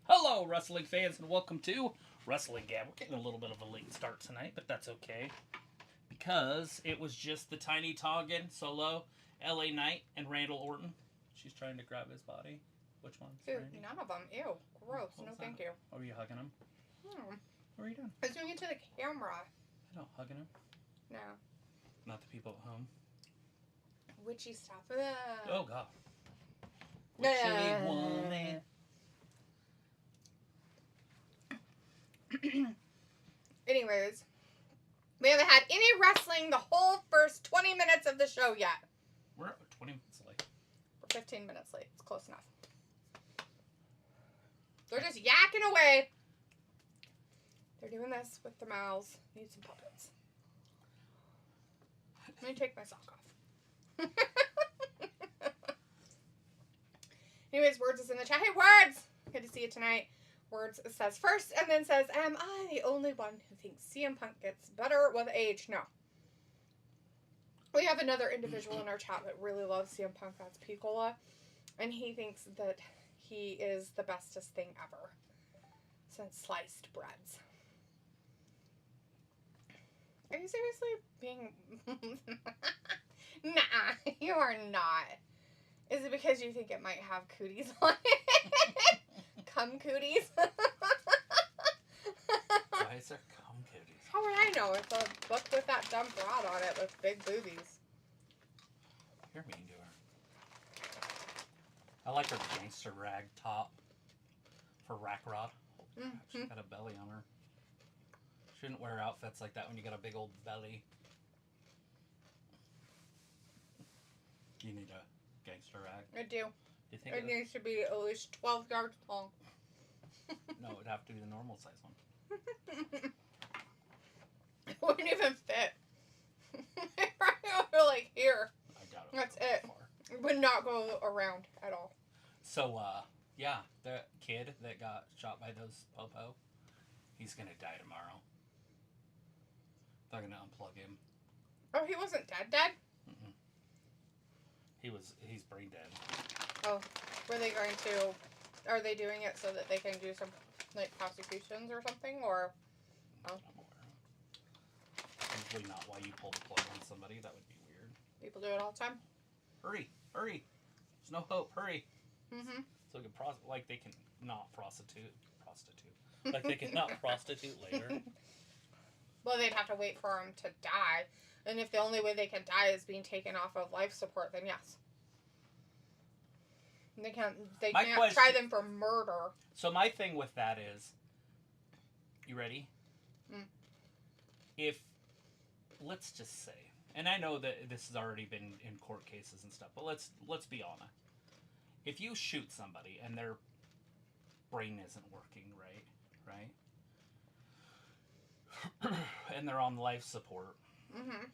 Hello, wrestling fans, and welcome to Wrestling Gab. We're getting a little bit of a late start tonight, but that's okay. Because it was just the Tiny Toggin, Solo, LA Knight, and Randall Orton. She's trying to grab his body. Which one? None of them. Ew. Gross. No, thank you. Oh, are you hugging him? What are you doing? I was doing it to the camera. I don't hugging him. No. Not the people at home. Witchy stuff. Oh, God. Witchy woman. Anyways, we haven't had any wrestling the whole first 20 minutes of the show yet. We're 20 minutes late. We're 15 minutes late. It's close enough. They're just yakking away. They're doing this with their mouths. Need some puppets. Let me take my sock off. Anyways, Words is in the chat. Hey, Words! Good to see you tonight. Words says first and then says, am I the only one who thinks CM Punk gets better with age? No. We have another individual in our chat that really loves CM Punk. That's Piccola. And he thinks that he is the bestest thing ever since sliced breads. Are you seriously being... Nah, you are not. Is it because you think it might have cooties on it? Cum cooties? Why is there cum cooties? How would I know? It's a book with that dumb broad on it with big boobies. You're mean to her. I like her gangster rag top for Rack Rod. She's got a belly on her. Shouldn't wear outfits like that when you got a big old belly. You need a gangster rag. I do. You think it needs to be at least 12 yards long. No, it would have to be the normal size one. It wouldn't even fit. It probably would like here. I doubt it. That's it. It would not go around at all. So, yeah, the kid that got shot by those popo, he's gonna die tomorrow. They're gonna unplug him. Oh, he wasn't dead? Mm-mm. He's brain dead. Oh, are they doing it so that they can do some, like, prosecutions or something, or? Oh. Usually not why you pull the plug on somebody, that would be weird. People do it all the time. Hurry! There's no hope, hurry! Mm-hmm. So they can not prostitute. Like they can not prostitute later. Well, they'd have to wait for him to die. And if the only way they can die is being taken off of life support, then yes. They can't try them for murder. So my thing with that is, you ready? If, let's just say, and I know that this has already been in court cases and stuff, but let's be honest. If you shoot somebody and their brain isn't working right? And they're on life support. Mm-hmm.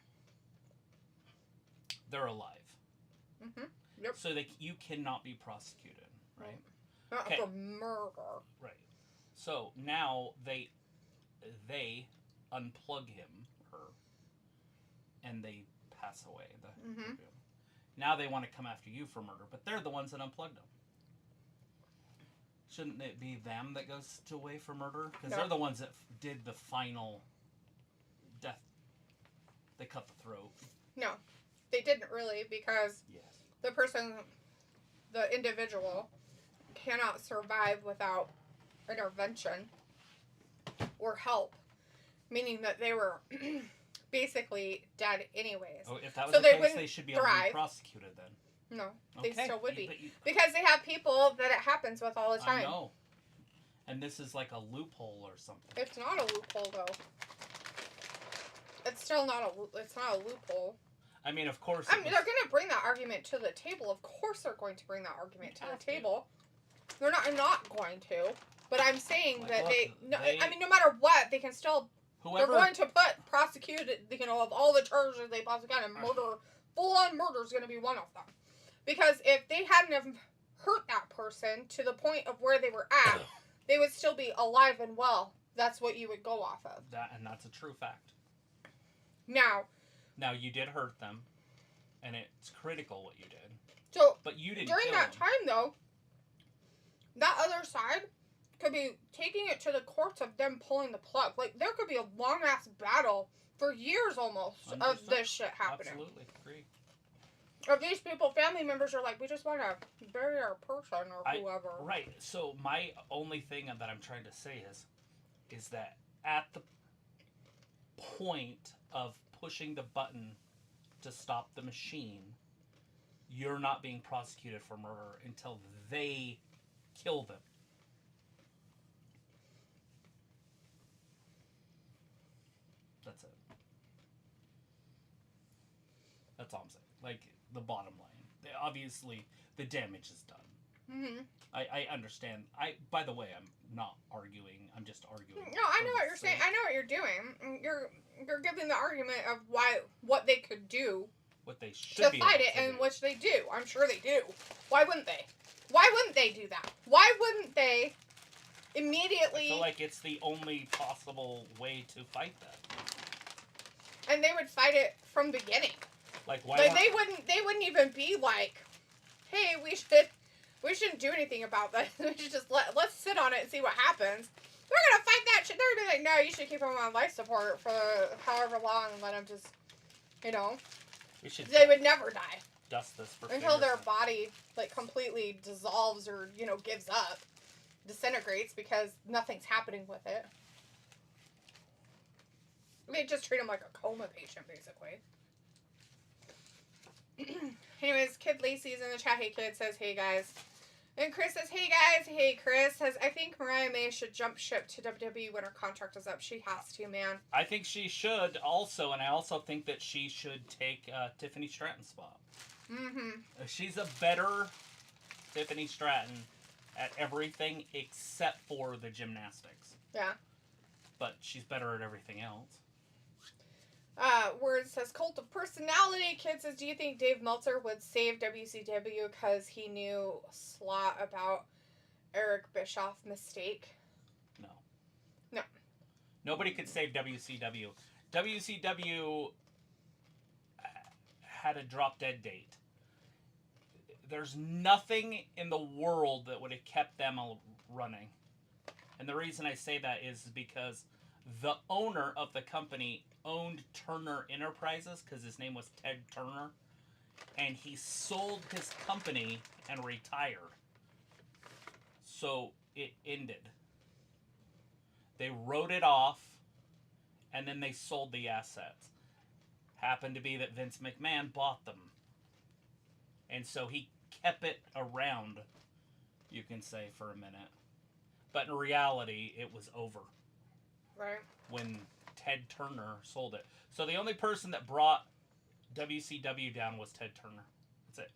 They're alive. Mm-hmm. Yep. So you cannot be prosecuted, right? Not for murder. Right. So now they unplug her, and they pass away. Now they want to come after you for murder, but they're the ones that unplugged them. Shouldn't it be them that goes away for murder? Because they're the ones that did the final death. They cut the throat. No, they didn't really, because the person, the individual, cannot survive without intervention or help, meaning that they were basically dead anyways. Oh, if that was the case, they should be able to be prosecuted then. No, they still would be. Because they have people that it happens with all the time. I know. And this is like a loophole or something. It's not a loophole, though. It's still not it's not a loophole. I mean, of course. They're going to bring that argument to the table. Of course they're going to bring that argument to the table. They're not going to. But I'm saying that I mean, no matter what, they can still... They're going to prosecute, of all the charges they possibly can, and murder, full-on murder is going to be one of them. Because if they hadn't have hurt that person to the point of where they were at, they would still be alive and well. That's what you would go off of. And that's a true fact. Now, you did hurt them, and it's critical what you did. So, but you didn't during kill that them. time, though, that other side could be taking it to the courts of them pulling the plug. Like, there could be a long-ass battle for years almost 100%. Of this shit happening. Absolutely. Agree. Of these people, family members are like, we just want to bury our person or whoever. Right. So my only thing that I'm trying to say is that at the point of pushing the button to stop the machine, you're not being prosecuted for murder until they kill them. That's it. That's all I'm saying. Like, the bottom line. Obviously, the damage is done. Mm-hmm. I understand. By the way, I'm not arguing. I'm just arguing. No, I know what you're saying. I know what you're doing. You're giving the argument of what they could do. What they should be to fight it, and which they do. I'm sure they do. Why wouldn't they? Why wouldn't they do that? Why wouldn't they immediately... I feel like it's the only possible way to fight that. And they would fight it from the beginning. Like, why like they wouldn't even be like, hey, we shouldn't do anything about that. We should just let's sit on it and see what happens. They're gonna fight that shit. They're gonna be like, no, you should keep him on life support for however long and let him just, they would never die. Dust this for until their body like completely dissolves or gives up, disintegrates because nothing's happening with it. They just treat him like a coma patient, basically. Anyways, Kid Lacey's in the chat. Hey, Kid says, hey, guys. And Chris says, hey, guys. Hey, Chris says, I think Mariah May should jump ship to WWE when her contract is up. She has to, man. I think she should also, and I also think that she should take Tiffany Stratton's spot. Mm-hmm. She's a better Tiffany Stratton at everything except for the gymnastics. Yeah. But she's better at everything else. Word says, Cult of Personality. Kid says, do you think Dave Meltzer would save WCW because he knew a slot about Eric Bischoff mistake? No. No. Nobody could save WCW. WCW had a drop-dead date. There's nothing in the world that would have kept them running. And the reason I say that is because the owner of the company owned Turner Enterprises because his name was Ted Turner, and he sold his company and retired. So it ended. They wrote it off, and then they sold the assets. Happened to be that Vince McMahon bought them. And so he kept it around, you can say, for a minute. But in reality, it was over. Right. When Ted Turner sold it. So the only person that brought WCW down was Ted Turner. That's it.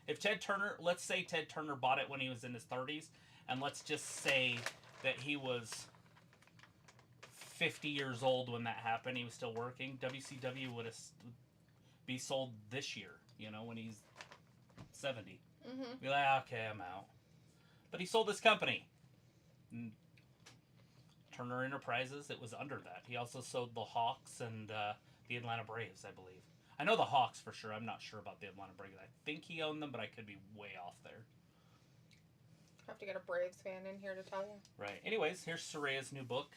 If Ted Turner, let's say Ted Turner bought it when he was in his 30s, and let's just say that he was 50 years old when that happened, he was still working, WCW would be sold this year, when he's 70. Mm-hmm. Be like, okay, I'm out. But he sold his company. Turner Enterprises, it was under that. He also sold the Hawks and the Atlanta Braves, I believe. I know the Hawks for sure. I'm not sure about the Atlanta Braves. I think he owned them, but I could be way off there. Have to get a Braves fan in here to tell you. Right. Anyways, here's Saraya's new book.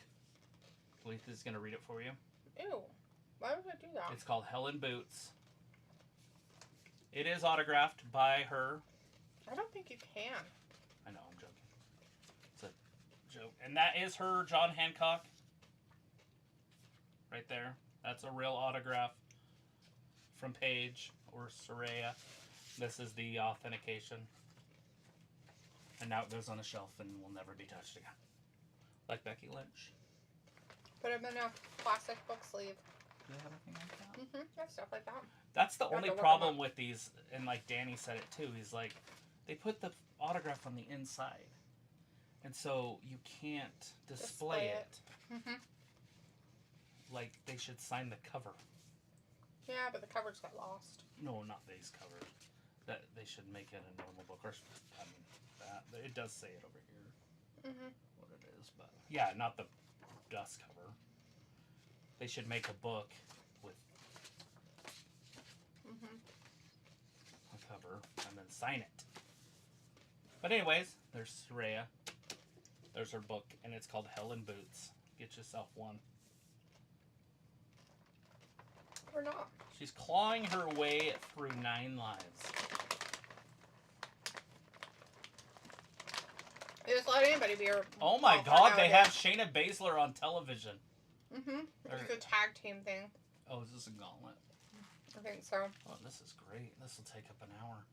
Leith is going to read it for you. Ew. Why would I do that? It's called Hell in Boots. It is autographed by her. I don't think you can. I know, I'm joking. It's a joke. And that is her John Hancock. Right there. That's a real autograph from Paige or Saraya. This is the authentication. And now it goes on a shelf and will never be touched again. Like Becky Lynch. Put them in a plastic book sleeve. Do they have anything like that? Mm-hmm. Yeah, stuff like that. That's the only problem with these, and like Danny said it too, he's like, they put the autograph on the inside. And so you can't display it. Mm-hmm. Like, they should sign the cover. Yeah, but the covers got lost. No, not these covers. That they should make it a normal book. Or, I mean, that. It does say it over here. Mm-hmm. What it is, but yeah, not the dust cover. They should make a book with a cover and then sign it. But anyways, there's Saraya. There's her book, and it's called Hell in Boots. Get yourself one. Or not. She's clawing her way through 9 lives. Just let anybody be your... Oh my god, they have Shayna Baszler on television. Mm-hmm. It's a tag team thing. Oh, is this a gauntlet? I think so. Oh, this is great. This will take up an hour.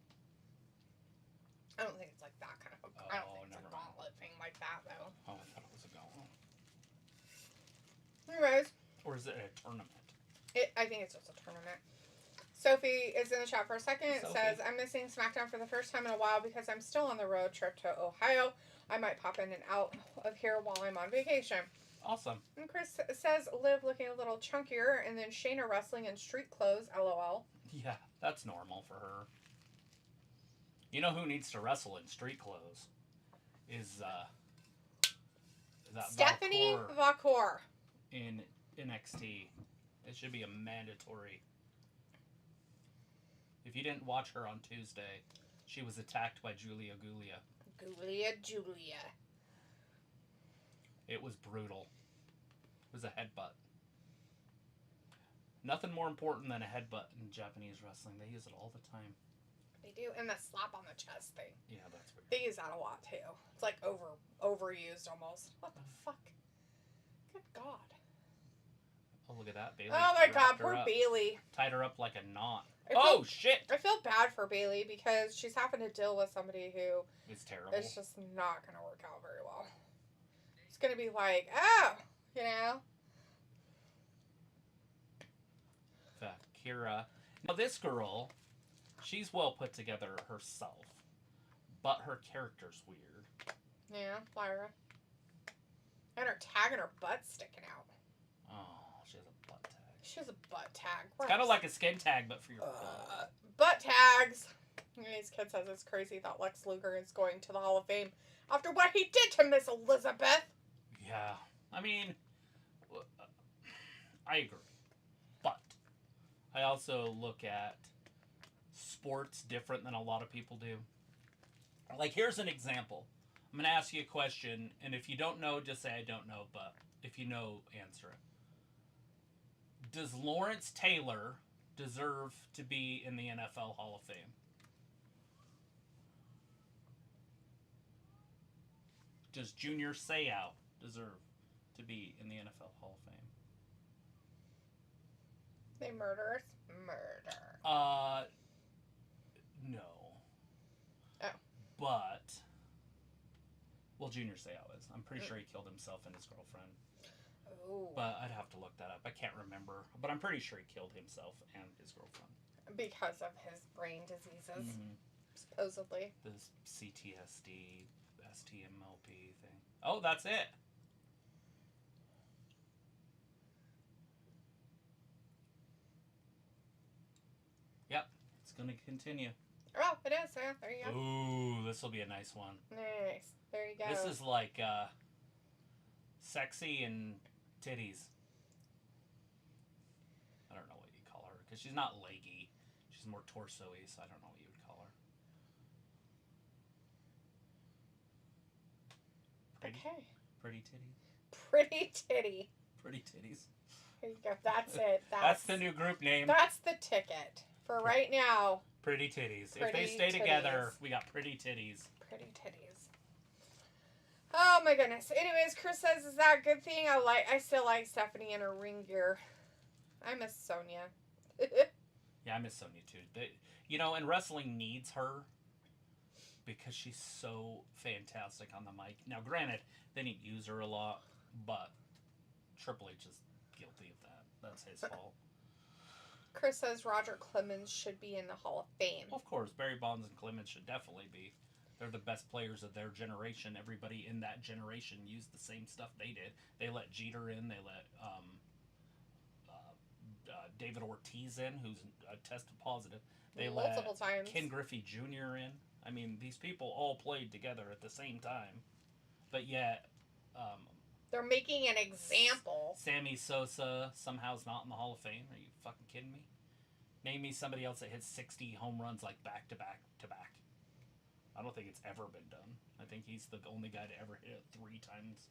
I don't think it's like that kind of a... I don't think it's a gauntlet thing like that, though. Oh, I thought it was a gauntlet. Anyways. Or is it a tournament? I think it's just a tournament. Sophie is in the chat for a second. It says, I'm missing SmackDown for the first time in a while because I'm still on the road trip to Ohio. I might pop in and out of here while I'm on vacation. Awesome. And Chris says, Liv looking a little chunkier, and then Shayna wrestling in street clothes, LOL. Yeah, that's normal for her. You know who needs to wrestle in street clothes? Is, that Stephanie Vakor. In NXT. It should be a mandatory. If you didn't watch her on Tuesday, she was attacked by Julia. Julia. It was brutal. It was a headbutt. Nothing more important than a headbutt in Japanese wrestling. They use it all the time. They do, and the slap on the chest thing. Yeah, that's weird. They use that a lot too. It's like overused almost. What the fuck? Good God. Oh, look at that, Bailey. Oh my God, poor Bailey. Tied her up like a knot. Shit! I feel bad for Bailey because she's having to deal with somebody who is terrible. It's just not going to work out very well. It's going to be like, oh, you know. Akira. Now this girl, she's well put together herself, but her character's weird. Yeah, Lyra. And her tag and her butt sticking out. Oh, she has a butt tag. She has a butt tag. It's kind of like a skin tag, but for your butt. Butt tags. This kid says it's crazy that Lex Luger is going to the Hall of Fame after what he did to Miss Elizabeth. Yeah. I mean, I agree. But I also look at sports different than a lot of people do. Like, here's an example. I'm going to ask you a question, and if you don't know, just say I don't know, but if you know, answer it. Does Lawrence Taylor deserve to be in the NFL Hall of Fame? Does Junior Seau deserve to be in the NFL Hall of Fame? They murderers? Murder. No. Oh. But, well, Junior Seau is. I'm pretty sure he killed himself and his girlfriend. Oh. But I'd have to look that up. I can't remember. But I'm pretty sure he killed himself and his girlfriend. Because of his brain diseases, Mm-hmm. supposedly. The CTSD, STMLP thing. Oh, that's it. Yep, it's going to continue. Oh, it is. Yeah, there you go. Ooh, this will be a nice one. Nice. There you go. This is like sexy and titties. I don't know what you call her because she's not leggy. She's more torso-y, so I don't know what you would call her. Pretty, okay. Pretty titties. Pretty titty. Pretty titties. There you go. That's it. That's the new group name. That's the ticket for right now. Pretty titties. Pretty if they stay titties. together, we got pretty titties. Pretty titties. Oh my goodness. Anyways, Chris says, "Is that a good thing? I still like Stephanie in her ring gear. I miss Sonya." Yeah, I miss Sonya too. And wrestling needs her because she's so fantastic on the mic. Now, granted, they didn't use her a lot, but Triple H is guilty of that. That's his fault. Chris says Roger Clemens should be in the Hall of Fame. Of course, Barry Bonds and Clemens should definitely be. They're the best players of their generation. Everybody in that generation used the same stuff they did. They let Jeter in. They let David Ortiz in, who's tested positive. They multiple times. Ken Griffey Jr. in. I mean, these people all played together at the same time. But yet... they're making an example. Sammy Sosa somehow is not in the Hall of Fame. Are you fucking kidding me? Name me somebody else that hits 60 home runs like back to back to back. I don't think it's ever been done. I think he's the only guy to ever hit it 3 times.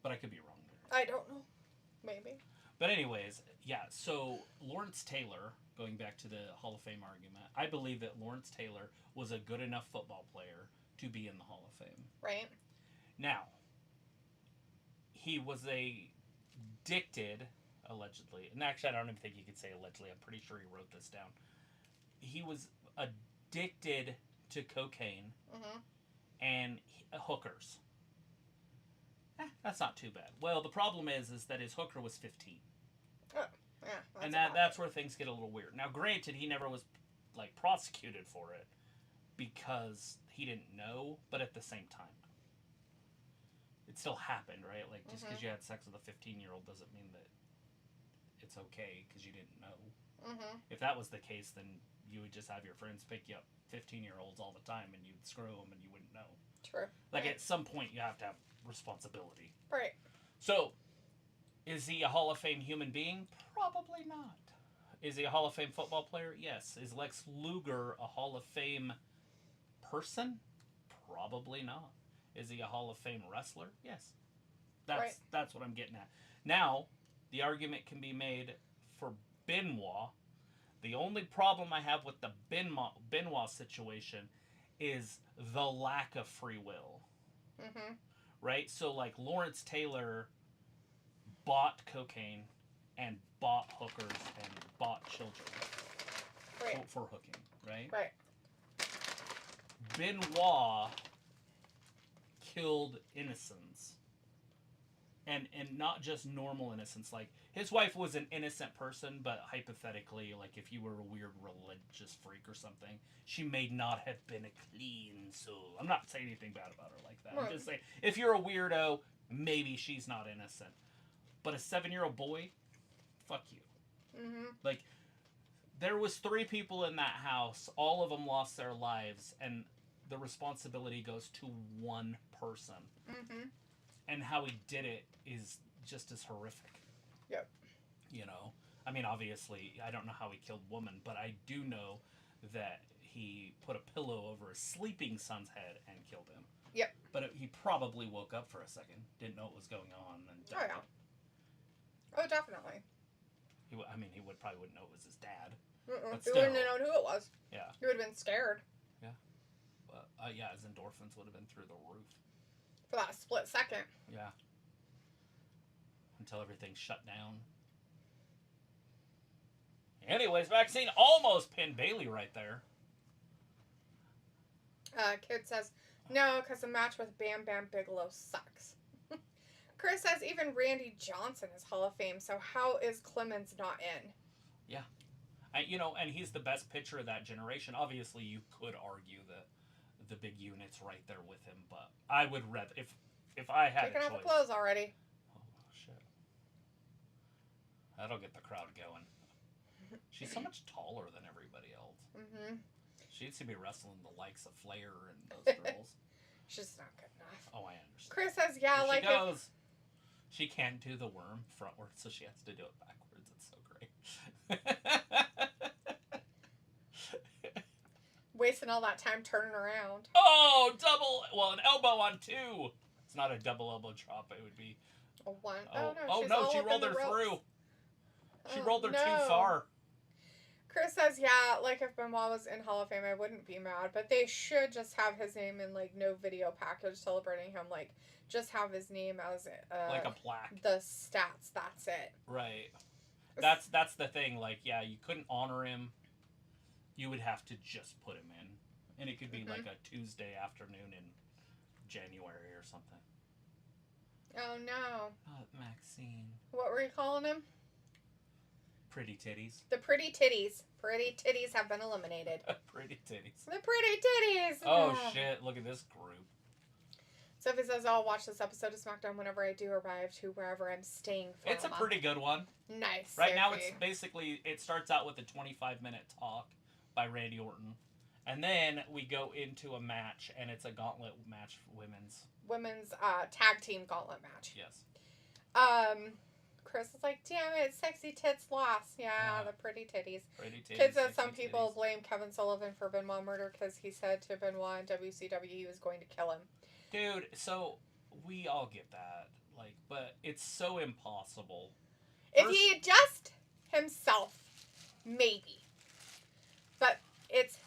But I could be wrong there. I don't know. Maybe. But anyways, yeah, so Lawrence Taylor, going back to the Hall of Fame argument, I believe that Lawrence Taylor was a good enough football player to be in the Hall of Fame. Right. Now, he was addicted, allegedly, and actually I don't even think you could say allegedly, I'm pretty sure he wrote this down. He was addicted to cocaine and hookers. That's not too bad. Well, the problem is that his hooker was 15. Oh, yeah. And that's where things get a little weird. Now, granted, he never was, like, prosecuted for it because he didn't know, but at the same time, it still happened, right? Like, just because you had sex with a 15-year-old doesn't mean that it's okay because you didn't know. If that was the case, then you would just have your friends pick you up 15-year-olds all the time and you'd screw them and you wouldn't know. True. Like, at some point, you have to have responsibility. Right. So, is he a Hall of Fame human being? Probably not. Is he a Hall of Fame football player? Yes. Is Lex Luger a Hall of Fame person? Probably not. Is he a Hall of Fame wrestler? Yes. That's what I'm getting at. Now, the argument can be made for Benoit. The only problem I have with the Benoit situation is the lack of free will. Right? So, like, Lawrence Taylor bought cocaine and bought hookers and bought children for hooking, right? Right. Benoit killed innocents. And not just normal innocents. Like, his wife was an innocent person, but hypothetically, like, if you were a weird religious freak or something, she may not have been a clean soul. I'm not saying anything bad about her like that. Right. I'm just saying, if you're a weirdo, maybe she's not innocent. But a 7-year-old boy, fuck you. Like, there was 3 people in that house. All of them lost their lives, and the responsibility goes to one person. And how he did it is just as horrific. Yep. You know? I mean, obviously, I don't know how he killed women, but I do know that he put a pillow over his sleeping son's head and killed him. Yep. But he probably woke up for a second, didn't know what was going on, and died. Oh, yeah. Oh, definitely. He probably wouldn't know it was his dad. He wouldn't have known who it was. Yeah. He would have been scared. Yeah. But, yeah, his endorphins would have been through the roof. For that split second. Yeah. Until everything shut down. Anyways, Maxine almost pinned Bayley right there. Kid says, no, because the match with Bam Bam Bigelow sucks. Chris says even Randy Johnson is Hall of Fame, so how is Clemens not in? Yeah. And he's the best pitcher of that generation. Obviously, you could argue that the big unit's right there with him, but I would rather, if I had Taking a choice. off the clothes already. Oh, shit. That'll get the crowd going. She's so much taller than everybody else. She needs to be wrestling the likes of Flair and those girls. She's not good enough. Oh, I understand. Chris says, yeah, Here like she goes. She can't do the worm frontwards, so she has to do it backwards. It's so great. Wasting all that time turning around. Oh, an elbow on 2. It's not a double elbow drop. It would be A 1. She rolled her through. She rolled her too no. far. Chris says, yeah, like if Benoit was in Hall of Fame, I wouldn't be mad, but they should just have his name in, like, no video package celebrating him. Like, just have his name as like a plaque. The stats. That's it. Right. That's the thing. Like, yeah, you couldn't honor him. You would have to just put him in, and it could be like a Tuesday afternoon in January or something. Oh no. Oh, Maxine. What were you calling him? Pretty titties. The pretty titties. Pretty titties have been eliminated. Pretty titties. The pretty titties. Oh shit! Look at this group. Sophie says, I'll watch this episode of SmackDown whenever I do arrive to wherever I'm staying for It's a pretty good one. Nice. Right now, it's basically, it starts out with a 25-minute talk by Randy Orton. And then we go into a match, and it's a gauntlet match for women's tag team gauntlet match. Yes. Chris is like, damn it, sexy tits lost. Yeah, the pretty titties. Pretty titties. Kids said some people blame Kevin Sullivan for Benoit murder because he said to Benoit in WCW he was going to kill him. Dude, so we all get that. Like, but it's so impossible. If he just himself, maybe. But it's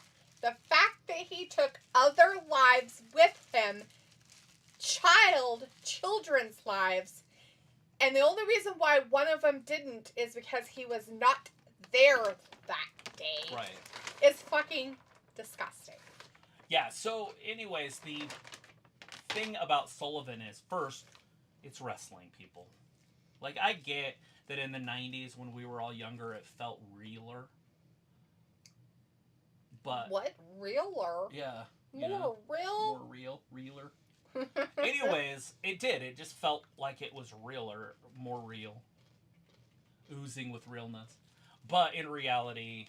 the fact that he took other lives with him, children's lives, and the only reason why one of them didn't is because he was not there that day. Right. It's fucking disgusting. Yeah, so anyways, the thing about Sullivan is, first, it's wrestling, people. Like, I get that in the 90s when we were all younger, it felt realer. But... What? Realer? Yeah. More real? More realer. Anyways, it did. It just felt like it was realer, more real. Oozing with realness. But in reality,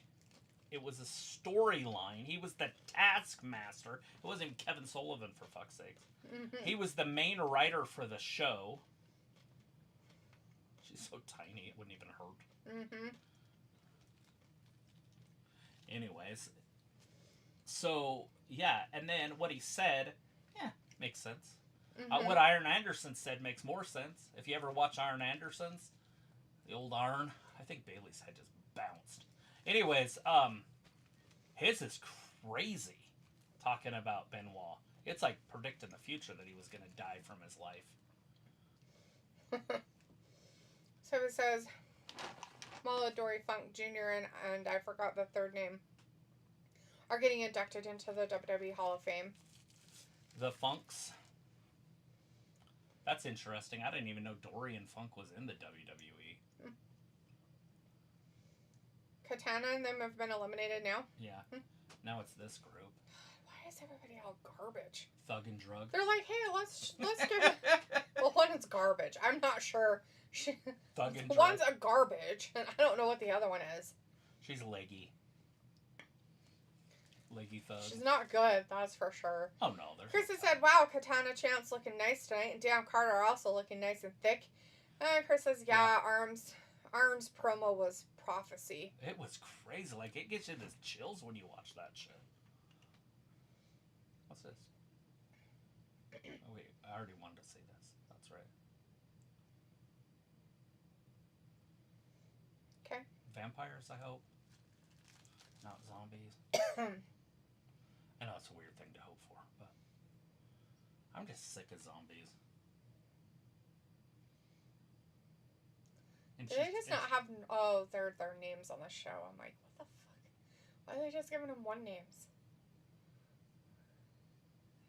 it was a storyline. He was the taskmaster. It wasn't Kevin Sullivan, for fuck's sake. Mm-hmm. He was the main writer for the show. She's so tiny, it wouldn't even hurt. Mm-hmm. Anyways. So, yeah. And then what he said, yeah, makes sense. Mm-hmm. What Iron Anderson said makes more sense. If you ever watch Iron Anderson's, the old Arn, I think Bailey's head just bounced. Anyways, his is crazy, talking about Benoit. It's like predicting the future that he was going to die from his life. So it says, Mala Dory Funk Jr. and I forgot the third name are getting inducted into the WWE Hall of Fame. The Funks? That's interesting. I didn't even know Dory and Funk was in the WWE. Katana and them have been eliminated now? Yeah. Now it's this group. Why is everybody all garbage? Thug and Drug. They're like, hey, let's give it... Well, one is garbage. I'm not sure. Thug and Drug. One's a garbage, and I don't know what the other one is. She's leggy. Leggy Thug. She's not good, that's for sure. Oh, no. Chris has said, wow, Katana Champ's looking nice tonight, and Dan Carter also looking nice and thick. And Chris says, yeah. Arm's promo was prophecy. It was crazy. Like, it gets you the chills when you watch that shit. What's this? Oh, wait. I already wanted to say this. That's right. Okay. Vampires, I hope. Not zombies. I know it's a weird thing to hope for, but I'm just sick of zombies. And they just not have their names on the show? I'm like, what the fuck? Why are they just giving them one names?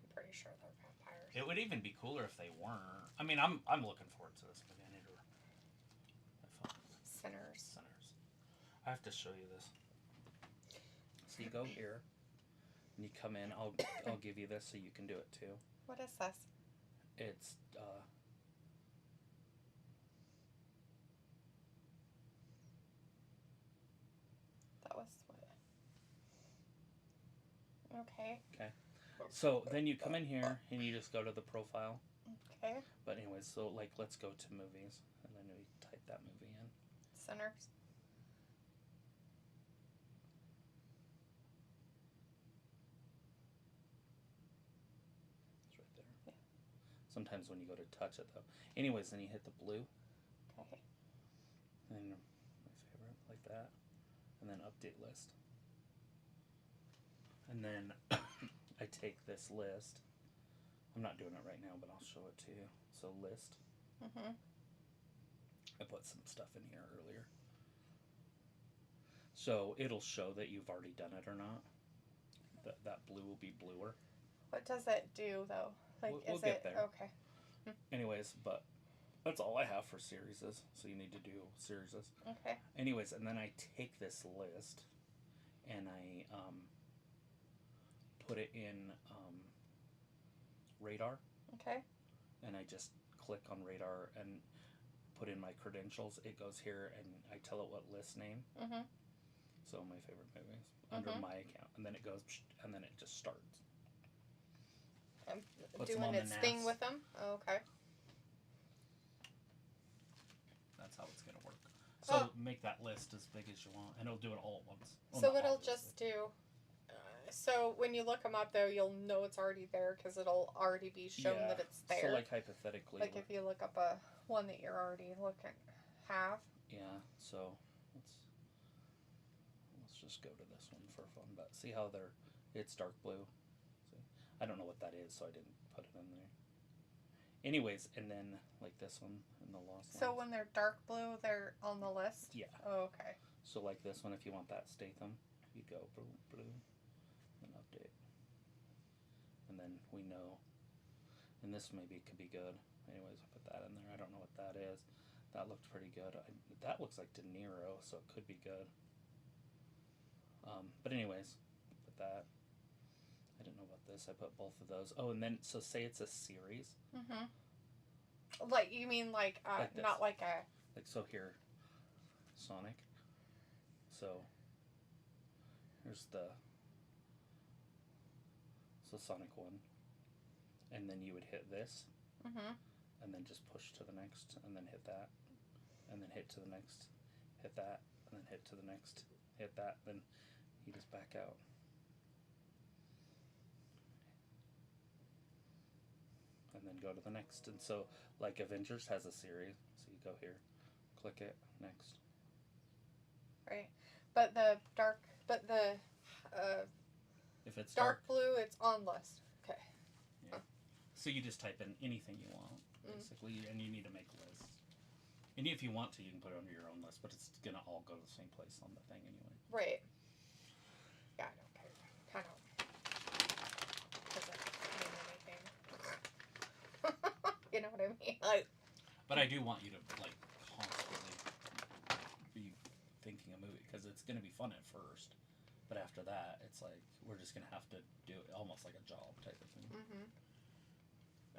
I'm pretty sure they're vampires. It would even be cooler if they weren't. I mean, I'm looking forward to this movie. I need to. Sinners. I have to show you this. So you go here, and you come in. I'll give you this so you can do it too. What is this? It's That was what? Okay. Okay. So then you come in here and you just go to the profile. Okay. But anyways, so like let's go to movies, and then we type that movie in. Sinners. Sometimes when you go to touch it, though. Anyways, then you hit the blue. Okay. And my favorite, like that. And then update list. And then I take this list. I'm not doing it right now, but I'll show it to you. So list. Mm-hmm. I put some stuff in here earlier. So it'll show that you've already done it or not. That blue will be bluer. What does it do, though? Like, we'll get there. Okay. Anyways, but that's all I have for series. So you need to do series. Okay. Anyways, and then I take this list and I put it in Radar. Okay. And I just click on Radar and put in my credentials. It goes here and I tell it what list name. Mm-hmm. So my favorite movies under my account, and then it goes and then it just starts. Doing its thing with them? Oh, okay. That's how it's going to work. So make that list as big as you want, and it'll do it all at once. Well, so what it'll just do... So when you look them up, though, you'll know it's already there because it'll already be shown that it's there. So, like, hypothetically... Like, if you look up one that you're already have. Yeah, so let's just go to this one for fun. But see how it's dark blue? See? I don't know what that is, so I didn't put it in there. Anyways, and then, like, this one in the lost So when they're dark blue, they're on the list? Yeah. Oh, okay. So, like this one, if you want that Statham, you go blue. And update. And then we know. And this maybe could be good. Anyways, I'll put that in there. I don't know what that is. That looked pretty good. That looks like De Niro, so it could be good. But anyways, put that. I didn't know about this. I put both of those. Oh, and then, so say it's a series. Mm-hmm. Like, you mean like not like a... Like, so here, Sonic. So, here's So Sonic 1, and then you would hit this, and then just push to the next, and then hit that, and then hit to the next, hit that, and then hit to the next, hit that, then you just back out. And then go to the next. And so, like, Avengers has a series, so you go here, click it, next. Right. But if it's dark blue, it's on list. Okay. Yeah. So you just type in anything you want, basically, and you need to make a list. And if you want to, you can put it under your own list, but it's going to all go to the same place on the thing anyway. Right. Yeah, I don't care. I don't. Doesn't mean anything. You know what I mean? Like. But I do want you to, like, constantly be thinking a movie, because it's going to be fun at first. But after that, it's like, we're just going to have to do it almost like a job type of thing. Mm-hmm.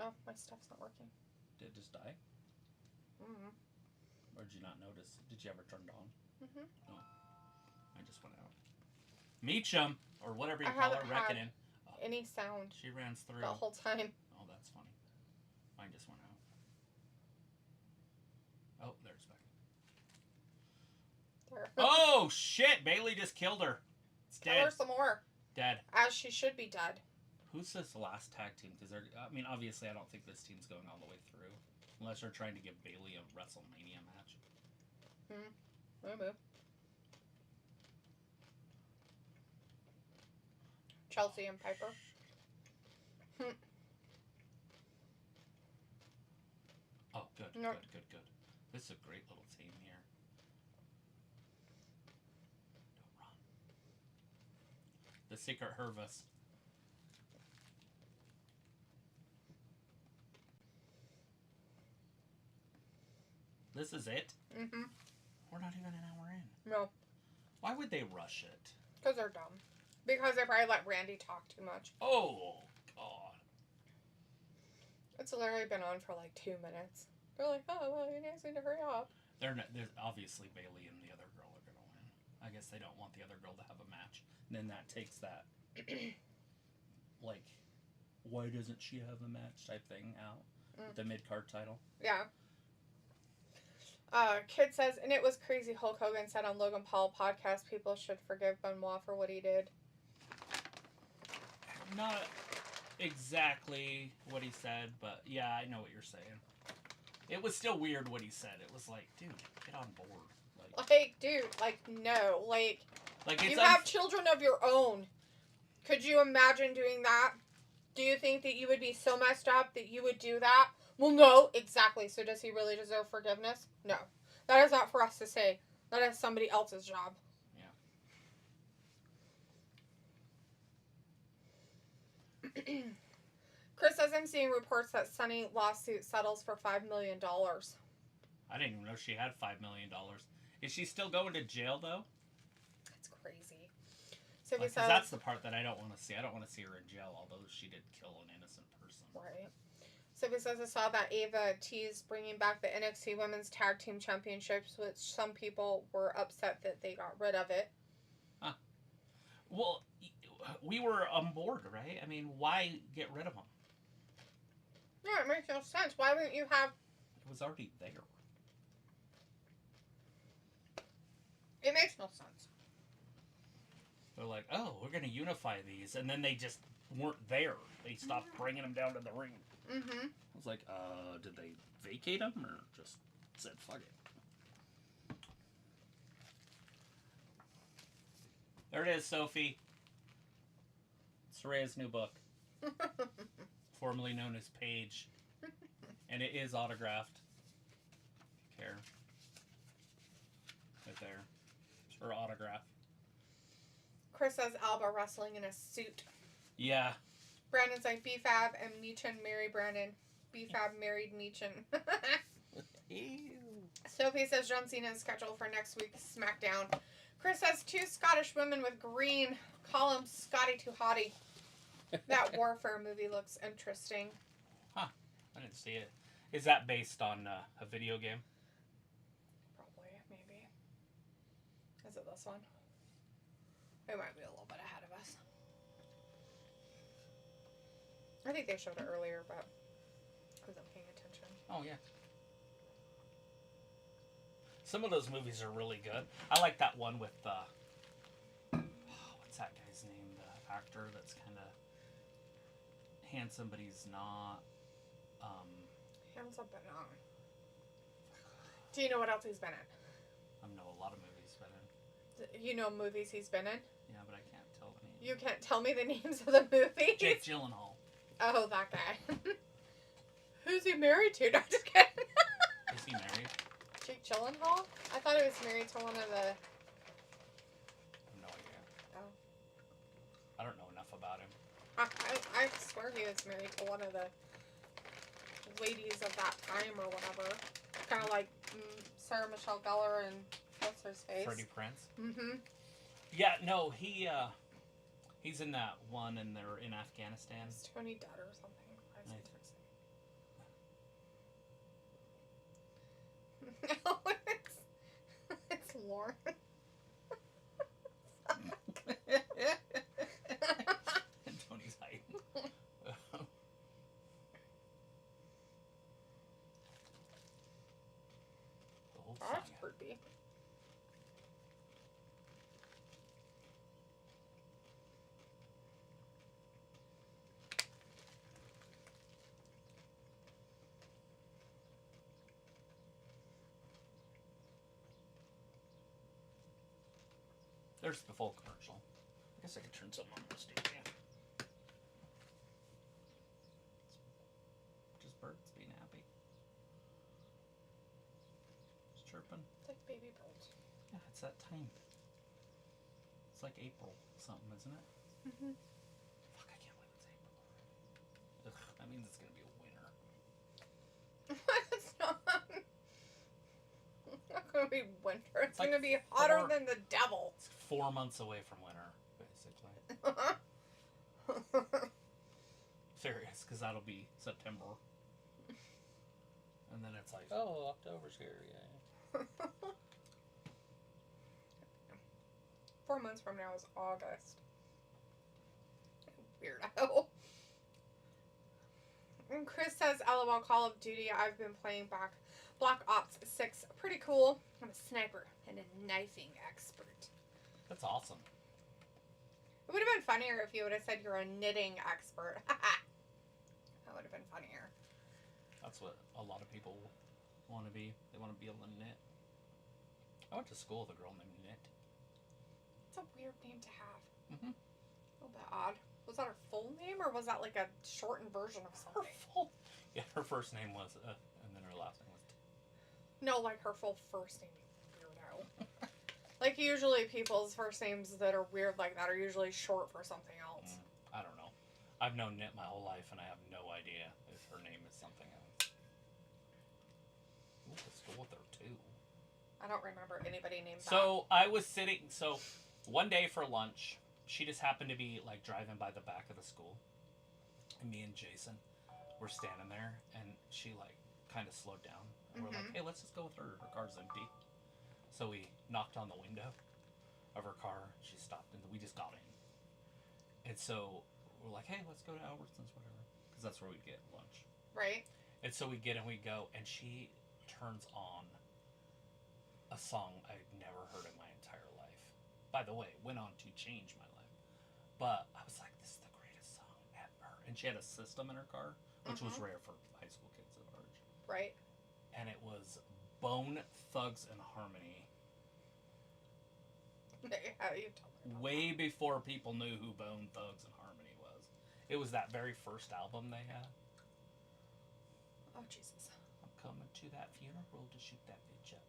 Oh, my stuff's not working. Did it just die? Mm-hmm. Or did you not notice? Did you ever turn it on? Mm-hmm. No. I just went out. Meechum, or whatever you call her, Reckoning. Any sound. She ran through. The whole time. Oh, that's funny. Mine just went out. Oh, there's back. There. Oh, shit! Bailey just killed her. It's dead. Tell her some more. Dead. As she should be dead. Who's this last tag team? Because I mean, obviously, I don't think this team's going all the way through, unless they're trying to give Bailey a WrestleMania match. Maybe. Chelsea and Piper. Oh, good, nope. good. This is a great little team here. Don't run. The Secret Hervus. This is it? Mm-hmm. We're not even an hour in. No. Why would they rush it? Because they're dumb. Because they probably let Randy talk too much. Oh, God. It's literally been on for like 2 minutes. They're like, oh, well, you guys need to hurry up. There's obviously Bailey and the other girl are going to win. I guess they don't want the other girl to have a match. And then that takes that, like, why doesn't she have a match type thing out. The mid-card title. Yeah. Kid says, and it was crazy. Hulk Hogan said on Logan Paul podcast, people should forgive Benoit for what he did. Not exactly what he said, but yeah, I know what you're saying. It was still weird what he said. It was like, dude, get on board. Like dude, like, no. Like it's you have children of your own. Could you imagine doing that? Do you think that you would be so messed up that you would do that? Well, no, exactly. So does he really deserve forgiveness? No. That is not for us to say. That is somebody else's job. Yeah. Chris says, I'm seeing reports that Sunny lawsuit settles for $5 million. I didn't even know she had $5 million. Is she still going to jail, though? That's crazy. So because that's the part that I don't want to see. I don't want to see her in jail, although she did kill an innocent person. Right. So he says, I saw that Ava teased bringing back the NXT Women's Tag Team Championships, which some people were upset that they got rid of it. Huh. Well, we were on board, right? I mean, why get rid of them? No, it makes no sense. Why wouldn't you have... It was already there. It makes no sense. They're like, oh, we're going to unify these. And then they just weren't there. They stopped bringing them down to the ring. Mm-hmm. I was like, did they vacate them or just said, fuck it? There it is, Sophie. Soraya's new book. Formerly known as Paige. And it is autographed. If you care. Right there. It's her autograph. Chris says Alba wrestling in a suit. Yeah. Brandon's like, BFAB and Meechin marry Brandon. BFAB married Meechin. Sophie says John Cena is scheduled for next week's SmackDown. Chris says 2 Scottish women with green. Call him Scotty Too Hottie. That Warfare movie looks interesting. Huh. I didn't see it. Is that based on a video game? Probably, maybe. Is it this one? It might be a little bit ahead of us. I think they showed it earlier, but I wasn't paying attention. Oh, yeah. Some of those movies are really good. I like that one with, what's that guy's name? The actor that's kind of handsome, but he's not. Handsome, but not. Do you know what else he's been in? I know a lot of movies he's been in. You know movies he's been in? Yeah, but I can't tell the names. You can't tell me the names of the movies? Jake Gyllenhaal. Oh, that guy. Who's he married to? No, just kidding. Is he married? Jake Gyllenhaal? I thought he was married to one of the... I have no idea. Oh. I don't know enough about him. I swear he was married to one of the ladies of that time or whatever. Kind of like Sarah Michelle Gellar and what's her face? Freddie Prinze? Mm-hmm. Yeah, no, he's in that one and they're in Afghanistan. It's Tony Dutt or something. No, it's Lauren. And Tony's hiding. That's creepy. There's the full commercial. I guess I could turn something on this TV. Just birds being happy. Just chirping. It's like baby birds. Yeah, it's that time. It's like April something, isn't it? Mm-hmm. Fuck, I can't believe it's April already. Ugh, that means it's gonna be a winter. It's not. It's not gonna be winter. It's like gonna be hotter than the devil. It's 4 months away from winter, basically. Serious, because that'll be September. And then it's like, oh, October's here, yeah. 4 months from now is August. Weirdo. And Chris says, LOL Call of Duty. I've been playing Black Ops 6. Pretty cool. I'm a sniper and a knifing expert. That's awesome. It would have been funnier if you would have said you're a knitting expert. That would have been funnier. That's what a lot of people want to be. They want to be able to knit. I went to school with a girl named Knit. It's a weird name to have. Mm-hmm. A little bit odd. Was that her full name, or was that like a shortened version of something? Her full... Yeah, her first name was, and then her last name was... No, like her full first name, weirdo. Like, usually people's first names that are weird like that are usually short for something else. I don't know. I've known Knit my whole life, and I have no idea if her name is something else. I went to school with her, too. I don't remember anybody named that. So, I was sitting... So, one day for lunch, she just happened to be, like, driving by the back of the school. And me and Jason were standing there, and she, like, kind of slowed down. And we're like, hey, let's just go with her. Her car's empty. So we knocked on the window of her car. She stopped, and we just got in. And so we're like, hey, let's go to Albertsons, whatever. Because that's where we'd get lunch. Right. And so we get in, we go, and she turns on a song I'd never heard in my entire by the way, went on to change my life. But I was like, this is the greatest song ever. And she had a system in her car, which was rare for high school kids at our age. Right. And it was Bone Thugs and Harmony. Way before people knew who Bone Thugs and Harmony was. It was that very first album they had. Oh, Jesus. I'm coming to that funeral to shoot that bitch up.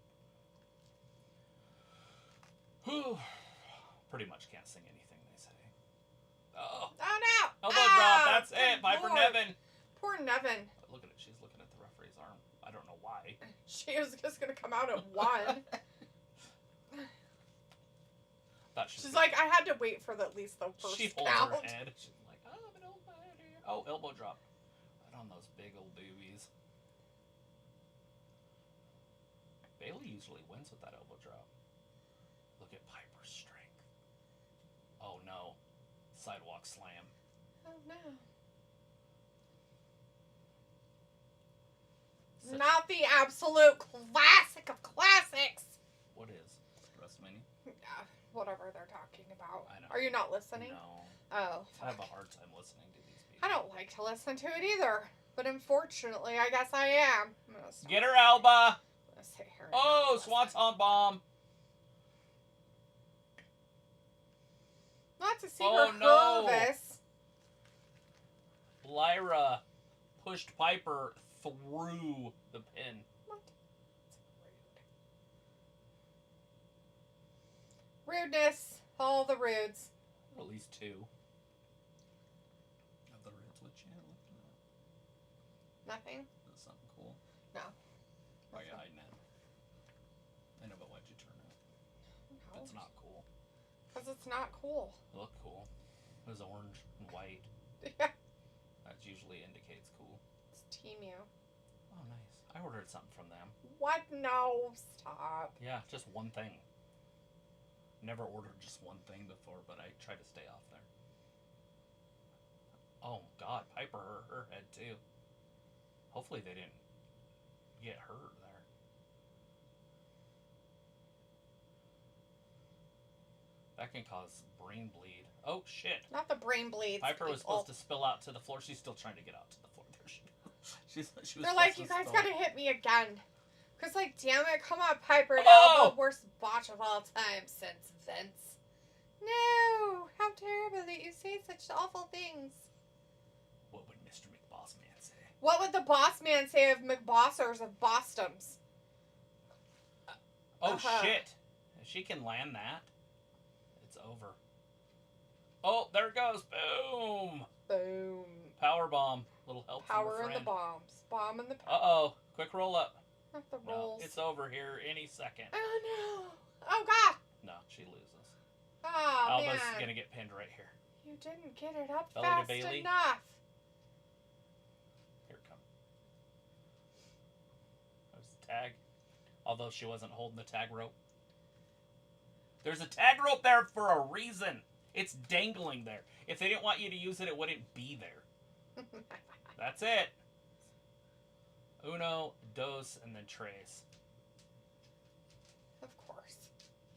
Whew. Pretty much can't sing anything they say. Oh. Oh, no. Elbow drop. That's it. Piper Niven. Poor Niven. Look at it. She's looking at the referee's arm. I don't know why. She was just going to come out at 1. She's like, I had to wait for at least the first she count. holds her head. She's like, oh, I'm an old man here. Oh, elbow drop. Right on those big old boobies. Bayley usually wins with that elbow drop. Look at Piper's strength. Oh, no. Sidewalk slam. Oh, no. Not the absolute classic of classics. What is? WrestleMania? Yeah, whatever they're talking about. I know. Are you not listening? No. Oh. I have a hard time listening to these people. I don't like to listen to it either. But unfortunately, I guess I am. Get her, Alba! I'm gonna sit here and oh, Swanton bomb! Not to see her nervous. Lyra pushed Piper through the pin. What? Rudeness. All the rudes. At least 2. Of the rudes. What you looking at? Nothing. Is that something cool? No. Why are you hiding it? I know, but why'd you turn it? No. It's not cool. Because it's not cool. It looked cool. It was orange and white. Yeah. That usually indicates cool. It's Temu. Oh, nice. I ordered something from them. What? No. Stop. Yeah, just one thing. Never ordered just one thing before, but I try to stay off there. Oh, God. Piper hurt her head, too. Hopefully they didn't get hurt there. That can cause brain bleed. Oh, shit. Not the brain bleeds. Piper was supposed to spill out to the floor. She's still trying to get out to the floor. There she goes. They're like, you guys gotta hit me again. Because, like, damn it, come on, Piper. Oh! The worst botch of all time since Vince. No! How terrible that you say such awful things. What would Mr. McBossman say? What would the boss man say of McBossers of Bostums? Oh, shit. If she can land that, it's over. Oh, there it goes. Boom. Boom. Power bomb. Little help Power from a friend. in the bombs. Bomb in the power. Uh-oh. Quick roll up. Not the rolls. No, it's over here any second. Oh, no. Oh, God. No, she loses. Oh, Alba's man. going to get pinned right here. You didn't get it up Belly to fast Bailey. enough. Here it comes. There's the tag. Although she wasn't holding the tag rope. There's a tag rope there for a reason. It's dangling there. If they didn't want you to use it, it wouldn't be there. That's it. Uno, dos, and then tres. Of course.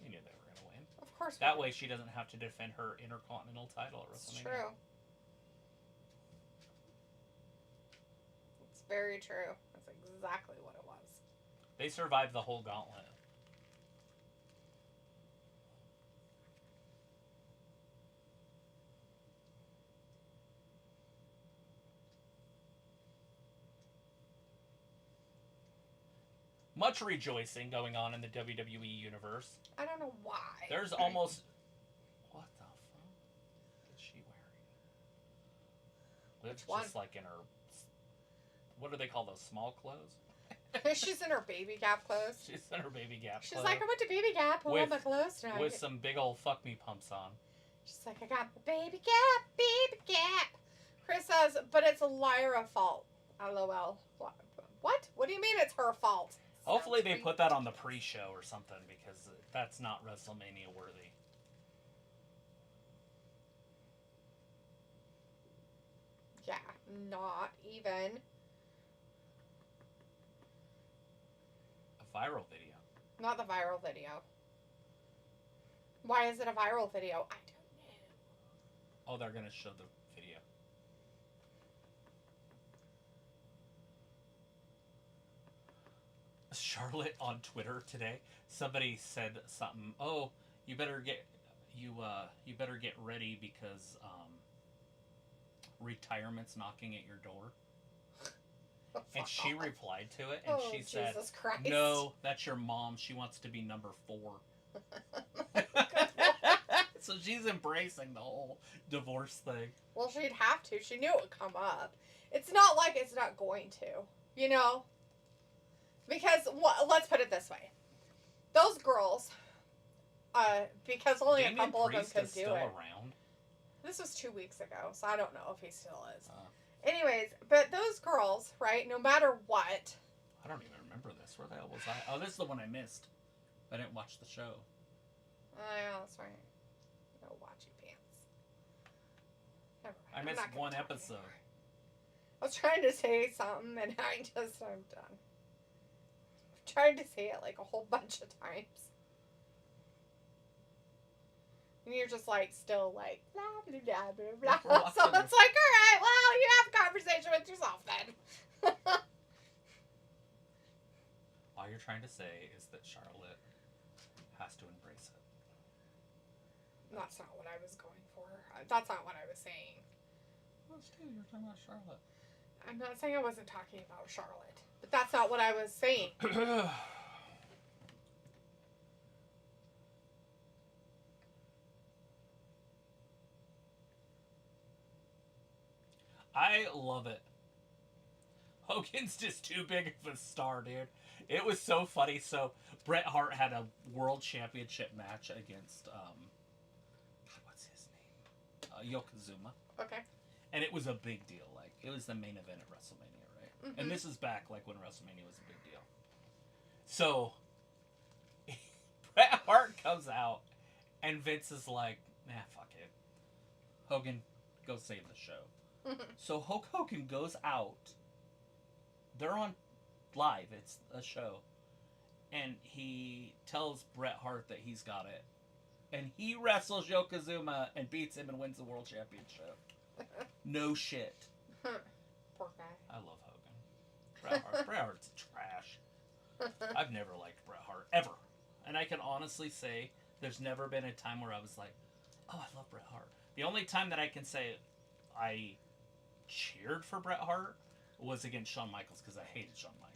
You knew they were going to win. Of course. That way she doesn't have to defend her Intercontinental title at WrestleMania. It's true. It's very true. That's exactly what it was. They survived the whole gauntlet. Much rejoicing going on in the WWE universe. I don't know why. There's almost... What the fuck is she wearing? It's just like in her... What do they call those? Small clothes? She's in her baby Gap clothes. She's in her baby Gap She's clothes. like, I went to baby Gap. I want my clothes tonight. With some big old fuck me pumps on. She's like, I got the baby Gap, baby Gap. Chris says, but it's Lyra's fault. LOL. What? What do you mean it's her fault? Hopefully they put that on the pre-show or something, because that's not WrestleMania worthy. Yeah, not even. A viral video. Not the viral video. Why is it a viral video? I don't know. Oh, they're going to show the video. Charlotte on Twitter today, somebody said something. Oh, you better get ready because retirement's knocking at your door. And she replied to it, and she said, "No, that's your mom. She wants to be number 4." So she's embracing the whole divorce thing. Well, she'd have to. She knew it would come up. It's not like it's not going to, you know? Because, let's put it this way. Those girls, because only Damian a couple Priest of them could is do still it. Around? This was 2 weeks ago, so I don't know if he still is. Anyways, but those girls, right, no matter what. I don't even remember this. Where the hell was I? Oh, this is the one I missed. I didn't watch the show. Oh, yeah, that's right. No watchy pants. Never mind. I missed one episode. I was trying to say something, and I'm done. I've tried to say it like a whole bunch of times. And you're just like, still like, blah, blah, blah, blah, blah. So it's like, alright, well, you have a conversation with yourself then. All you're trying to say is that Charlotte has to embrace it. That's not what I was going for. That's not what I was saying. Well, still, you're talking about Charlotte. I'm not saying I wasn't talking about Charlotte. But that's not what I was saying. I love it. Hogan's just too big of a star, dude. It was so funny. So Bret Hart had a world championship match against what's his name? Yokozuna. Okay. And it was a big deal. Like, it was the main event at WrestleMania, right? Mm-hmm. And this is back like when WrestleMania was a big deal. So Bret Hart comes out, and Vince is like, "Nah, fuck it. Hogan, go save the show." So Hulk Hogan goes out. They're on live. It's a show. And he tells Bret Hart that he's got it. And he wrestles Yokozuna and beats him and wins the world championship. No shit. Poor guy. I love Hogan. Bret Hart's trash. I've never liked Bret Hart. Ever. And I can honestly say there's never been a time where I was like, oh, I love Bret Hart. The only time that I can say I cheered for Bret Hart was against Shawn Michaels because I hated Shawn Michaels.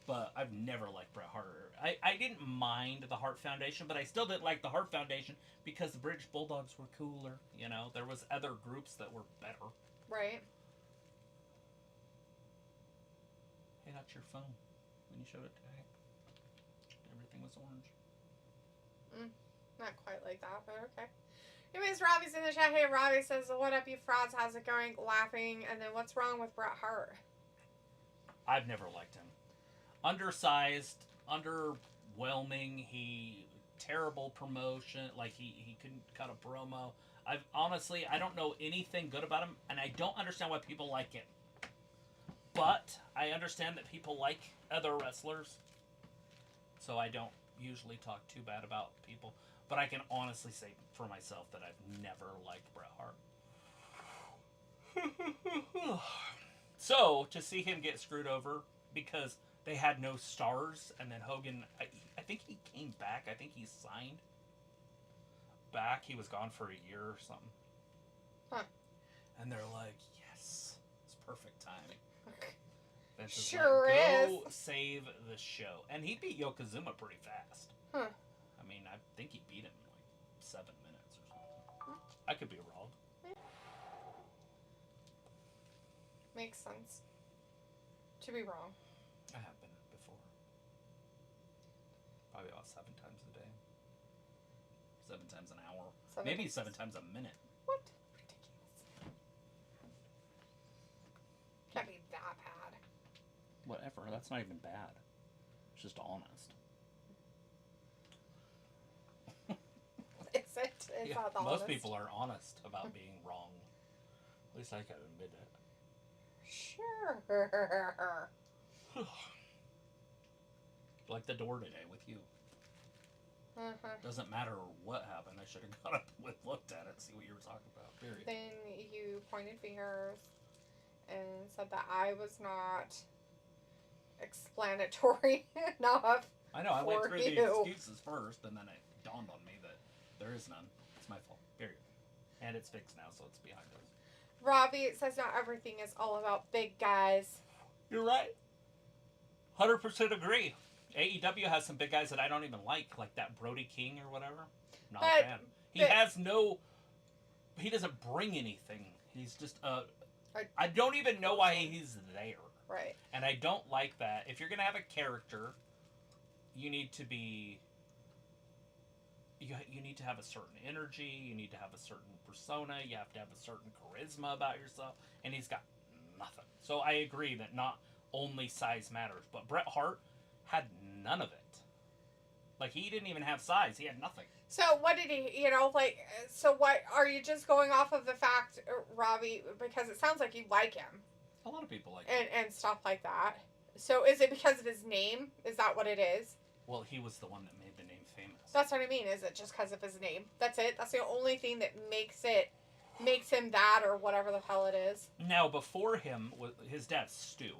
But I've never liked Bret Hart. I didn't mind the Hart Foundation, but I still didn't like the Hart Foundation because the British Bulldogs were cooler. You know, there was other groups that were better. Right. Hey, that's your phone when you showed it today. Everything was orange. Not quite like that, but okay. Anyways, Robbie's in the chat. Hey, Robbie says, what up, you frauds? How's it going? Laughing. And then what's wrong with Bret Hart? I've never liked him. Undersized, underwhelming. Terrible promotion. Like, he couldn't cut a promo. I don't know anything good about him, and I don't understand why people like him. But I understand that people like other wrestlers, so I don't usually talk too bad about people. But I can honestly say for myself that I've never liked Bret Hart. So, to see him get screwed over because they had no stars, and then Hogan, I think he came back. I think he signed back. He was gone for a year or something. Huh. And they're like, yes, it's perfect timing. Vince is sure like, go save the show. And he beat Yokozuna pretty fast. Huh. I mean, I think he beat him in like 7 minutes or something. I could be wrong. Makes sense. To be wrong. I have been before. Probably about 7 times a day. 7 times an hour. Maybe 7 times a minute. What? Ridiculous. Can't be that bad. Whatever. That's not even bad. It's just honest. Is it? It's not the most honest. people are honest about being wrong. At least I can admit it. Sure. Like the door today with you. Doesn't matter what happened. I should have got up and looked at it, see what you were talking about. Period. Then you pointed fingers and said that I was not explanatory enough. I know. I went through the excuses first, and then it dawned on me that there is none. It's my fault. Period. And it's fixed now, so it's behind us. Robbie says not everything is all about big guys. You're right. 100% agree. AEW has some big guys that I don't even like that Brody King or whatever. Not a fan. He doesn't bring anything. He's just I don't even know why he's there. Right. And I don't like that. If you're gonna have a character, you need to be. You need to have a certain energy. You need to have a certain persona. You have to have a certain charisma about yourself. And he's got nothing. So I agree that not only size matters, but Bret Hart had none of it. Like, he didn't even have size. He had nothing. So what did he, so what, are you just going off of the fact, Robbie, because it sounds like you like him. A lot of people like him. And stuff like that. So is it because of his name? Is that what it is? Well, he was the one that made the name famous. That's what I mean. Is it just because of his name? That's it? That's the only thing that makes him that or whatever the hell it is? Now, before him, his dad's Stu.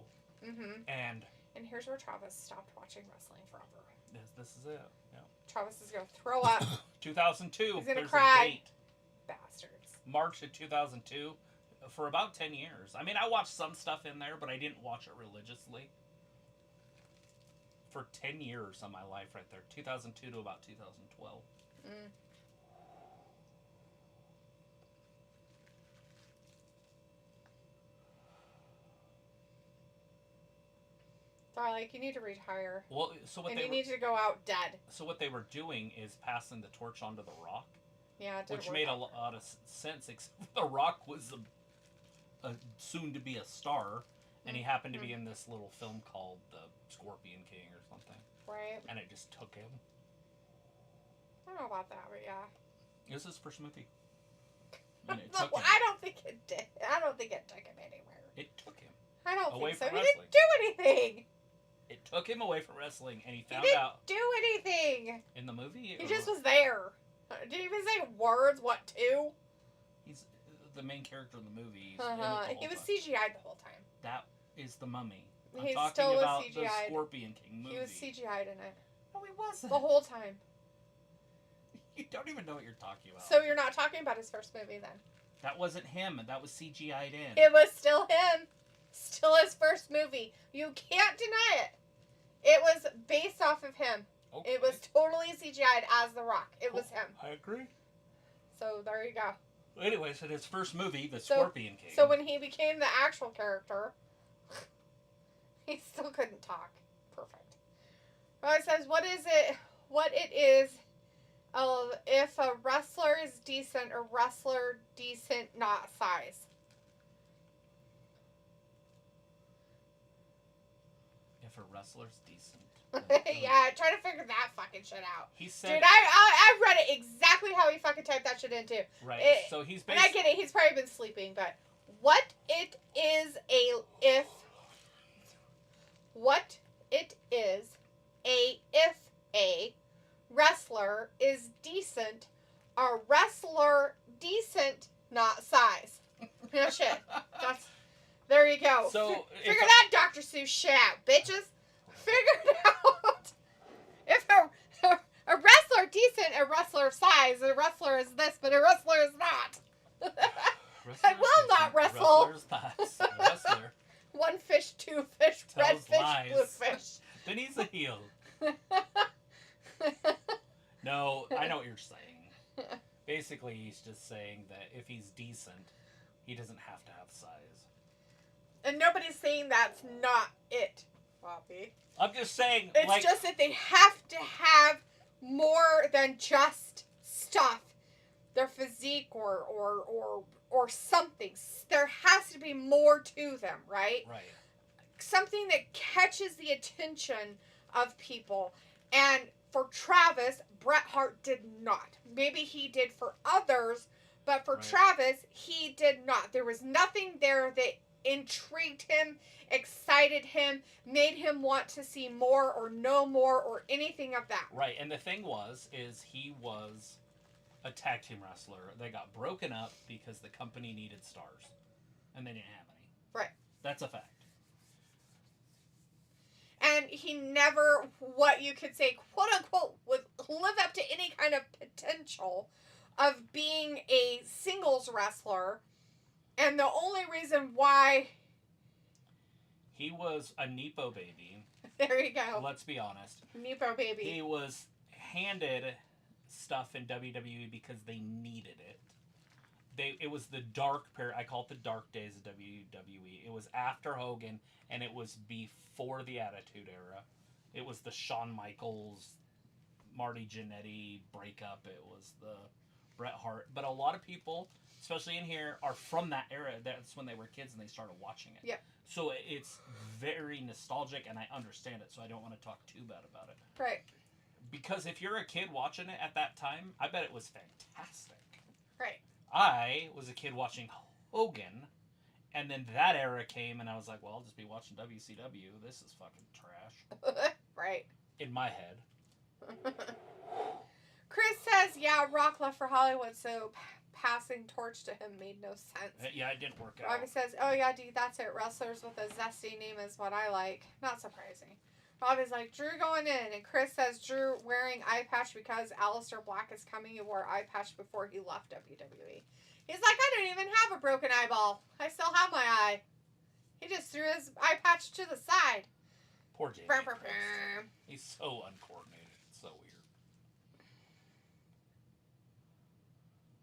Mm-hmm. And here's where Travis stopped watching wrestling forever. This is it. Yeah. Travis is going to throw up. 2002. He's going to cry. A date. Bastards. March of 2002. For about 10 years. I mean, I watched some stuff in there, but I didn't watch it religiously. For 10 years of my life right there. 2002 to about 2012. They're like, you need to retire. Well, so what you need to go out dead. So what they were doing is passing the torch onto The Rock. Yeah, it didn't which work made a out. lot of sense, except The Rock was a soon-to-be a star, and he happened to be in this little film called The Scorpion King or something. Right. And it just took him. I don't know about that, but yeah. It was his first movie. And it No, took him. I don't think it did. I don't think it took him anywhere. It took him. I don't away think so. from He wrestling. didn't do anything. It took him away from wrestling, and he found didn't out do anything. in the movie. He just was there. Didn't even say words. What to? He's the main character in the movie. He was CGI'd the whole time. That is the Mummy. I'm He talking still was about the CGI'd. Scorpion King movie. He was CGI'd in it. No, he wasn't. The whole time. You don't even know what you're talking about. So you're not talking about his first movie then? That wasn't him. That was CGI'd in. It was still him. Still his first movie. You can't deny it. It was based off of him. Okay. It was totally CGI'd as The Rock. It was him. I agree. So there you go. Anyways, in his first movie, The Scorpion King. So when he became the actual character, he still couldn't talk. Perfect. Well, it says, what it is, if a wrestler is decent, a wrestler decent, not size. If a wrestler's decent. Yeah, try to figure that fucking shit out. He said, dude, I read it exactly how he fucking typed that shit in too. Right. So he's and I get it. He's probably been sleeping, but what it is if a wrestler is decent, a wrestler decent, not size. No shit. There you go. So figure that Dr. Seuss shit out, bitches. Figure it out. If a wrestler decent, a wrestler size, a wrestler is this, but a wrestler is not. I will not wrestle. Wrestler's thighs. Wrestler. One fish, two fish, red fish, lies. blue fish. Then he's a heel. No, I know what you're saying. Basically, he's just saying that if he's decent, he doesn't have to have size. And nobody's saying that's not it, Bobby. I'm just saying, it's just that they have to have more than just stuff. Their physique or something. There has to be more to them, right? Right. Something that catches the attention of people. And for Travis, Bret Hart did not. Maybe he did for others, but for Travis, he did not. There was nothing there that intrigued him, excited him, made him want to see more or know more or anything of that. Right, and the thing is he was a tag team wrestler. They got broken up because the company needed stars, and they didn't have any. Right. That's a fact. And he never, what you could say, quote unquote, would live up to any kind of potential of being a singles wrestler. And the only reason why... He was a Nepo baby. There you go. Let's be honest. Nepo baby. He was handed stuff in WWE because they needed it. It was the dark period. I call it the dark days of WWE. It was after Hogan, and it was before the Attitude Era. It was the Shawn Michaels, Marty Jannetty breakup. It was the Bret Hart. But a lot of people, especially in here, are from that era. That's when they were kids and they started watching it. Yeah. So it's very nostalgic, and I understand it, so I don't want to talk too bad about it. Right. Because if you're a kid watching it at that time, I bet it was fantastic. Right. I was a kid watching Hogan, and then that era came, and I was like, well, I'll just be watching WCW. This is fucking trash. Right. In my head. Chris says, yeah, Rock left for Hollywood, so passing torch to him made no sense. Yeah, it didn't work out. Robbie says, oh yeah, dude, that's it. Wrestlers with a zesty name is what I like. Not surprising. Robbie's like, Drew going in. And Chris says, Drew wearing eye patch because Aleister Black is coming. He wore eye patch before he left WWE. He's like, I don't even have a broken eyeball. I still have my eye. He just threw his eye patch to the side. Poor Jamie. He's so uncoordinated. It's so weird.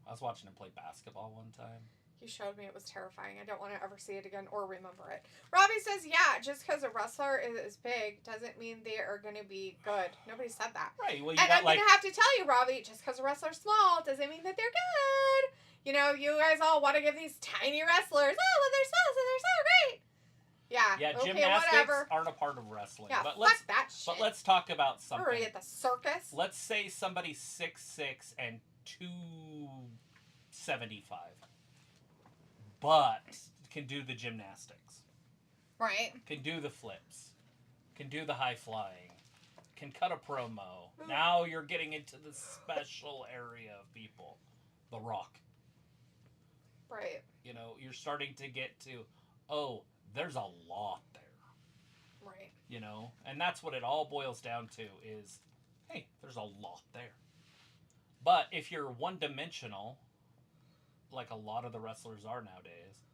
I was watching him play basketball one time. You showed me. It was terrifying. I don't want to ever see it again or remember it. Robbie says, yeah, just because a wrestler is big doesn't mean they are going to be good. Nobody said that. Right. Well, and I'm going to have to tell you, Robbie, just because a wrestler's small doesn't mean that they're good. You know, you guys all want to give these tiny wrestlers, oh, well, they're small, so they're so great. Yeah, okay, gymnastics whatever. Aren't a part of wrestling. Yeah, but fuck that shit. But let's talk about something. We're already at the circus. Let's say somebody's 6'6" and 275. But can do the gymnastics. Right. Can do the flips. Can do the high flying. Can cut a promo. Now you're getting into the special area of people. The Rock. Right. You know, you're starting to get to, oh, there's a lot there. Right. You know? And that's what it all boils down to is, hey, there's a lot there. But if you're one-dimensional, like a lot of the wrestlers are nowadays,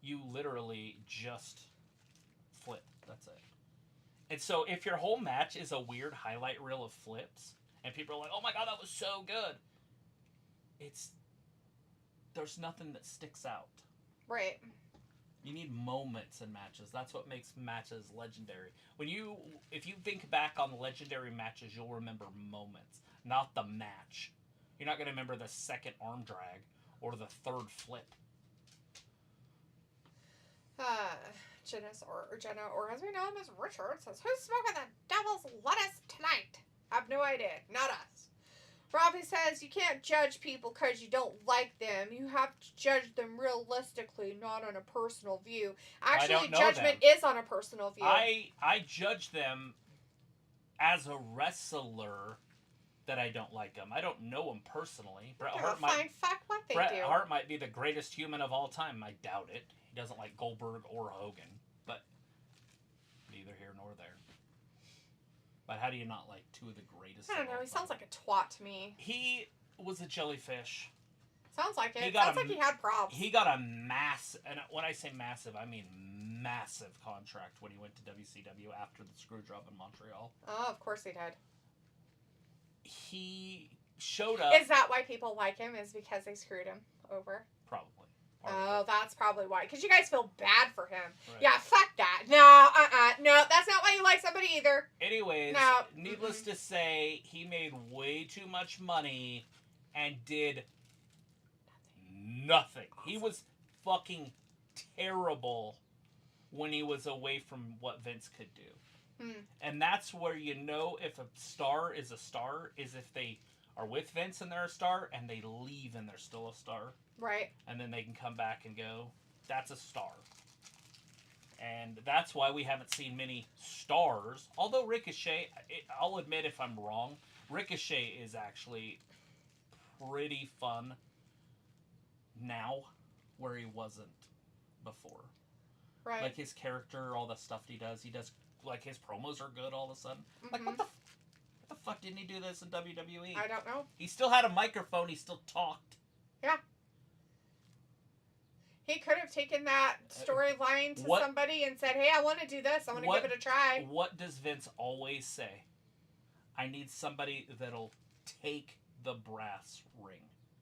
you literally just flip. That's it. And so if your whole match is a weird highlight reel of flips, and people are like, oh my god, that was so good, there's nothing that sticks out. Right. You need moments in matches. That's what makes matches legendary. If you think back on legendary matches, you'll remember moments, not the match. You're not going to remember the second arm drag or the third flip. Jenna, or as we know him as Richard, says, who's smoking the devil's lettuce tonight? I have no idea. Not us. Robbie says, you can't judge people because you don't like them. You have to judge them realistically, not on a personal view. Actually, judgment is on a personal view. I judge them as a wrestler that I don't like them. I don't know them personally. Bret Hart might be the greatest human of all time. I doubt it. He doesn't like Goldberg or Hogan, but neither here nor there. But how do you not like two of the greatest? I don't know. He sounds like a twat to me. He was a jellyfish. Sounds like it. Sounds like he had problems. He got a and when I say massive, I mean massive contract when he went to WCW after the screw job in Montreal. Oh, of course he did. He showed up. Is that why people like him? Is because they screwed him over? Probably. Oh, that's probably why. Because you guys feel bad for him. Right. Yeah, fuck that. No, no, that's not why you like somebody either. Anyways, no. Needless to say, he made way too much money and did nothing. Awesome. He was fucking terrible when he was away from what Vince could do. And that's where you know if a star is a star, is if they are with Vince and they're a star, and they leave and they're still a star. Right. And then they can come back and go, that's a star. And that's why we haven't seen many stars. Although Ricochet, I'll admit if I'm wrong, Ricochet is actually pretty fun now where he wasn't before. Right. Like his character, all the stuff he does, like his promos are good all of a sudden. Mm-hmm. Like what the fuck didn't he do this in WWE? I don't know. He still had a microphone, he still talked. Yeah. He could have taken that storyline to somebody and said, hey, I want to do this. I want to give it a try. What does Vince always say? I need somebody that'll take the brass ring.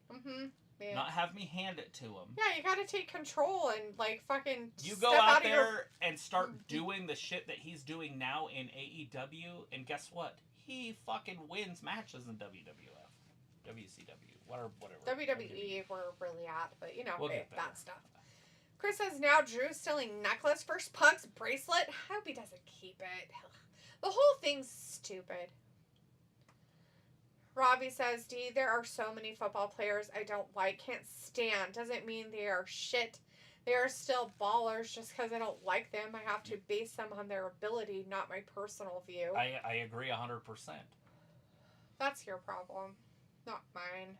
Mm-hmm. Yeah. Not have me hand it to him. Yeah, you gotta take control and, like, fucking you go out there and start doing the shit that he's doing now in AEW, and guess what? He fucking wins matches in WWF. WCW. Whatever. WWE we're really at, but, you know, that stuff. Chris says, now Drew's stealing necklace for Punk's bracelet. I hope he doesn't keep it. The whole thing's stupid. Robbie says, D, there are so many football players I don't like, can't stand. Doesn't mean they are shit. They are still ballers. Just because I don't like them, I have to base them on their ability, not my personal view. I agree 100%. That's your problem, not mine.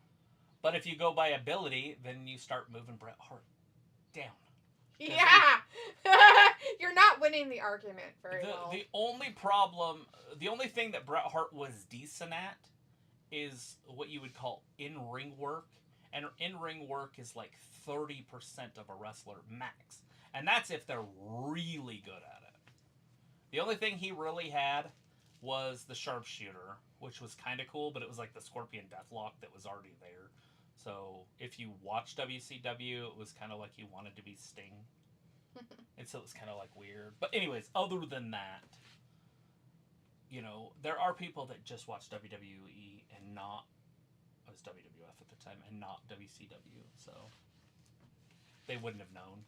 But if you go by ability, then you start moving Bret Hart down. Yeah! You're not winning the argument very well. The only thing that Bret Hart was decent at is what you would call in-ring work. And in-ring work is like 30% of a wrestler max. And that's if they're really good at it. The only thing he really had was the sharpshooter, which was kind of cool, but it was like the Scorpion Deathlock that was already there. So if you watch WCW, it was kind of like you wanted to be Sting. And so it was kind of like weird. But anyways, other than that, you know, there are people that just watch WWE and not, it was WWF at the time, and not WCW. So they wouldn't have known.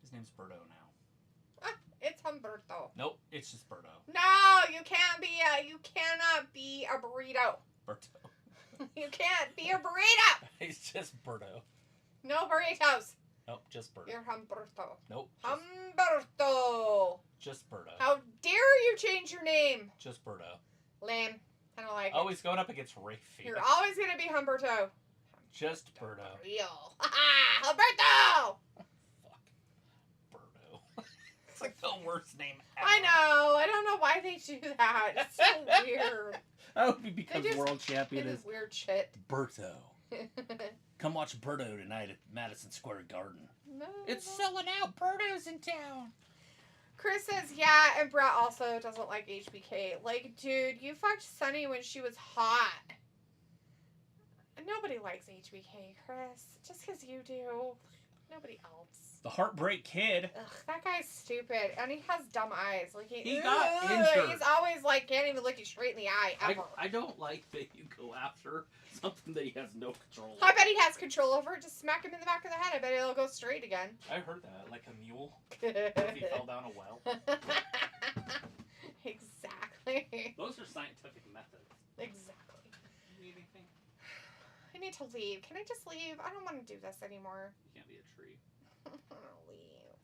His name's Berto now. It's Humberto. Nope, it's just Berto. No, you cannot be a burrito. Berto. You can't be a burrito. He's just Berto. No burritos. Nope, just Berto. You're Humberto. Nope. Humberto. Just Berto. How dare you change your name? Just Berto. Lame. I don't like it. Oh, he's going up against Ray Phoenix. You're always going to be Humberto. Just Berto. Real. Humberto! Fuck. Berto. It's like the worst name ever. I know. I don't know why they do that. It's so weird. That would be because world champion is weird shit. Berto. Come watch Berto tonight at Madison Square Garden. No. It's selling out. Berto's in town. Chris says, yeah, and Brett also doesn't like HBK. Like, dude, you fucked Sunny when she was hot. Nobody likes HBK, Chris. Just because you do. Nobody else. The Heartbreak Kid. Ugh, that guy's stupid. And he has dumb eyes. Like he got injured. He's always like, can't even look you straight in the eye, ever. I don't like that you go after something that he has no control over. I bet he has control over it. Just smack him in the back of the head. I bet it'll go straight again. I heard that. Like a mule. If he fell down a well. Exactly. Those are scientific methods. Exactly. You need anything? I need to leave. Can I just leave? I don't want to do this anymore. You can't be a tree. I want to leave.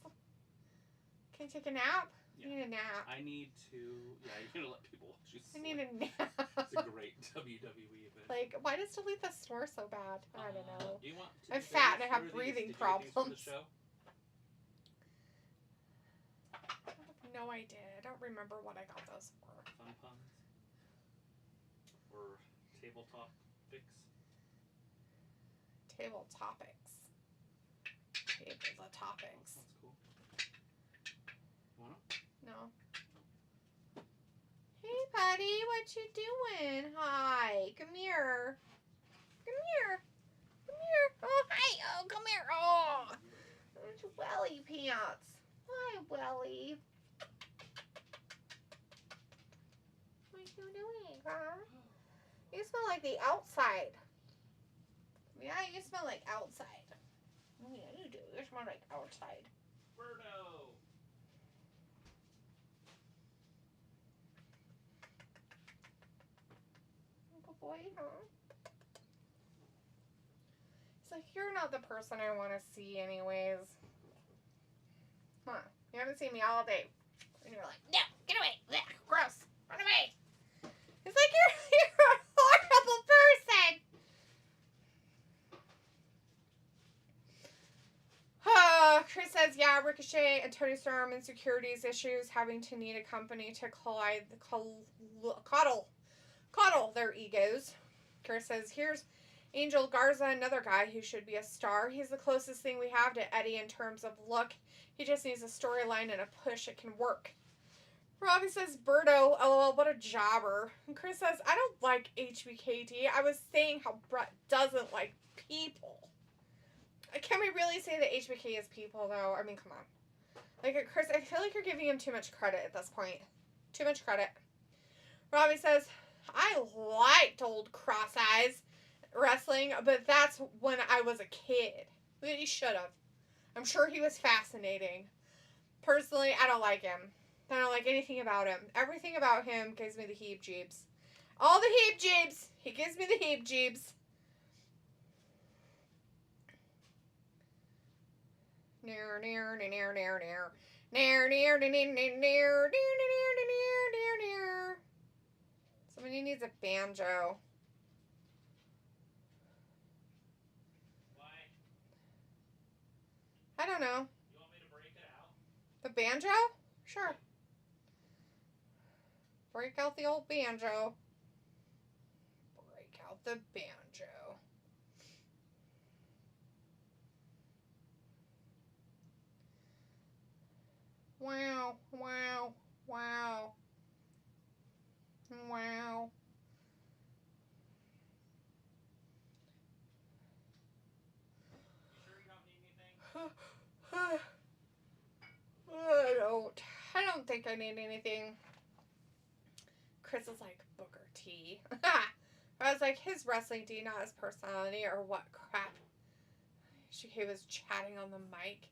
Can I take a nap? Yeah. I need a nap. I need to... Yeah, you're going to let people watch you sleep. I need a nap. It's a great WWE event. Like, why does Talitha snore so bad? I don't know. Do you want I'm fat and I have breathing problems. No, I did. I don't remember what I got those for. Fun puns? Or table topics? Table topics. Table topics. That's cool. You want them? No. Hey, buddy, what you doing? Hi, come here. Come here. Come here. Oh, hi. Oh, come here. Oh, it's Welly pants. Hi, Welly. What are you doing, huh? You smell like the outside. Yeah, you smell like outside. Oh, yeah, you do. You smell like outside. Birdo! Good boy, huh? like, you're not the person I want to see anyways. Huh. You haven't seen me all day. And you're like, no, get away. Blech, gross. Run away. It's like, you're a horrible person. Chris says, yeah, Ricochet and Tony Storm insecurities issues, having to need a company to coddle their egos. Chris says, here's Angel Garza, another guy who should be a star. He's the closest thing we have to Eddie in terms of look. He just needs a storyline and a push. It can work. Robbie says, Birdo, lol, what a jobber. And Chris says, I don't like HBKD. I was saying how Brett doesn't like people. Can we really say that HBK is people, though? I mean, come on. Like, Chris, I feel like you're giving him too much credit at this point. Too much credit. Robbie says, I liked old cross-eyes wrestling, but that's when I was a kid. He should have. I'm sure he was fascinating. Personally, I don't like him. I don't like anything about him. Everything about him gives me the heebs-jeebs. All the heebs-jeebs. He gives me the heebs-jeebs. Near, near, near, near, near, near. Near, near, near, near, near, near, near, near. Somebody needs a banjo. Why? I don't know. You want me to break it out? The banjo? Sure. Break out the old banjo. Break out the banjo. Wow, wow, wow. Wow. You sure you don't need anything? I don't think I need anything. Chris is like, Booker T. I was like, his wrestling D, not his personality, or what crap. He was chatting on the mic.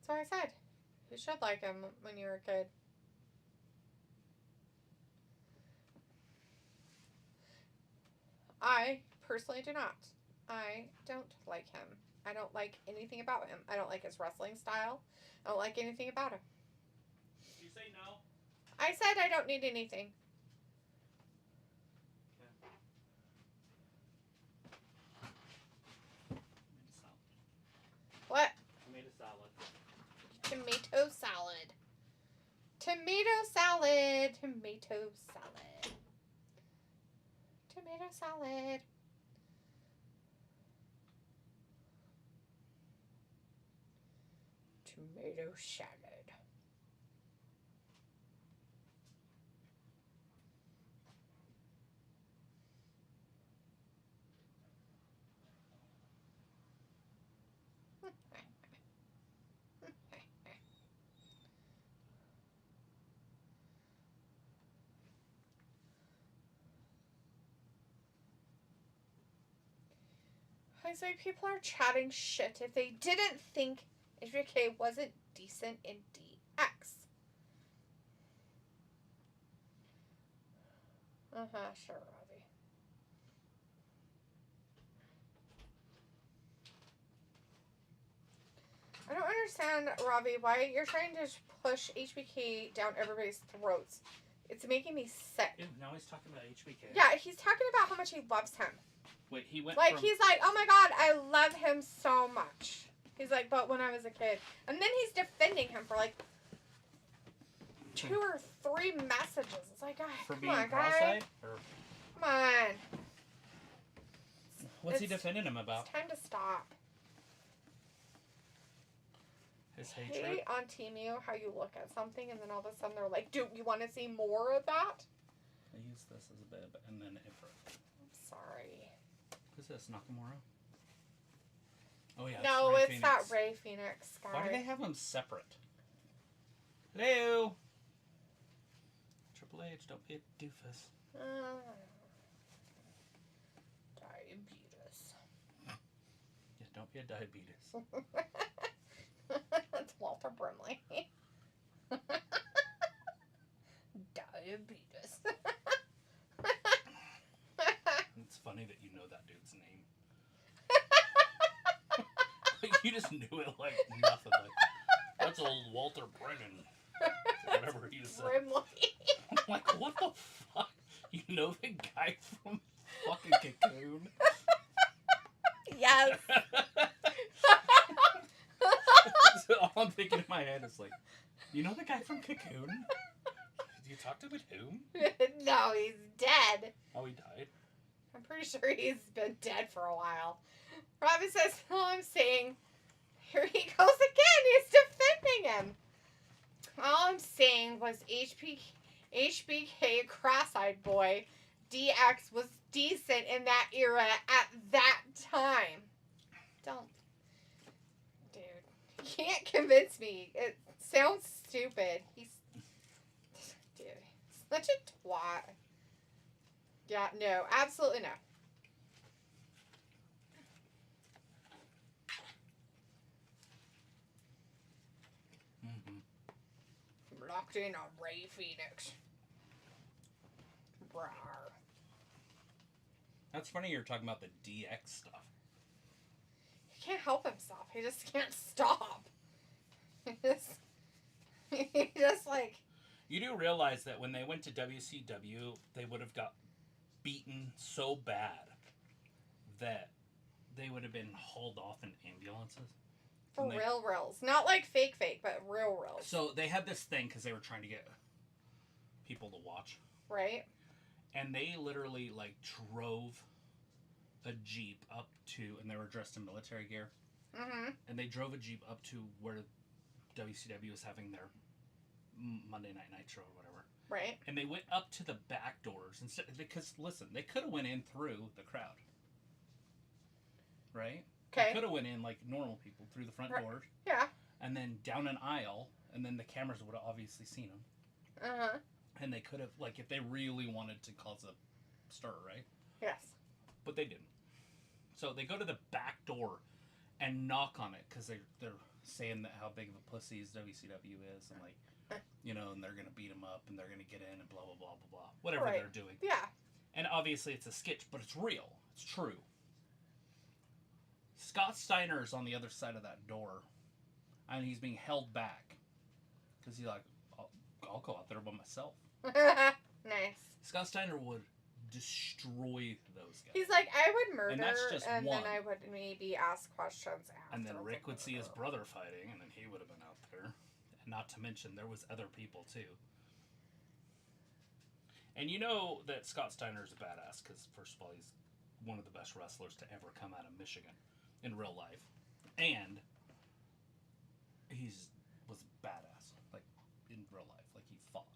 That's what I said. You should like him when you were a kid. I personally do not. I don't like him. I don't like anything about him. I don't like his wrestling style. I don't like anything about him. You say no? I said I don't need anything. Okay. What? I made a salad. Tomato salad. Tomato salad. Tomato salad. Tomato salad. Tomato salad. I was like, people are chatting shit if they didn't think HBK wasn't decent in DX. Sure, Robbie. I don't understand, Robbie, why you're trying to push HBK down everybody's throats. It's making me sick. Ew, now he's talking about HBK. Yeah, he's talking about how much he loves him. Wait, he went like, from... he's like, oh my god, I love him so much. He's like, but when I was a kid. And then he's defending him for like 2 or 3 messages. It's like, God, for come being on, cross-eyed? guy. Or... Come on. What's he defending him about? It's time to stop. His I hatred? hate on TeamU how you look at something and then all of a sudden they're like, do you want to see more of that? I use this as a bib and then Ifrit. I'm sorry. Who's this, Nakamura? Oh yeah, No, Rey it's Phoenix. that Rey Phoenix guy. Why do they have them separate? Hello! Triple H, don't be a doofus. Diabetes. Yeah, don't be a diabetes. It's Walter Brimley. Diabetes. It's funny that you Like, you just knew it like nothing. Like, that's old Walter Brennan. Whatever he said. Brimley. I'm like, what the fuck? You know the guy from fucking Cocoon? Yes. So all I'm thinking in my head is like, you know the guy from Cocoon? You talked to him at whom? No, he's dead. Oh, he died? I'm pretty sure he's been dead for a while. Robbie says, all I'm saying, here he goes again. He's defending him. All I'm saying was HBK cross-eyed boy DX was decent in that era at that time. Don't. Dude. You can't convince me. It sounds stupid. He's such a twat. Yeah, no. Absolutely no. Locked in on Rey Fenix. Rawr. That's funny you're talking about the DX stuff. He can't help himself. He just can't stop. He just like... You do realize that when they went to WCW, they would have got beaten so bad that they would have been hauled off in ambulances. For real reals. Not like fake, but real reals. So they had this thing because they were trying to get people to watch. Right. And they literally, like, drove a Jeep up to, and they were dressed in military gear. Mm-hmm. And they drove a Jeep up to where WCW was having their Monday Night Nitro or whatever. Right. And they went up to the back doors instead, because, listen, they could have went in through the crowd. Right? Okay. They could have went in like normal people through the front doors. Yeah. And then down an aisle, and then the cameras would have obviously seen them. Uh-huh. And they could have, like, if they really wanted to cause a stir, right? Yes. But they didn't. So they go to the back door and knock on it because they're saying that how big of a pussies WCW is, and like, you know, and they're gonna beat them up and they're gonna get in and blah blah blah blah blah, whatever they're doing. Yeah. And obviously it's a sketch, but it's real. It's true. Scott Steiner's on the other side of that door, and he's being held back because he's like, I'll go out there by myself. Nice. Scott Steiner would destroy those guys. He's like, I would murder, and that's just and one. then I would maybe ask questions after. And then Rick would see his brother fighting, and then he would have been out there. And not to mention, there was other people too. And you know that Scott Steiner is a badass because, first of all, he's one of the best wrestlers to ever come out of Michigan in real life, and was badass, like in real life, like he fought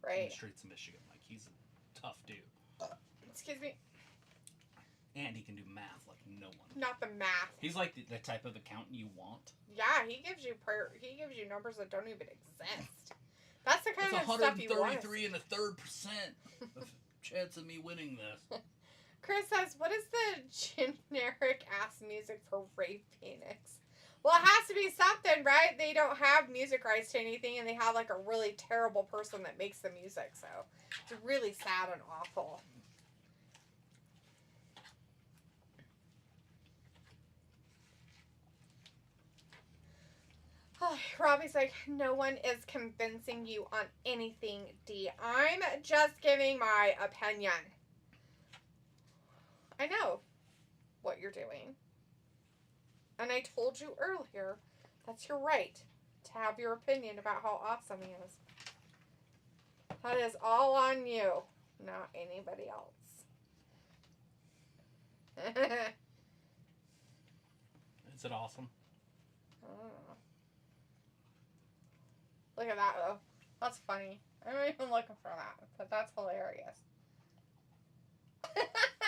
in the streets of Michigan, like he's a tough dude. Excuse me. And he can do math like no one. Not the math. He's like the type of accountant you want. Yeah, he gives you numbers that don't even exist. That's the kind of stuff you want. 133 and a third % of chance of me winning this. Chris says, what is the generic ass music for Rey Fenix? Well, it has to be something, right? They don't have music rights to anything, and they have like a really terrible person that makes the music, so it's really sad and awful. Oh, Robbie's like, no one is convincing you on anything, D. I'm just giving my opinion. I know what you're doing. And I told you earlier, that's your right to have your opinion about how awesome he is. That is all on you, not anybody else. Is it awesome? I don't know. Look at that, though. That's funny. I'm not even looking for that, but that's hilarious.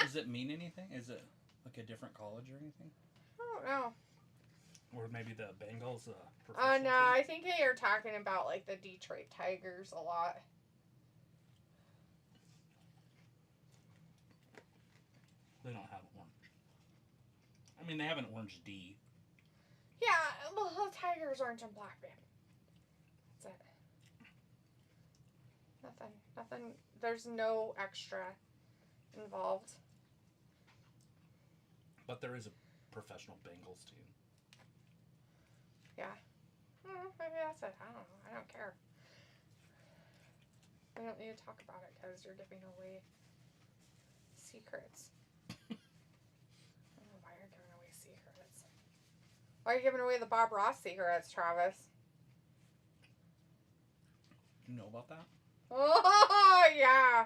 Does it mean anything? Is it like a different college or anything? I don't know. Or maybe the Bengals? No, I think they are talking about like the Detroit Tigers a lot. They don't have orange. I mean, they have an orange D. Yeah, well, the Tigers orange and black, man. That's it. Nothing. There's no extra involved. But there is a professional Bengals team. Yeah. Maybe that's it. I don't know. I don't care. We don't need to talk about it because you're giving away secrets. I don't know why you're giving away secrets. Why are you giving away the Bob Ross secrets, Travis? You know about that? Oh, yeah.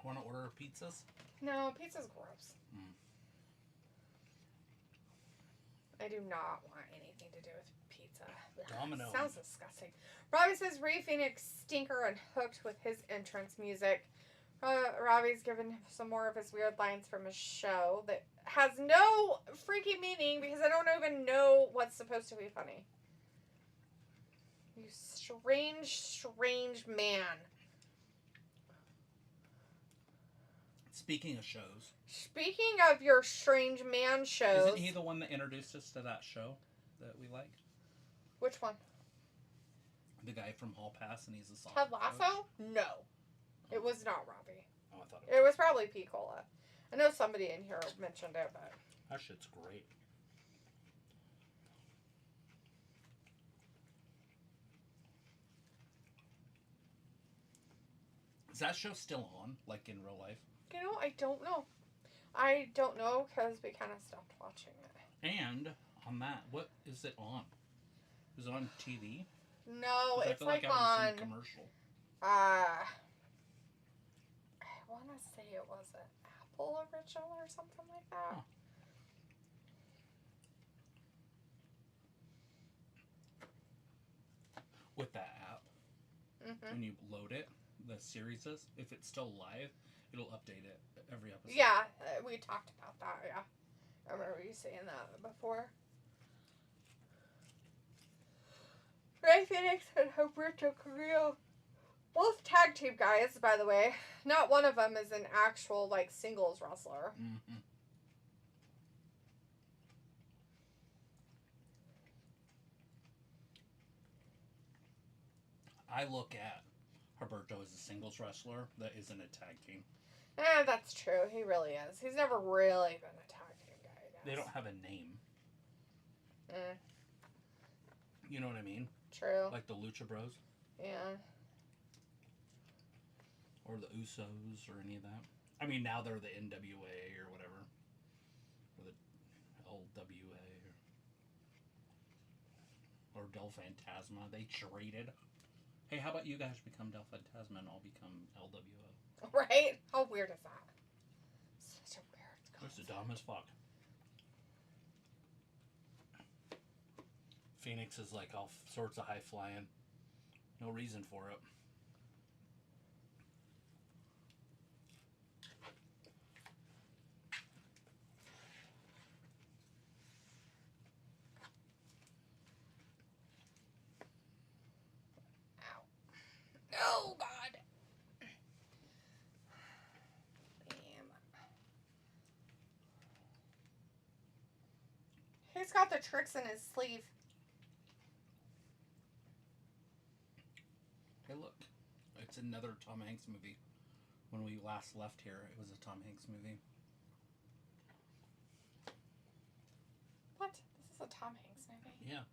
Want to order pizzas? No, pizza's gross. I do not want anything to do with pizza. Domino. Sounds disgusting. Robbie says Rey Fenix stinker and hooked with his entrance music. Robbie's given him some more of his weird lines from his show that has no freaking meaning because I don't even know what's supposed to be funny. You strange, strange man. Speaking of shows. Speaking of your strange man shows. Isn't he the one that introduced us to that show that we like? Which one? The guy from Hall Pass, and he's a song Ted Lasso? coach? No. It was not Robbie. Oh, I thought it was probably P. Cola. I know somebody in here mentioned it, but... That shit's great. Is that show still on, like in real life? You know, I don't know. I don't know because we kind of stopped watching it. And on that, what is it on? Is it on TV? No, it's like I on some commercial. I want to say it was an Apple original or something like that. Huh. With that app, when you load it, the series is, if it's still live, it'll update it every episode. Yeah, we talked about that, yeah. I remember you saying that before. Rey Fenix and Humberto Carrillo, both tag team guys, by the way. Not one of them is an actual, like, singles wrestler. Mm-hmm. I look at Humberto as a singles wrestler that isn't a tag team. That's true. He really is. He's never really been a tag team guy, I guess. They don't have a name. You know what I mean? True. Like the Lucha Bros? Yeah. Or the Usos or any of that. I mean, now they're the NWA or whatever. Or the LWA. Or Del Fantasma. They traded. Hey, how about you guys become Del Fantasma and I'll become LWO? Right? How weird is that? Such a weird concept. It's dumb as fuck. Phoenix is like all sorts of high flying. No reason for it. Oh, God. Damn. He's got the tricks in his sleeve. Hey, look. It's another Tom Hanks movie. When we last left here, it was a Tom Hanks movie. What? This is a Tom Hanks movie? Yeah.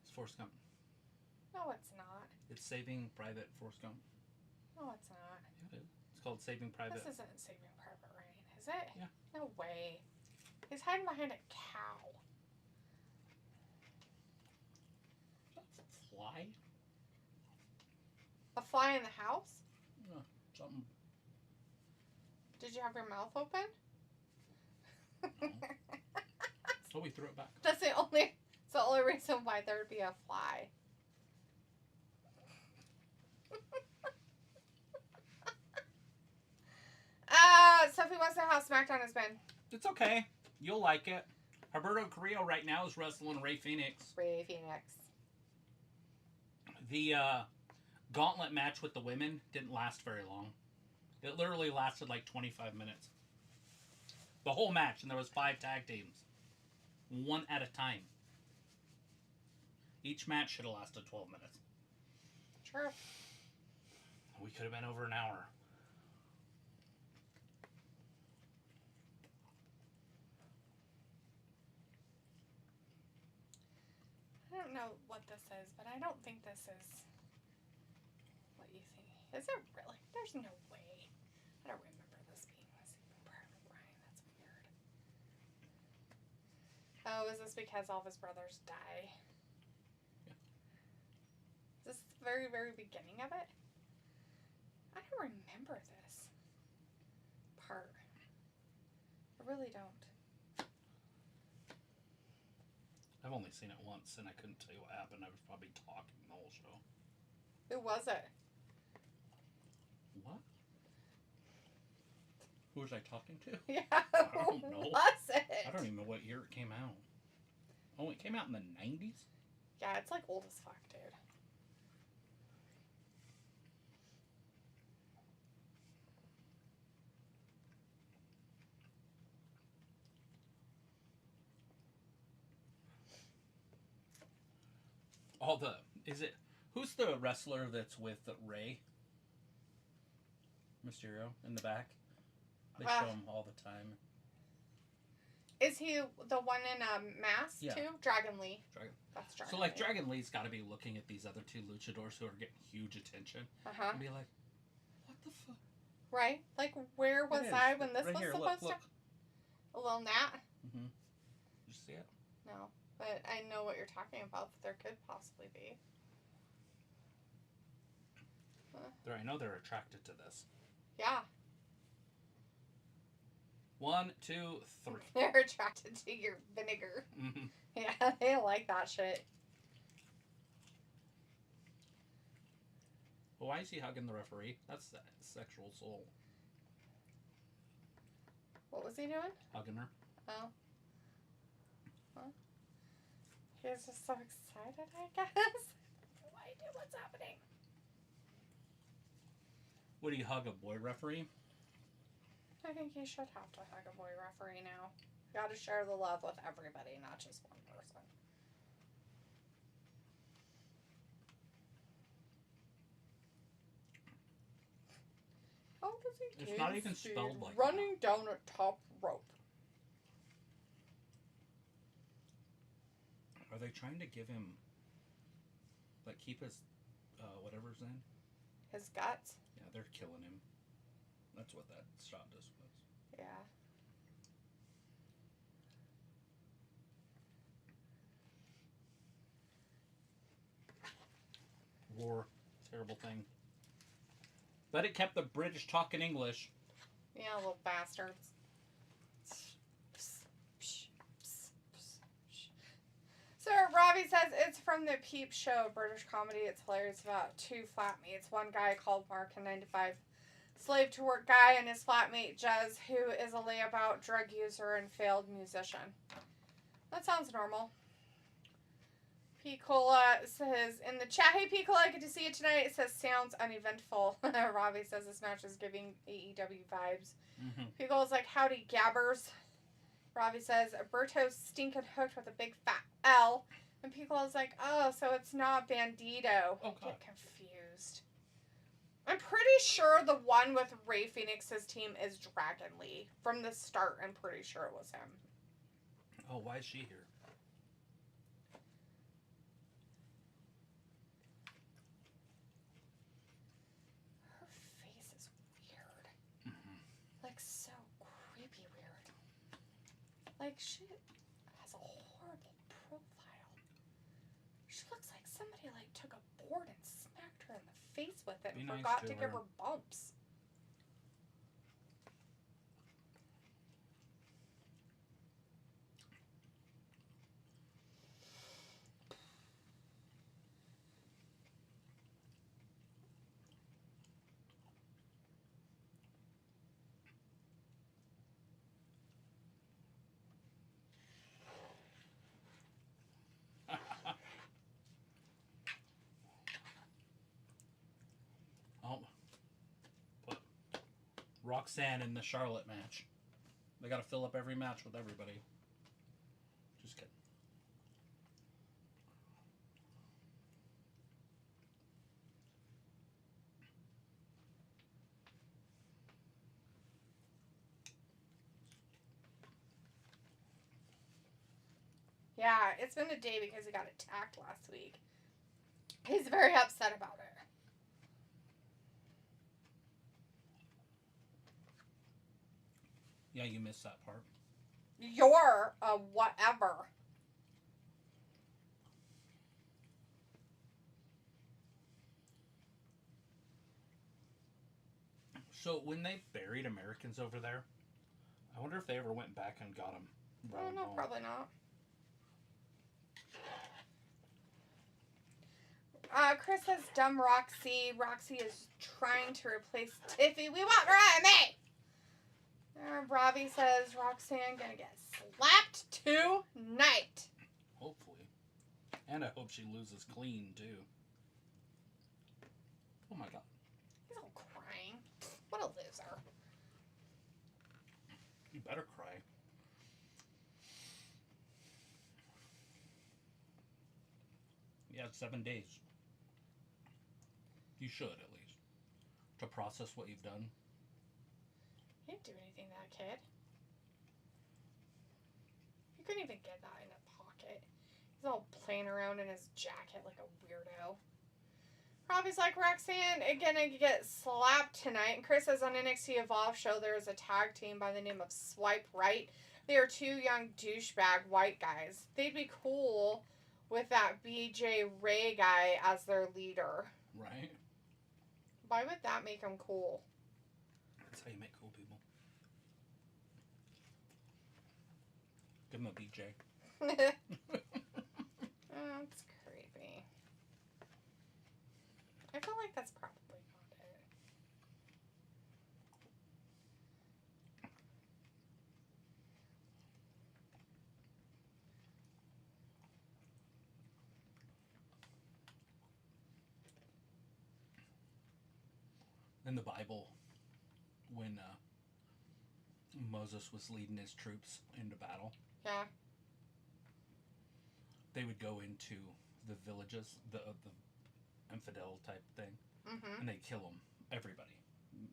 It's Forrest Gump. No, it's not. It's Saving Private Forrest Gump. No, it's not. Yeah, it is. It's called Saving Private. This isn't Saving Private Ryan, is it? Yeah. No way. He's hiding behind a cow. Fly? A fly in the house? Something. Did you have your mouth open? No. So we threw it back. It's the only reason why there'd be a fly. Sophie wants to know how SmackDown has been. It's okay. You'll like it. Humberto Carrillo right now is wrestling Rey Fenix. Rey Fenix. The gauntlet match with the women didn't last very long. It literally lasted like 25 minutes. The whole match, and there was 5 tag teams. One at a time. Each match should have lasted 12 minutes. True. We could have been over an hour. know what this is, but I don't think this is what you think. Is it really? There's no way. I don't remember this being a Saving Private Ryan. That's weird. Oh, is this because all of his brothers die? Yeah. Is this the very, very beginning of it? I don't remember this part. I really don't. I've only seen it once, and I couldn't tell you what happened. I was probably talking the whole show. Who was it? What? Who was I talking to? Yeah, I don't know. Who was it? I don't even know what year it came out. Oh, it came out in the 90s? Yeah, it's like old as fuck, dude. Who's the wrestler that's with Rey Mysterio in the back? They show him all the time. Is he the one in Mask too? Dragon Lee. That's Dragon So, like, Lee. Dragon Lee's got to be looking at these other two luchadors who are getting huge attention. And be like, what the fuck? Right? Like, where was I when this was here, supposed look. to... A little gnat? Mm-hmm. Did you see it? No. But I know what you're talking about, that there could possibly be. I know they're attracted to this. Yeah. 1, 2, 3. They're attracted to your vinegar. Mm-hmm. Yeah, they like that shit. Well, why is he hugging the referee? That's that sexual soul. What was he doing? Hugging her. Oh. Huh? He was just so excited, I guess. No idea what's happening. Would he hug a boy referee? I think he should have to hug a boy referee now. Gotta share the love with everybody, not just one person. How does he It's gain not even speed spelled like running down a top rope? Are they trying to give him, like, keep his, whatever's in? His guts? Yeah, they're killing him. That's what that shot just was. Yeah. War. Terrible thing. But it kept the British talking English. Yeah, little bastards. So Robbie says it's from the Peep Show, British comedy. It's hilarious about two flatmates. One guy called Mark, a 9-to-5 slave to work guy, and his flatmate Jez, who is a layabout drug user and failed musician. That sounds normal. Picola says in the chat, hey Picola, good to see you tonight. It says sounds uneventful. Robbie says this match is giving AEW vibes. Mm-hmm. Picola's like, howdy gabbers. Robbie says, Berto's stinking hooked with a big fat L. And Picola's like, oh, so it's not Bandito. Oh, I get confused. I'm pretty sure the one with Ray Phoenix's team is Dragon Lee. From the start, I'm pretty sure it was him. Oh, why is she here? Her face is weird. Mm-hmm. Like, so creepy weird. Like, she has a horrible profile. She looks like somebody, like, took a board and smacked her in the face with it and forgot to give her bumps. Put Roxanne in the Charlotte match. They gotta fill up every match with everybody. Just kidding. Yeah, it's been a day because he got attacked last week. He's very upset about it. Yeah, you missed that part. You're a whatever. So when they buried Americans over there, I wonder if they ever went back and got them. I don't know, probably not. Chris says, dumb Roxy. Roxy is trying to replace Tiffy. We want Remy! Bravi says, Roxanne gonna get slapped tonight. Hopefully. And I hope she loses clean, too. Oh my god. He's all crying. What a loser. You better cry. You have 7 days. You should, at least. To process what you've done. He didn't do anything to that kid. You couldn't even get that in a pocket. He's all playing around in his jacket like a weirdo. Robbie's like, Roxanne gonna get slapped tonight. And Chris says on NXT Evolve show there is a tag team by the name of Swipe Right. They are 2 young douchebag white guys. They'd be cool with that BJ Ray guy as their leader. Right? Why would that make him cool? That's how you make cool people. Give him a BJ. Oh, it's creepy. I feel like that's probably not it. In the Bible, when Moses was leading his troops into battle, Yeah. they would go into the villages, the infidel type thing, Mm-hmm. and they'd kill them. Everybody.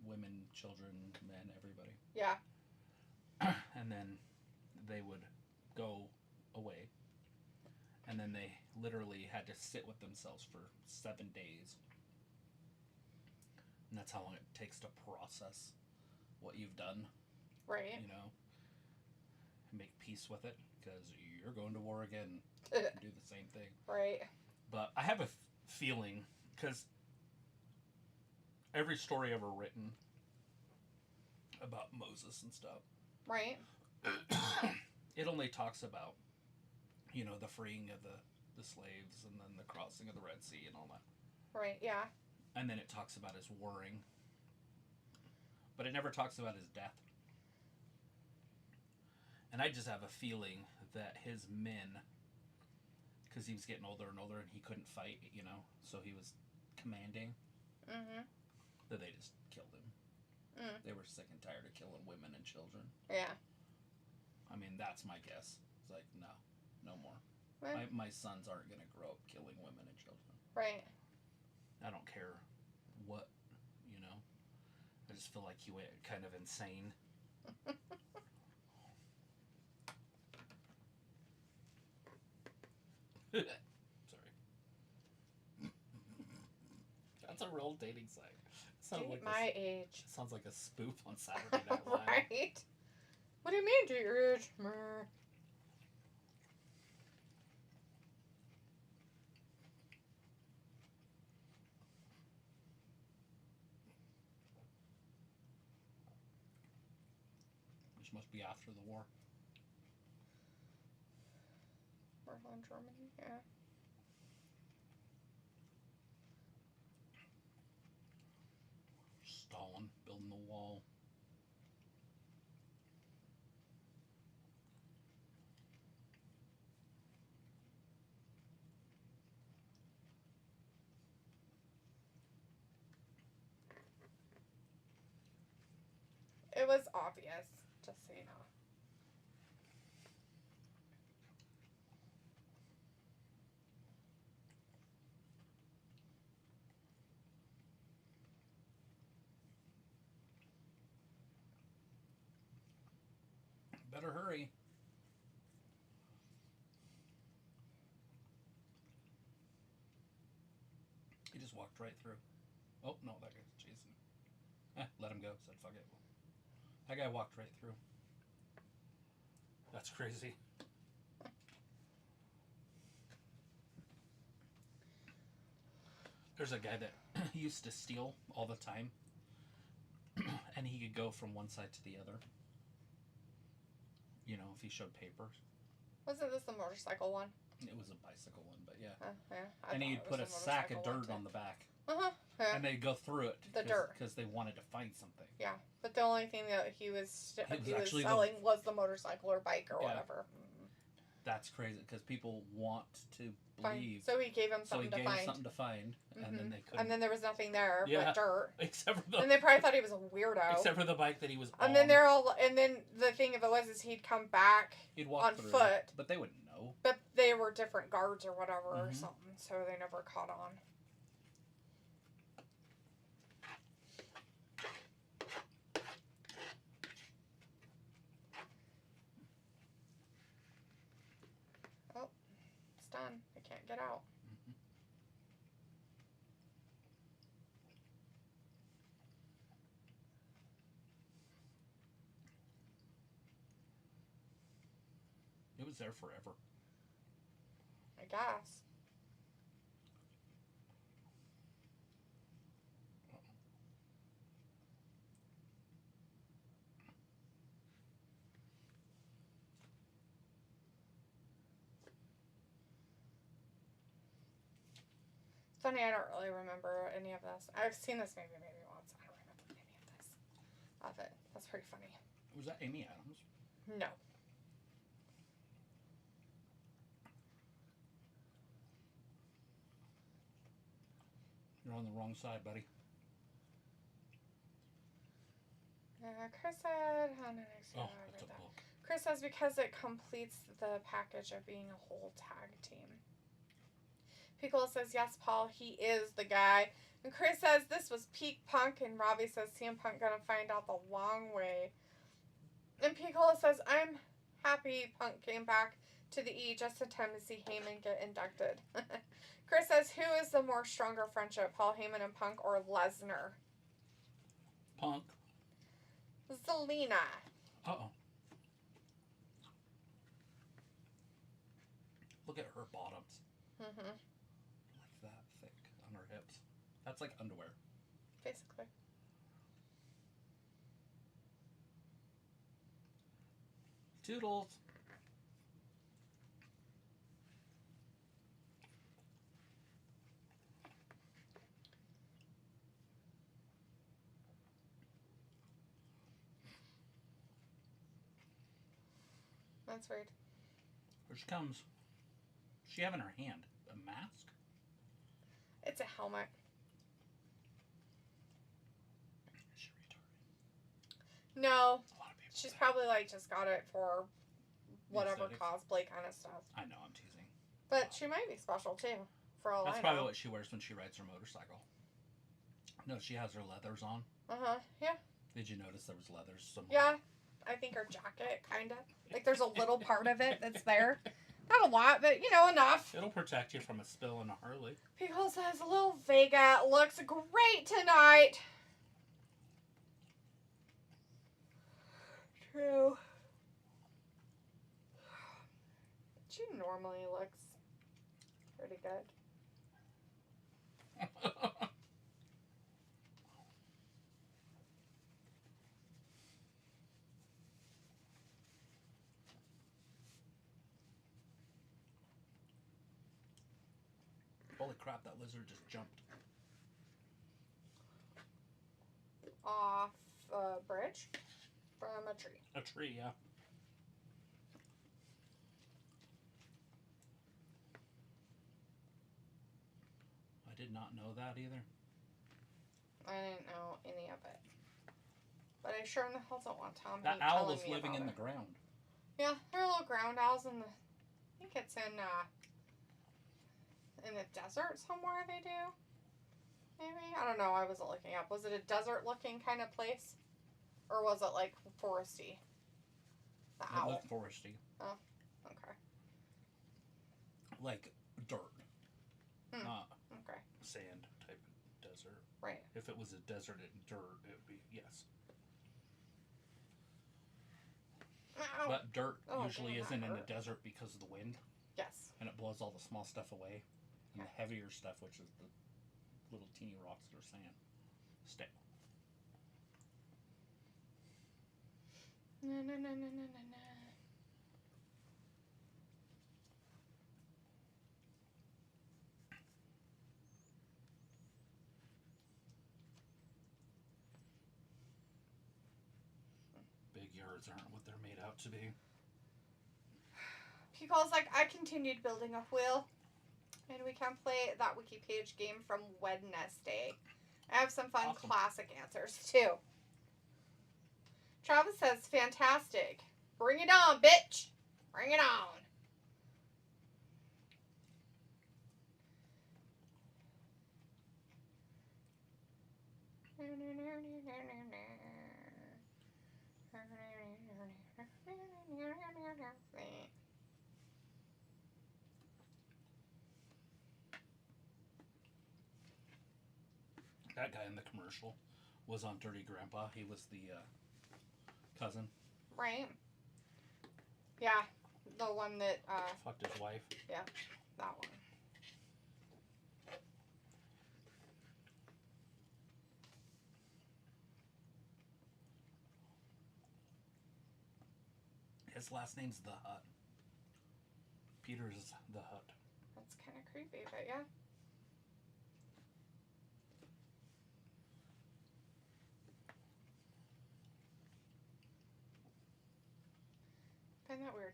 Women, children, men, everybody. Yeah. And then they would go away. And then they literally had to sit with themselves for 7 days. And that's how long it takes to process what you've done. Right. You know? Make peace with it. Because you're going to war again. Do the same thing. Right. But I have a feeling, because every story ever written about Moses and stuff. Right. It only talks about, you know, the freeing of the slaves and then the crossing of the Red Sea and all that. Right, yeah. And then it talks about his warring. But it never talks about his death. And I just have a feeling that his men, because he was getting older and older and he couldn't fight, you know, so he was commanding, Mm-hmm. that they just killed him. They were sick and tired of killing women and children. Yeah. I mean, that's my guess. It's like, no more. Well, My sons aren't going to grow up killing women and children. right. I don't care what, you know. I just feel like he went kind of insane. Sorry. That's a real dating site. Date like my age. Sounds like a spoof on Saturday Night Live. Right? What do you mean, date your age? Which must be after the war. Berlin, Germany, yeah. Stalin building the wall. It was obvious, just so you know. Better hurry. He just walked right through. Oh, no, that guy's chasing. Let him go. Said, fuck it. That guy walked right through. That's crazy. There's a guy that used to steal all the time. And he could go from one side to the other. You know, if he showed papers. Wasn't this the motorcycle one? It was a bicycle one, but yeah. Yeah. And he'd put a sack of dirt on the back. Yeah. And they'd go through it. The dirt. Because they wanted to find something. Yeah. But the only thing that he was selling was the motorcycle or bike or whatever. That's crazy because people want to believe. So he gave him something to find. And then they couldn't. And then there was nothing there but dirt. Except for and they probably thought he was a weirdo. Except for the bike that he was on. And then the thing of it was he'd come back on foot. But they wouldn't know. But they were different guards or whatever or something, so they never caught on. Done. I can't get out. It was there forever. I guess. Funny, I don't really remember any of this. I've seen this maybe once. I don't remember any of this. Of it. That's pretty funny. Was that Amy Adams? No. You're on the wrong side, buddy. Chris said, Chris says because it completes the package of being a whole tag team. Piccolo says, yes, Paul, he is the guy. And Chris says, this was peak Punk. And Robbie says, CM Punk gonna find out the long way. And Piccolo says, I'm happy Punk came back to the E just in time to see Heyman get inducted. Chris says, who is the more stronger friendship, Paul Heyman and Punk or Lesnar? Punk. Zelina. Uh-oh. Look at her bottoms. Mm-hmm. Like that thick on her hips. That's like underwear. Basically. Toodles. That's weird. Here she comes. What's she have in her hand? A mask? It's a helmet. Is she retarded? No. She's probably like just got it for whatever Aesthetics. cosplay kind of stuff. I know, I'm teasing. But she might be special too, for all I know. That's probably what she wears when she rides her motorcycle. No, she has her leathers on. Uh-huh, yeah. Did you notice there was leathers somewhere? Yeah, I think her jacket, kind of. Like there's a little part of it that's there. Not a lot, but you know, enough. It'll protect you from a spill in a Harley. People says Lil Vega looks great tonight. True. She normally looks pretty good. Holy crap, that lizard just jumped. Off a bridge from a tree. A tree, yeah. I did not know that either. I didn't know any of it. But I sure in the hell don't want Tom That owl is living in the ground. Yeah, there are little ground owls in the... I think it's in the desert somewhere they do. Maybe? I don't know. I wasn't looking up. Was it a desert-looking kind of place? Or was it, like, foresty? The owl. It looked foresty. Oh, okay. Like dirt. Not okay. sand type. desert. Right. If it was a desert and dirt, it would be, yes. Ow. But dirt usually isn't in a desert because of the wind. Yes. And it blows all the small stuff away. And Yeah. the heavier stuff, which is the little teeny rocks that are sand, stay. Na, na, na, na, na, na. Big yards aren't what they're made out to be. People's like, I continued building a wheel, and we can play that wiki page game from Wednesday. I have some fun classic answers too. Travis says, fantastic. Bring it on, bitch. Bring it on. That guy in the commercial was on Dirty Grandpa. He was the cousin. Right. Yeah, the one that fucked his wife. Yeah, that one. His last name's The Hut. Peter's The Hut. That's kind of creepy, but yeah. Find that weird.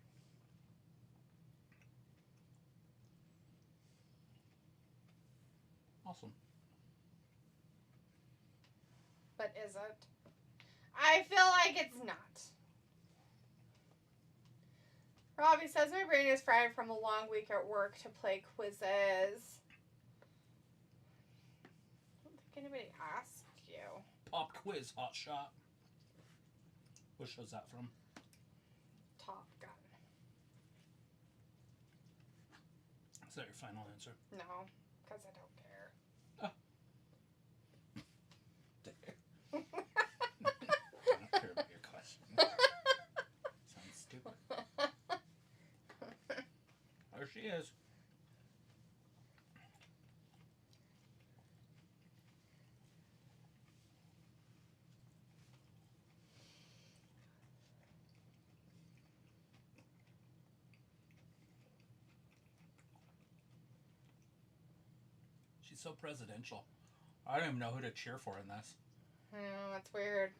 Awesome. But is it? I feel like it's not. Robbie says, my brain is fried from a long week at work to play quizzes. I don't think anybody asked you. Pop quiz, hot shot. What show's that from? Top Gun. Is that your final answer? No, because I don't care. Oh. I don't care about your question. Sounds stupid. There she is. She's so presidential. I don't even know who to cheer for in this. I know, that's weird.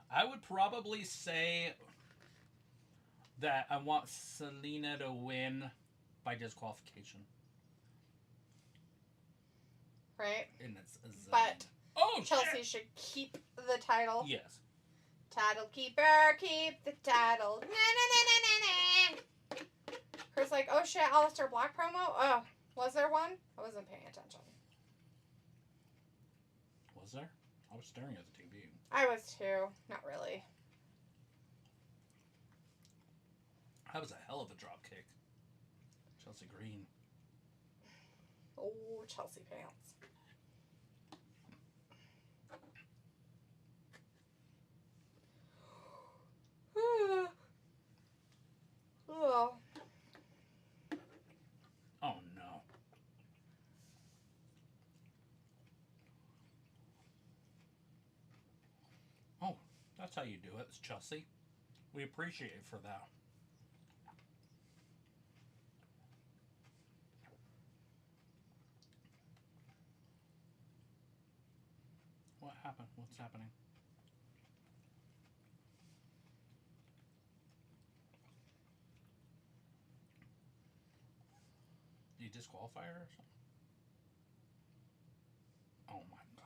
I would probably say that I want Selena to win by disqualification. Right? And it's but Chelsea shit. should keep the title. Yes. Title keeper, keep the title. Na, na, na, na, na, na. Chris like, oh shit, Aleister Black promo? Oh, was there one? I wasn't paying attention. Was there? I was staring at the TV. I was too. Not really. That was a hell of a drop kick. Chelsea Green. Oh, Chelsea pants. Oh. Oh no. Oh, that's how you do it. It's Chelsea. We appreciate it for that. What happened? What's happening? Did you disqualify her or something? Oh my god.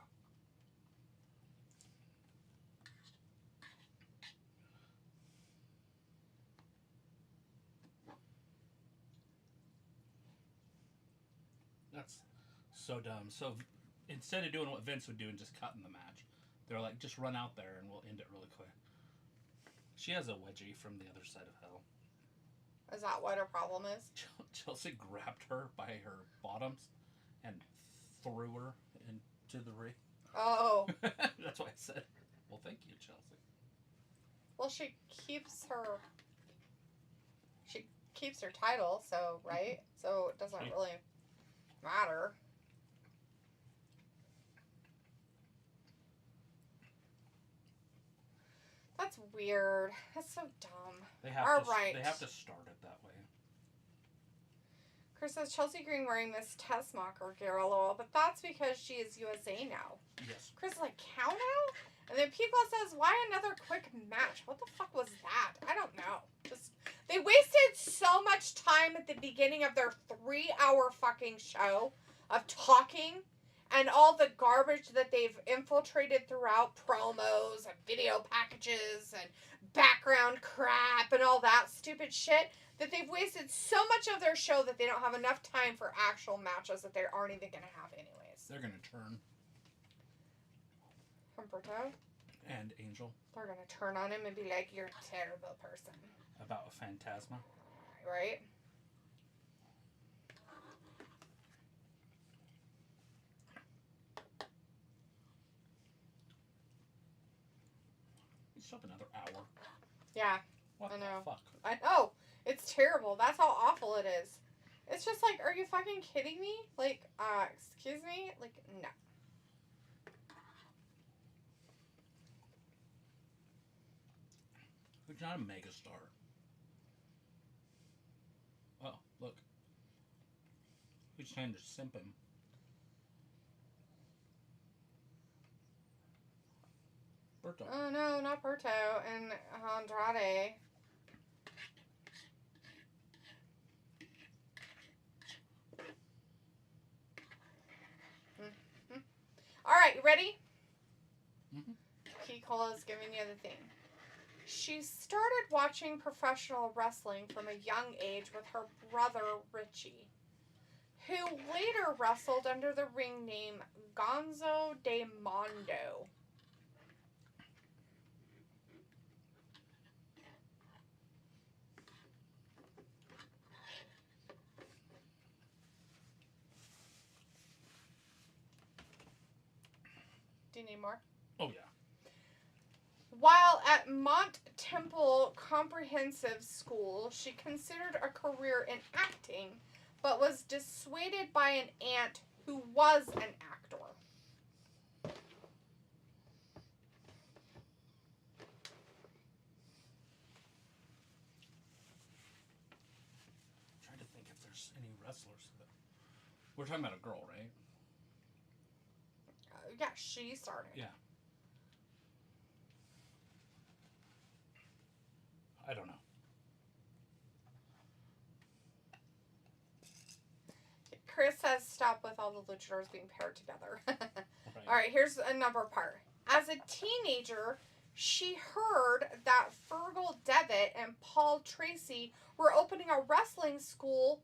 That's so dumb. So instead of doing what Vince would do and just cutting the match, They're like, just run out there and we'll end it really quick. She has a wedgie from the other side of hell. Is that what her problem is? Chelsea grabbed her by her bottoms and threw her into the ring. Oh. That's why I said, well, thank you, Chelsea. Well, she keeps her title, so, right? So it doesn't really matter. That's weird. That's so dumb. They have to start it that way. Chris says Chelsea Green wearing this test mocker gear, lol, but that's because she is USA now. Yes. Chris is like, cow now? And then People says, why another quick match? What the fuck was that? I don't know. They wasted so much time at the beginning of their 3-hour fucking show of talking and all the garbage that they've infiltrated throughout promos and video packages and background crap and all that stupid shit that they've wasted so much of their show that they don't have enough time for actual matches that they aren't even going to have anyways. They're going to turn. Humberto? And Angel. They're going to turn on him and be like, you're a terrible person. About a Phantasma. Right? It's up another hour. Yeah. What I know. the fuck? I know. It's terrible. That's how awful it is. It's just like, are you fucking kidding me? Like, excuse me? Like, no. Who's not a megastar? Oh, look. Who's trying to simp him? Berto. Oh, no, not Berto. And Andrade. Mm-hmm. All right, you ready? Mm-hmm. Kikola's giving you the thing. She started watching professional wrestling from a young age with her brother, Richie, who later wrestled under the ring name Gonzo de Mondo. Do you need more? Oh, yeah. While at Mont Temple Comprehensive School, she considered a career in acting, but was dissuaded by an aunt who was an actor. I'm trying to think if there's any wrestlers that... We're talking about a girl, right? Yeah, she started. Yeah. I don't know. Chris says stop with all the luchadors being paired together. Right. All right, here's a number part. As a teenager, she heard that Fergal Devitt and Paul Tracy were opening a wrestling school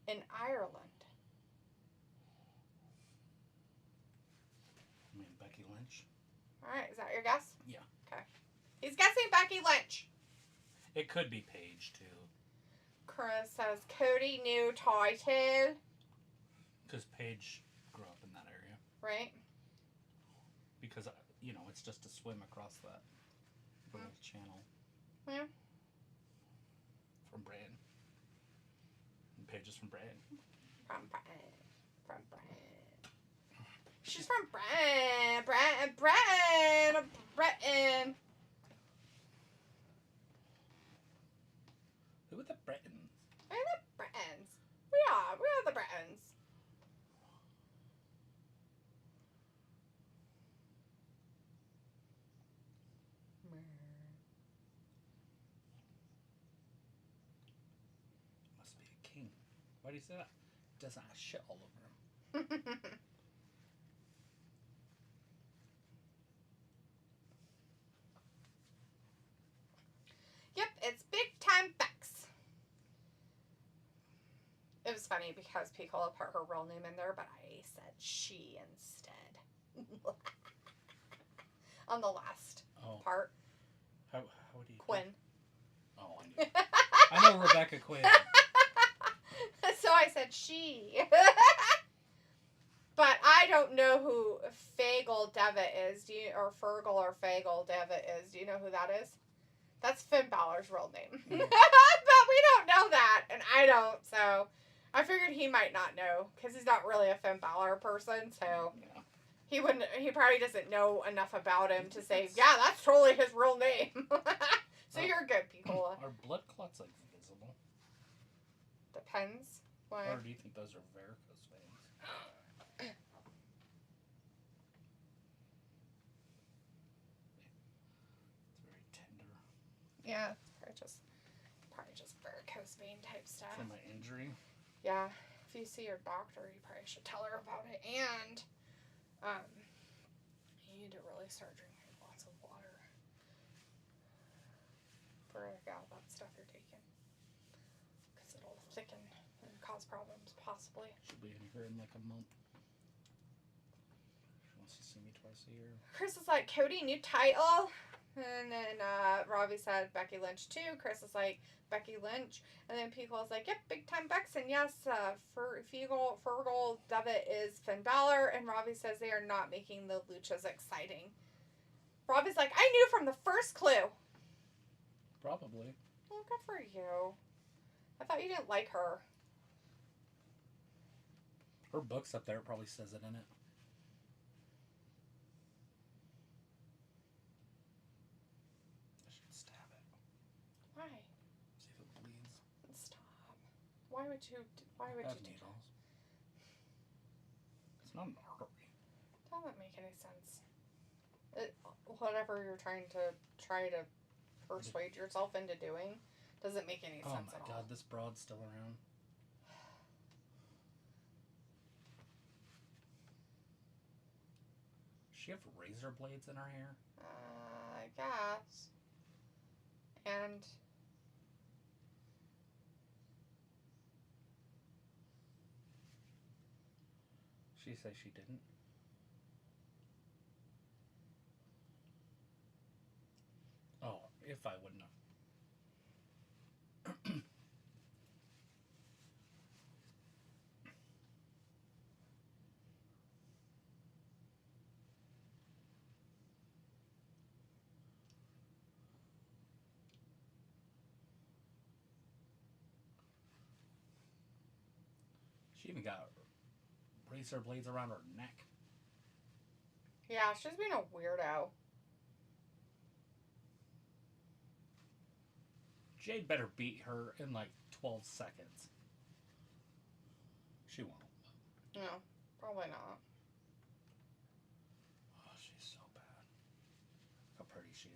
in Ireland. I mean, Becky Lynch. All right, is that your guess? Yeah. Okay. He's guessing Becky Lynch. It could be Paige, too. Chris says Cody new title. Because Paige grew up in that area. Right? Because, you know, it's just a swim across that little channel. Yeah. From Britain. And Paige is from Britain. From Britain. From Britain. She's from Britain. Britain. Britain. Who are the Britons? We're the Britons. We are the Britons. Must be a king. Why do you say that? Doesn't have shit all over him. Yep, it's big time Bex. It was funny because Piccola put her real name in there, but I said she instead. on the last part. How would he? Quinn. Oh, I knew. I know Rebecca Quinn. So I said she. But I don't know who Fagel Devitt is. Or Fergal or Fagel Devitt is. Do you know who that is? That's Finn Balor's real name. But we don't know that, and I don't, so I figured he might not know, because he's not really a Finn Balor person, so he probably doesn't know enough about him to say, yeah, that's totally his real name. So you're good, Picola. Are blood clots, like, visible? Depends. Why? Or do you think those are varicose veins? It's very tender. Yeah, probably just varicose vein type stuff. From my injury? Yeah. If you see your doctor, you probably should tell her about it. And you need to really start drinking lots of water for that stuff you're taking, because it'll thicken and cause problems possibly. She'll be in here in like a month. She wants to see me twice a year. Chris is like, Cody, new title. And then Robbie said Becky Lynch too. Chris is like, Becky Lynch. And then Pico is like, yep, big time Bex. And yes, Fergal Devitt is Finn Balor. And Robbie says they are not making the luchas exciting. Robbie's like, I knew from the first clue. Probably. Well, good for you. I thought you didn't like her. Her book's up there. It probably says it in it. Why would you have do needles. It's not an artery. Doesn't make any sense. Whatever you're trying to persuade yourself into doing doesn't make any sense at all. Oh my god, this broad's still around. Does she have razor blades in her hair? I guess. And she say she didn't? Oh, if I wouldn't have. She even got razor blades around her neck. Yeah, she's being a weirdo. Jade better beat her in like 12 seconds. She won't. No, probably not. Oh, she's so bad. Look how pretty she is.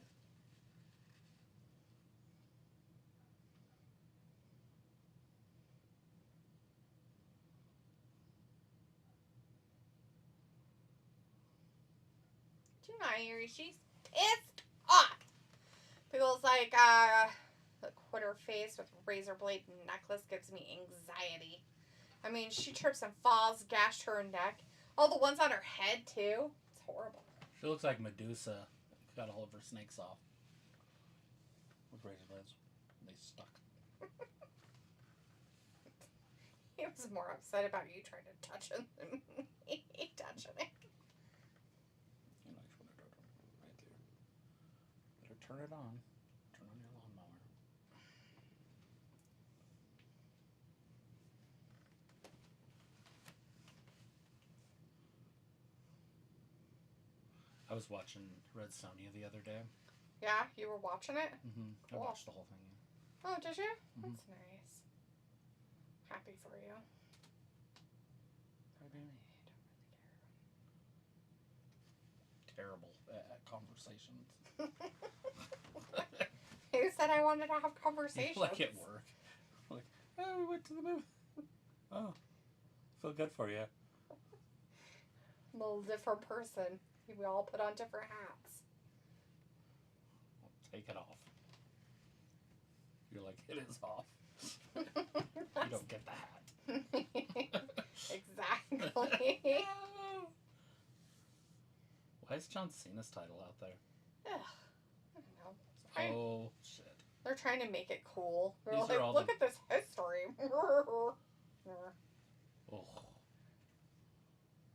She's pissed off. People's like, the quitter face with razor blade necklace gives me anxiety. I mean, she trips and falls, gashed her neck. All the ones on her head, too. It's horrible. She looks like Medusa. Got all of her snakes off. With razor blades. They stuck. He was more upset about you trying to touch him than me touching it. Turn it on. Turn on your lawnmower. I was watching Red Sonja the other day. Yeah, you were watching it? Mm-hmm. Cool. I watched the whole thing. Oh, did you? Mm-hmm. That's nice. Happy for you. Terrible at conversations. Who said I wanted to have conversations? Like at work. Like, oh, we went to the movie. Oh, feel good for you. I'm a little different person. We all put on different hats. Well, take it off. You're like, it is off. You don't get the hat. Exactly. Why is John Cena's title out there? Ugh, I don't know. Oh, shit. They're trying to make it cool. They're These like, are all look at this history. Oh.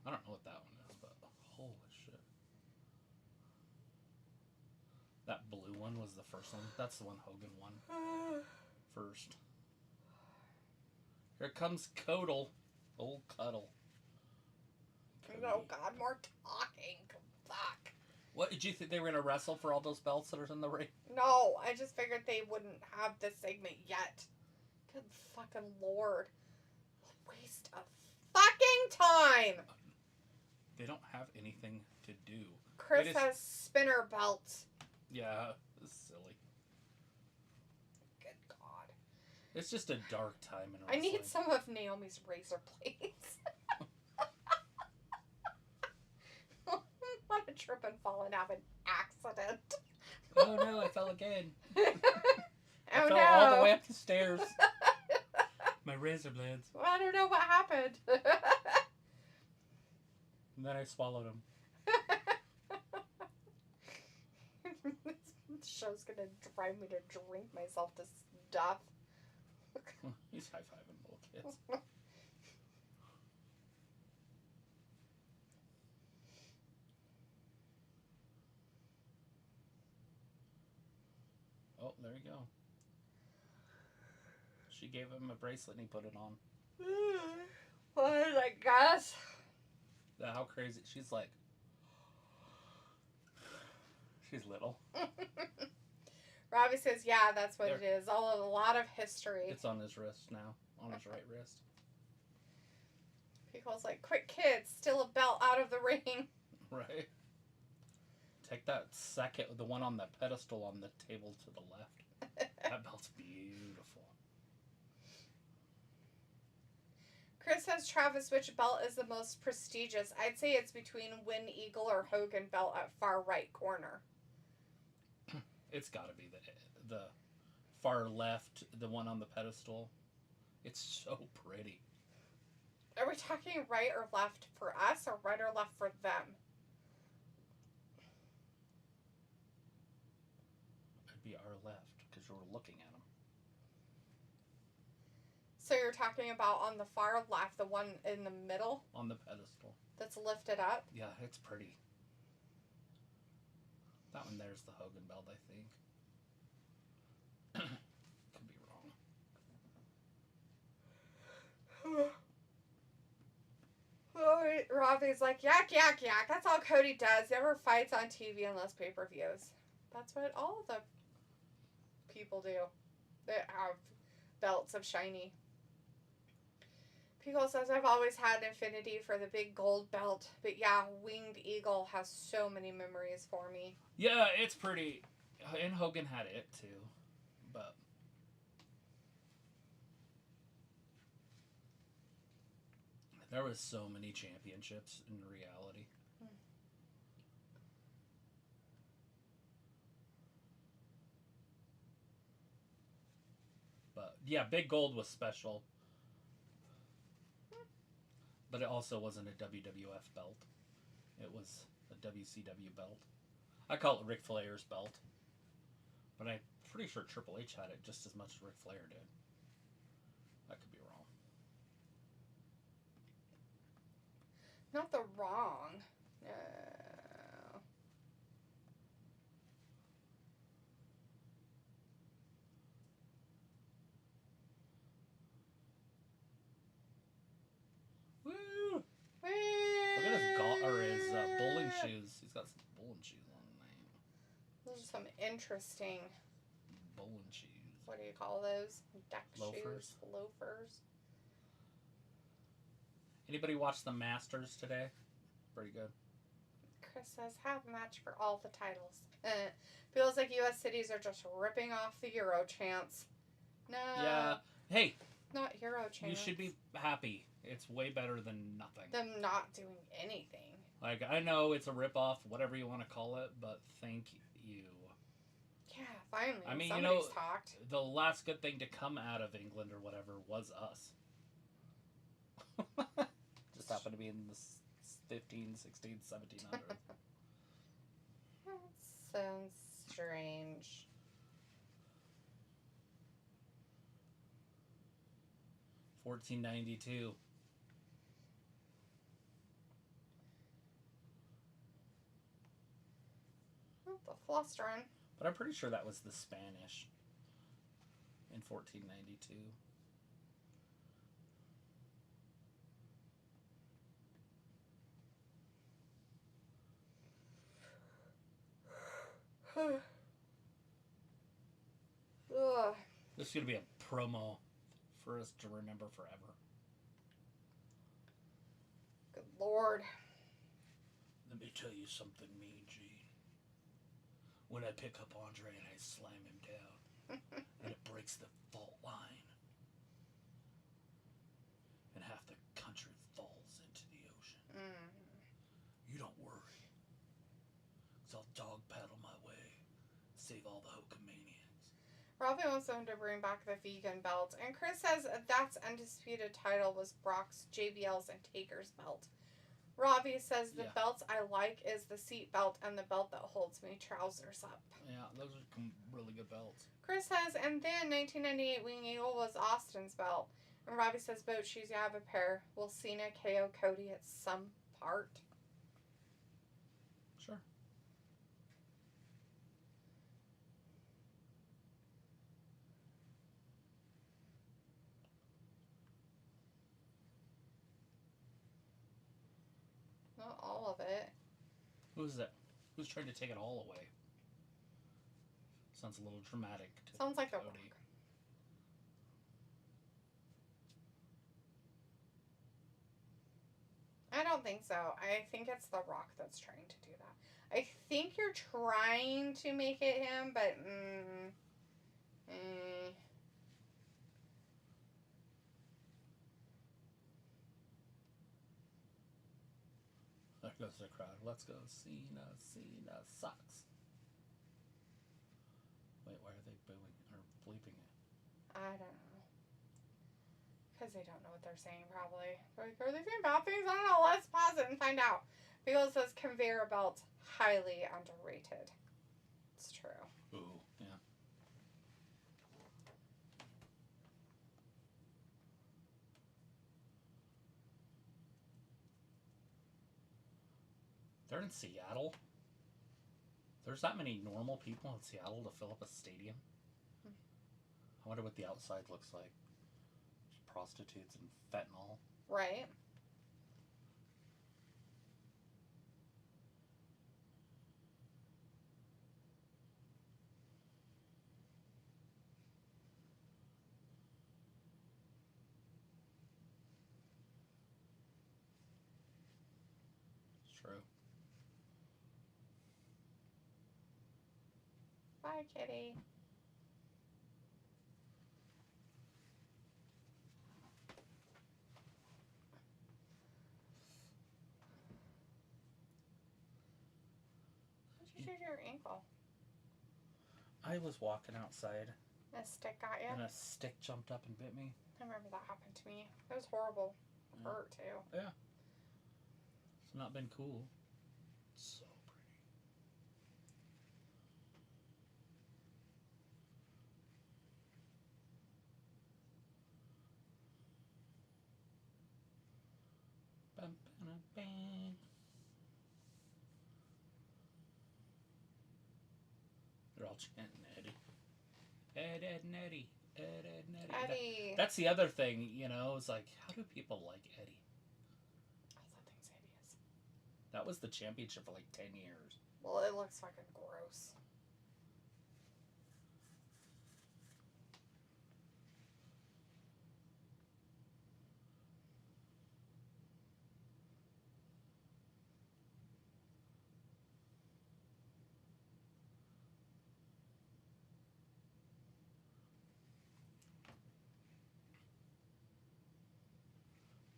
I don't know what that one is, but holy shit. That blue one was the first one. That's the one Hogan won first. Here comes Codal. Old Cuddle. Oh, God, more talking. Fuck. What, did you think they were going to wrestle for all those belts that are in the ring? No, I just figured they wouldn't have this segment yet. Good fucking lord. Waste of fucking time! They don't have anything to do. Chris has spinner belts. Yeah, it's silly. Good God. It's just a dark time in I wrestling. need some of Naomi's razor blades. What a trip and fall and have an accident. Oh no, I fell again. I fell no. all the way up the stairs. My razor blades. Well, I don't know what happened. And then I swallowed them. This show's gonna drive me to drink myself to death. He's high-fiving little kids. Oh, there you go. She gave him a bracelet and he put it on. Well, I guess. How crazy. She's like... She's little. Robbie says, yeah, that's what it is. A lot of history. It's on his wrist now. On his right wrist. People's like, quick kids, steal a belt out of the ring. Right. Take that second, the one on the pedestal on the table to the left. That belt's beautiful. Chris says Travis, which belt is the most prestigious? I'd say it's between Win Eagle or Hogan belt at far right corner. It's got to be the far left, the one on the pedestal. It's so pretty. Are we talking right or left for us or right or left for them? It'd be our left because we're looking at them. So you're talking about on the far left, the one in the middle? On the pedestal. That's lifted up? Yeah, it's pretty. That one there's the Hogan belt, I think. Could be wrong. Robbie's like, yak, yak, yak. That's all Cody does. Never fights on TV unless pay-per-views. That's what all of the people do that have belts of shiny. Pico says, I've always had an affinity for the big gold belt. But yeah, Winged Eagle has so many memories for me. Yeah, it's pretty. And Hogan had it too. But there was so many championships in reality. But yeah, Big Gold was special. But it also wasn't a WWF belt. It was a WCW belt. I call it Ric Flair's belt. But I'm pretty sure Triple H had it just as much as Ric Flair did. I could be wrong. Not the wrong. Woo! Woo! Look at his bowling shoes. He's got some bowling shoes on, man. Those are some interesting, Bowling shoes. what do you call those? Deck Loafers. shoes? Loafers. Anybody watch the Masters today? Pretty good. Chris says, have a match for all the titles. Feels like U.S. cities are just ripping off the Euro chants. No. Yeah. Hey. Not Euro chants. You should be happy. It's way better than nothing. Them not doing anything. Like, I know it's a ripoff, whatever you want to call it, but thank you. Yeah, finally. I mean, somebody's talked. The last good thing to come out of England or whatever was us. Just happened to be in the 15, 16, 1700s. Sounds strange. $14.92. Oh, the flustering. But I'm pretty sure that was the Spanish in 1492. Ugh. This is going to be a promo for us to remember forever. Good Lord. Let me tell you something, Mean G. When I pick up Andre and I slam him down, and it breaks the fault line, and half the country falls into the ocean. You don't worry, 'cause I'll dog paddle my way, save all the Hulkamaniacs. Robbie wants them to bring back the vegan belt, and Chris says that's undisputed title was Brock's, JBL's, and Taker's belt. Robbie says the belt I like is the seat belt and the belt that holds me trousers up. Yeah, those are really good belts. Chris says, and then 1998 Wing Eagle was Austin's belt. And Robbie says, boat shoes, you have a pair. Will Cena KO Cody at some part? Sure. Not all of it. Who's that? Who's trying to take it all away? Sounds a little dramatic. Sounds like Cody. The Rock. I don't think so. I think it's The Rock that's trying to do that. I think you're trying to make it him, but There goes the crowd. Let's go. Cena sucks. Wait, why are they booing or bleeping it? I don't know. Because they don't know what they're saying, probably. Like, are they saying bad things? I don't know. Let's pause it and find out. Because it says conveyor belt, highly underrated. It's true. Ooh, yeah. They're in Seattle. There's that many normal people in Seattle to fill up a stadium. I wonder what the outside looks like. Just prostitutes and fentanyl. Right. It's true. Bye, kitty. How'd you shoot your ankle? I was walking outside. A stick got you? And a stick jumped up and bit me. I remember that happened to me. It was horrible. It hurt, too. Yeah. It's not been cool. It's so pretty. They're all chanting Eddie. Ed, and Eddie. Ed, and Eddie. Eddie. That's the other thing, you know. It's like, how do people like Eddie? All the things Eddie is. That was the championship for like 10 years. Well, it looks fucking gross.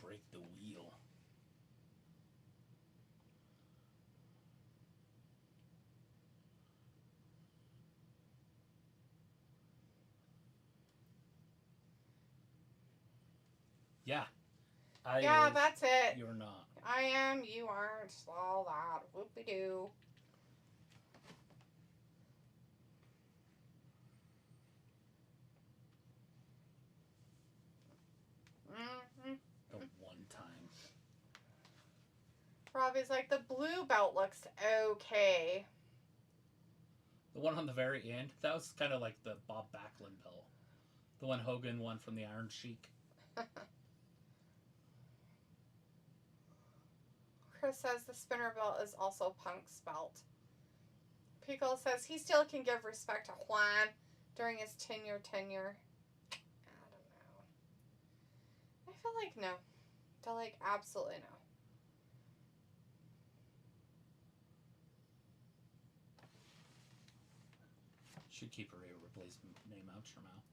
Break the wheel. Yeah. Yeah, that's it. You're not. I am, you aren't, all that. Whoop-de-doo. Robbie's like, the blue belt looks okay. The one on the very end, that was kind of like the Bob Backlund belt. The one Hogan won from the Iron Sheik. Chris says the spinner belt is also Punk's belt. Pickle says he still can give respect to Juan during his 10-year tenure. I don't know. I feel like no. I feel like absolutely no. Should keep her replacement name out your mouth.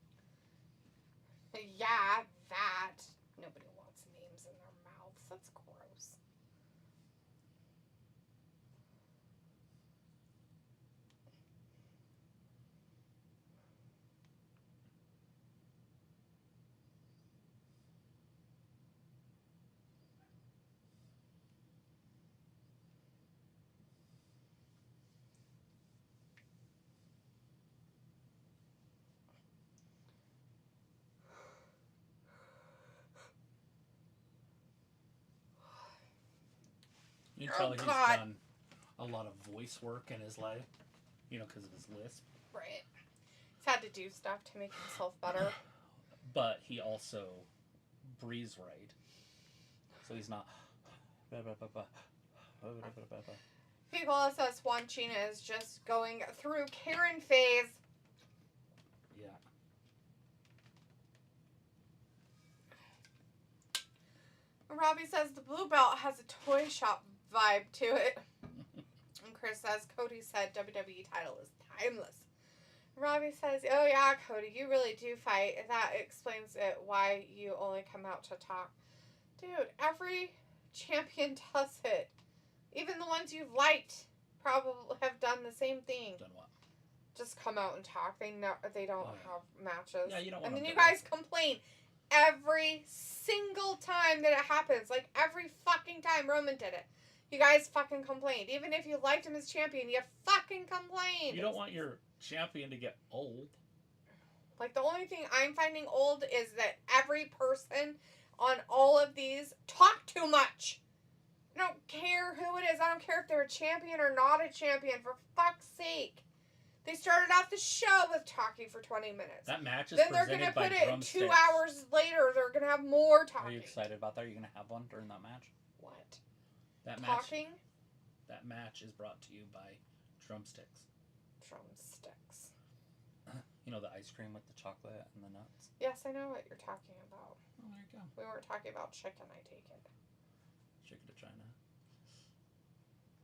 Yeah, that. Nobody wants names in their mouths. That's gross. You can tell he's done a lot of voice work in his life, because of his lisp. Right. He's had to do stuff to make himself better. But he also breathes right. So he's not... People says Juan China is just going through Karen phase. Yeah. Robbie says the blue belt has a toy shop vibe to it. And Chris says Cody said WWE title is timeless. Robbie says, oh yeah, Cody, you really do fight. That explains it why you only come out to talk. Dude, every champion does it. Even the ones you've liked probably have done the same thing. Done what? Just come out and talk. They don't have matches. Yeah, you don't want and then them you to guys complain every single time that it happens. Like every fucking time Roman did it. You guys fucking complained. Even if you liked him as champion, you fucking complained. You don't want your champion to get old. Like, the only thing I'm finding old is that every person on all of these talk too much. I don't care who it is. I don't care if they're a champion or not a champion. For fuck's sake. They started off the show with talking for 20 minutes. That match is then they're presented gonna by put drumsticks. it 2 hours later. They're going to have more talking. Are you excited about that? Are you going to have one during that match? What? That Talking? That match is brought to you by drumsticks. Drumsticks. You know, the ice cream with the chocolate and the nuts? Yes, I know what you're talking about. Oh, there you go. We weren't talking about chicken, I take it. Chicken to China.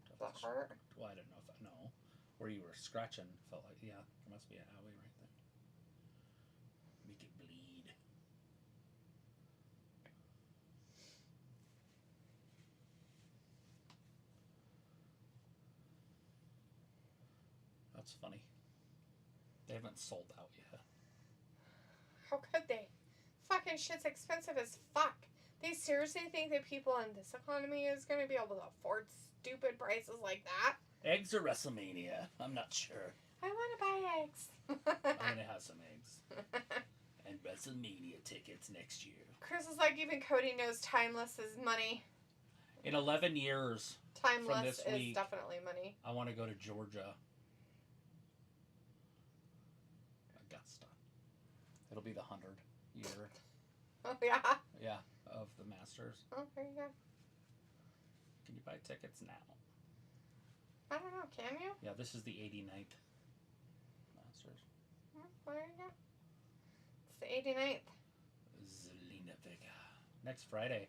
Does that hurt? Well, I don't know if I know. Where you were scratching felt like, yeah, there must be an owie right there. Make it bleed. That's funny. They haven't sold out yet. How could they? Fucking shit's expensive as fuck. They seriously think that people in this economy is going to be able to afford stupid prices like that? Eggs or WrestleMania? I'm not sure. I want to buy eggs. I'm going to have some eggs. And WrestleMania tickets next year. Chris is like, even Cody knows timeless is money. In 11 years Timeless from this week, is definitely money. I want to go to Georgia. Augusta. It'll be the 100 year. Oh, yeah? Yeah, of the Masters. Oh, there you go. Can you buy tickets now? I don't know, can you? Yeah, this is the 89th Masters. Oh, there you go. It's the 89th. Zelina Vega. Next Friday.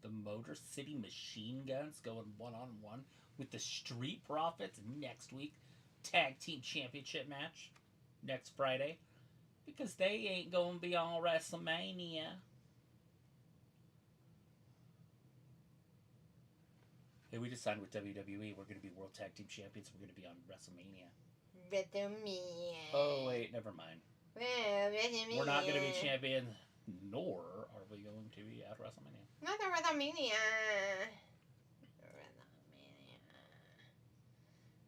The Motor City Machine Guns going one-on-one with the Street Profits next week. Tag Team Championship match next Friday. Because they ain't going to be on WrestleMania. Hey, we just signed with WWE. We're going to be World Tag Team Champions. We're going to be on WrestleMania. WrestleMania. Oh, wait, never mind. WrestleMania. We're not going to be champions, nor are we going to be at WrestleMania. Not the WrestleMania.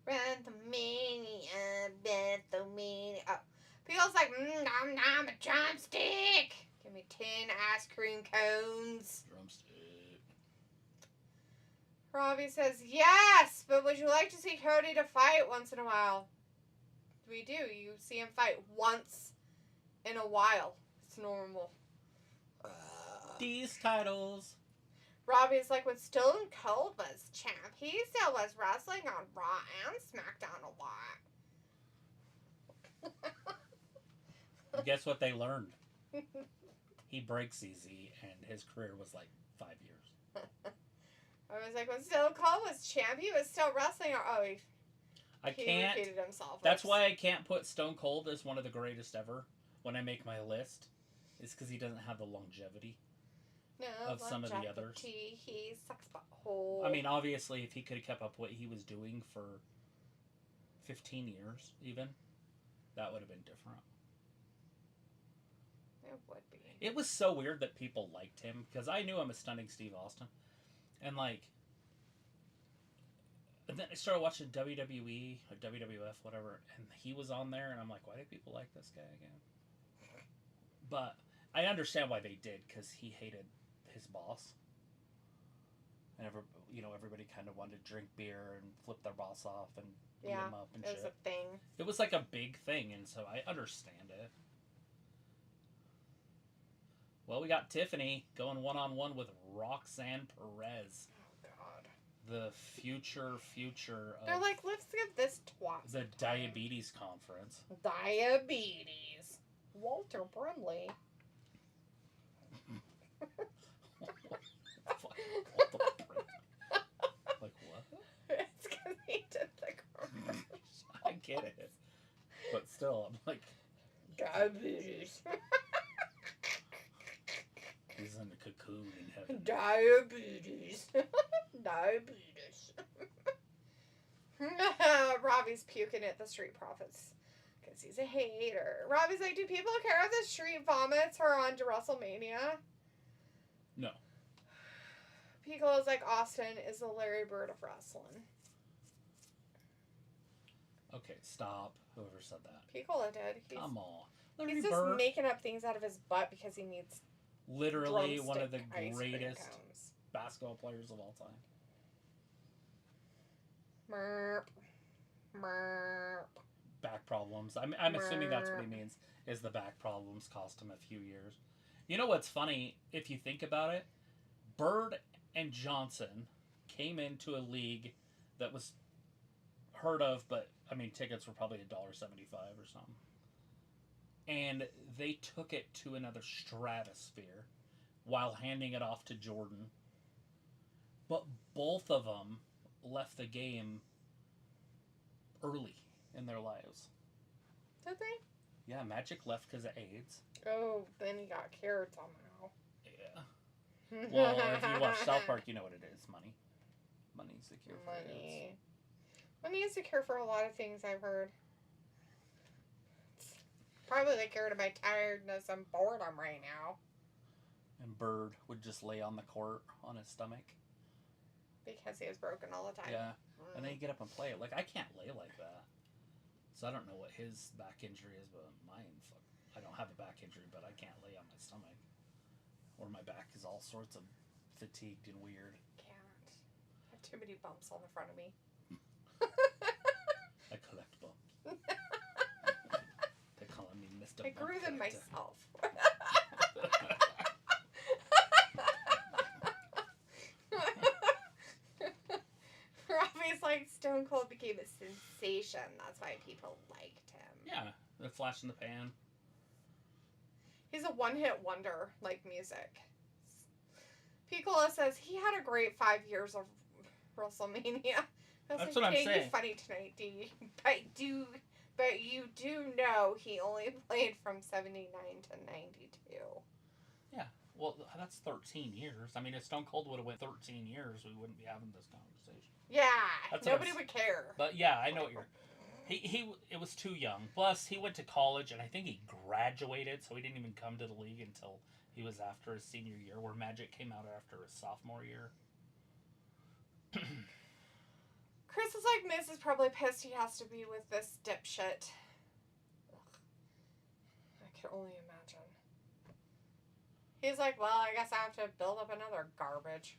WrestleMania. Oh. People's like, nom nom, a drumstick. Give me 10 ice cream cones. Drumstick. Robbie says, yes, but would you like to see Cody to fight once in a while? We do. You see him fight once in a while. It's normal. These titles. Robbie's like, when Stone Cold was champ, he still was wrestling on Raw and SmackDown a lot. Guess what they learned? He breaks easy, and his career was like 5 years. I was like, when Stone Cold was champ, he was still wrestling on... Oh, he repeated himself. That's why I can't put Stone Cold as one of the greatest ever when I make my list. Is because he doesn't have the longevity. Of some of the others. He sucks butthole. I mean, obviously, if he could have kept up what he was doing for 15 years, even, that would have been different. It would be. It was so weird that people liked him, because I knew him as Stunning Steve Austin. And, like, and then I started watching WWE, or WWF, whatever, and he was on there, and I'm like, why do people like this guy again? But I understand why they did, because he hated his boss, and everybody kind of wanted to drink beer and flip their boss off and beat him up and shit. It was a thing. It was like a big thing, and so I understand it. Well, we got Tiffany going one-on-one with Roxanne Perez. Oh God. The future of... They're like, let's give this twat the diabetes conference. Diabetes. Walter Brumley. Like what? It's because he did the commercial. I get it, but still, I'm like diabetes. He's in the cocoon in heaven. Diabetes. Diabetes. Robbie's puking at the Street Profits because he's a hater. Robbie's like, do people care if the Street Vomits are on to WrestleMania? No. Piccolo's like, Austin is the Larry Bird of wrestling. Okay, stop. Whoever said that. Piccolo did. Come on. Larry He's just Bird, making up things out of his butt because he needs literally one of the drumstick greatest ice cream cones. basketball players of all time. Merp. Merp. Back problems. I'm assuming that's what he means, is the back problems cost him a few years. You know what's funny, if you think about it? Bird and Johnson came into a league that was heard of, but, I mean, tickets were probably $1.75 or something. And they took it to another stratosphere while handing it off to Jordan. But both of them left the game early in their lives. Did they? Yeah, Magic left because of AIDS. Oh, then he got cured somehow. Yeah. Well, if you watch South Park, you know what it is. Money. Money's the cure for AIDS. Money is the cure for a lot of things, I've heard. Probably the cure to my tiredness and boredom right now. And Bird would just lay on the court on his stomach. Because he was broken all the time. Yeah. And then he'd get up and play it. Like, I can't lay like that. So I don't know what his back injury is, but mine, I don't have a back injury, but I can't lay on my stomach. Or my back is all sorts of fatigued and weird. Can't. I have too many bumps on the front of me. I collect bumps. They call me Mr. I grew them Collector. myself. Robbie's like, Stone Cold became a sensation. That's why people liked him. Yeah, the flash in the pan. He's a one-hit wonder, like music. Piccolo says he had a great 5 years of WrestleMania. That's what I'm saying. You're funny tonight, D. But you do know he only played from 79 to 92. Yeah, well, that's 13 years. I mean, if Stone Cold would have went 13 years, we wouldn't be having this conversation. Yeah, That's nobody would care. But yeah, I know what you're... It was too young. Plus, he went to college, and I think he graduated, so he didn't even come to the league until he was after his senior year, where Magic came out after his sophomore year. Chris is like, Miz is probably pissed he has to be with this dipshit. can only imagine. He's like, well, I guess I have to build up another garbage.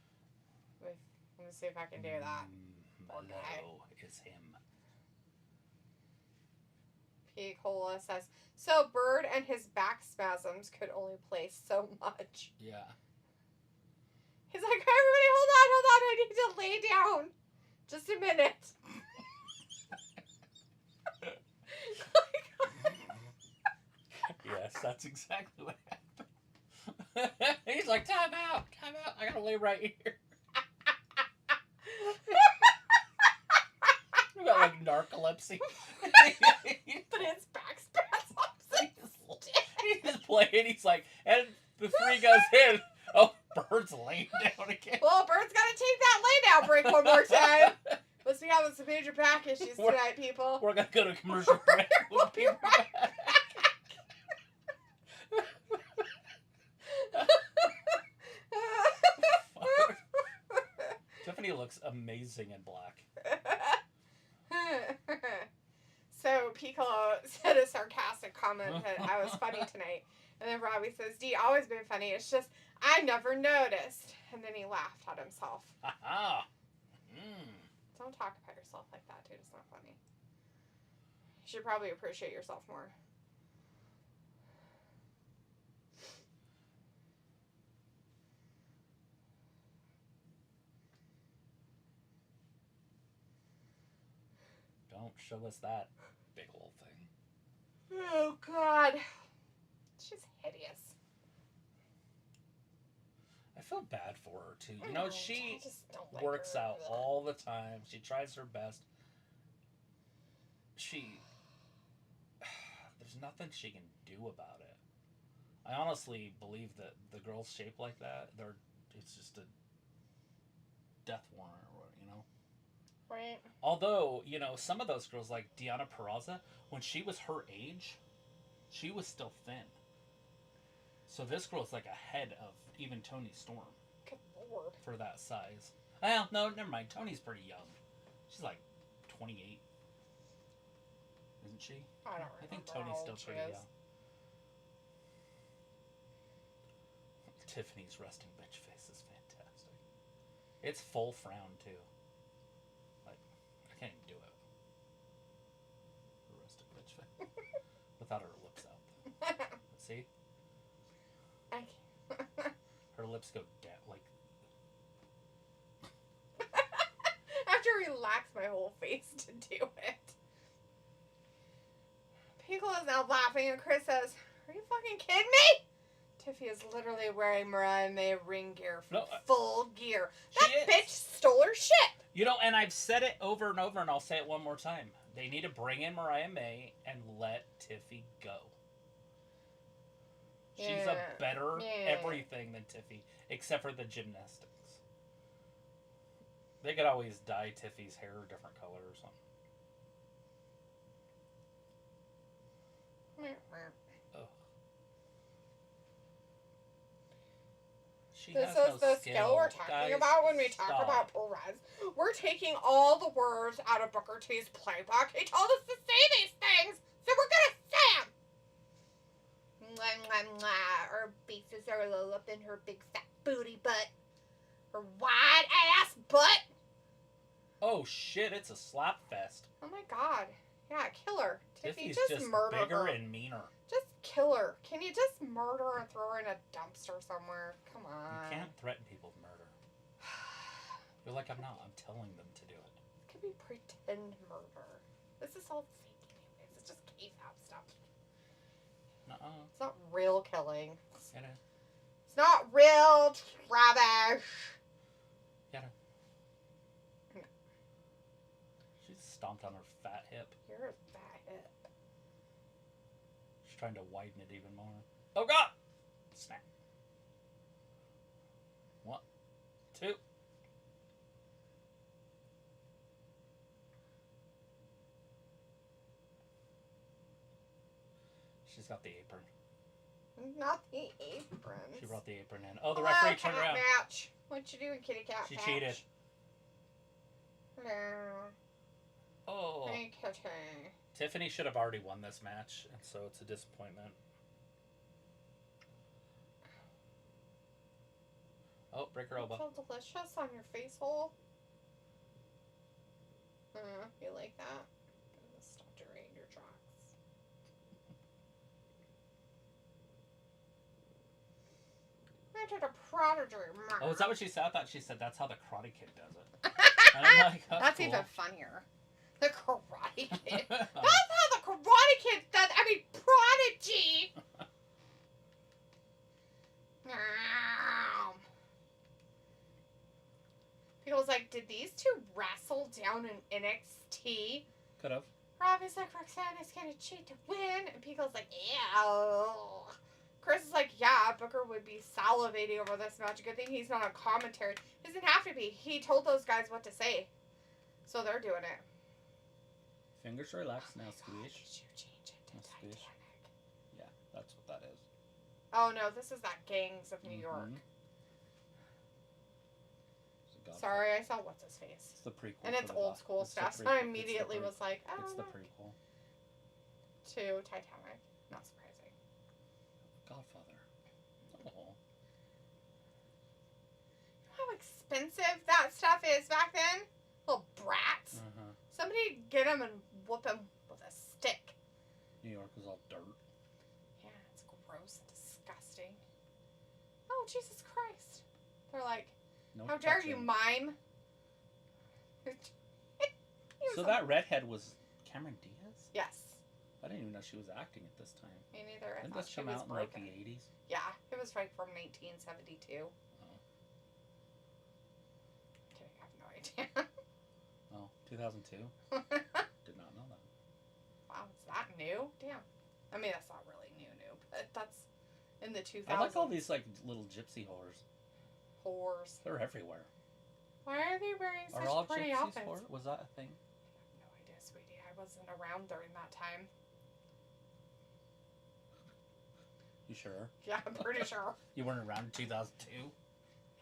Let me see if I can do that. Mallow is him. P. Cola says, so Bird and his back spasms could only play so much. Yeah. He's like, everybody, hold on, I need to lay down. Just a minute. Yes, that's exactly what happened. He's like, time out. I gotta lay right here. You got like narcolepsy. But his back spasms. He's just playing. He's like, and the 3 goes in. Oh, Bird's laying down again. Well, Bird's got to take that lay down break one more time. Must be having some major back issues tonight, people. We're gonna go to commercial break. We'll be right back. Tiffany looks amazing in black. So Piccolo said a sarcastic comment that I was funny tonight. And then Robbie says, D, always been funny. It's just, I never noticed. And then he laughed at himself. Aha. Don't talk about yourself like that, dude. It's not funny. You should probably appreciate yourself more. Don't show us that big old thing. Oh, God. She's hideous. I feel bad for her, too. You I know, she just don't like works her. out all the time. She tries her best. There's nothing she can do about it. I honestly believe that the girls shaped like that, it's just a death warrant, you know? Right. Although, you know, some of those girls, like Deonna Purrazzo, when she was her age, she was still thin. So this girl's like ahead of even Toni Storm. Good Lord. For that size. Well, no, never mind. Tony's pretty young. She's like 28. Isn't she? I don't remember. I think Tony's still pretty young. Tiffany's resting bitch face is fantastic. It's full frown, too. Like, I can't even do it. The resting bitch face. Without her lips out. See? I can't. Her lips go down, like... I have to relax my whole face to do it. Piccolo is now laughing and Chris says, are you fucking kidding me? Tiffy is literally wearing Mariah May ring gear from full gear. That bitch stole her shit. You know, and I've said it over and over, and I'll say it one more time. They need to bring in Mariah May and let Tiffy go. She's a better everything than Tiffy, except for the gymnastics. They could always dye Tiffy's hair a different color or something. Ugh. This is the skill we're talking about when we talk about Perez. We're taking all the words out of Booker T's playbook. He told us to say these things, so we're gonna say them. Mwah, mwah, mwah. Her bases are all up in her big fat booty butt. Her wide ass butt. Oh shit, it's a slap fest. Oh my god. Yeah, kill her. Tiffy's just murder bigger her. and meaner. Just kill her. Can you just murder her and throw her in a dumpster somewhere? Come on. You can't threaten people with murder. You're like, I'm not. I'm telling them to do it. It could be pretend murder. This is all fake anyways. It's just K-pop stuff. Nuh-uh. It's not real killing. Get it. It's not real trash. Get it. No. She stomped on her fat hip. You're a fat hip. She's trying to widen it even more. Oh god! Snap. 1, 2. She's got the apron. Not the apron. She brought the apron in. Oh, the referee turned around. Match. What you doing, kitty cat? She patch? cheated. No. Oh. Hey, kitty. Tiffany should have already won this match, and so it's a disappointment. Oh, break her elbow. It's so delicious on your face hole. You like that? Stop doing your tracks. Enter the prodigy. Oh, is that what she said? I thought she said that's how the Karate Kid does it. And I'm like, that's cool. even funnier. The Karate Kid. That's how the Karate Kid does. I mean, prodigy. People was like, did these two wrestle down in NXT? Could have. Robbie's like, Roxanna's gonna cheat to win. And Pico's like, yeah. Chris is like, yeah, Booker would be salivating over this match. Good thing he's not on commentary. He doesn't have to be. He told those guys what to say. So they're doing it. Fingers relaxed now, squish. Did you change it to Titanic? Yeah, that's what that is. Oh no, this is that Gangs of New York. Sorry, I saw what's his face. It's the prequel. And it's old school stuff, so I immediately was like, oh. It's the prequel. To Titanic. Not surprising. Godfather. Oh. You know how expensive that stuff is back then? Little brats. Somebody get him and whoop him with a stick. New York is all dirt. Yeah, it's gross and disgusting. Oh, Jesus Christ. They're like, no how dare you, mime? So that redhead was Cameron Diaz? Yes. I didn't even know she was acting at this time. Me neither. Didn't this come out in like the 80s? Yeah, it was right from 1972. Oh. Okay, I have no idea. Oh, 2002? Did not know that. Wow, is that new? Damn. I mean, that's not really new, but that's in the 2000s. I like all these like little gypsy whores. Whores. They're everywhere. Why are they wearing such all pretty gypsies outfits? whores? Was that a thing? I have no idea, sweetie. I wasn't around during that time. You sure? Yeah, I'm pretty sure. You weren't around in 2002?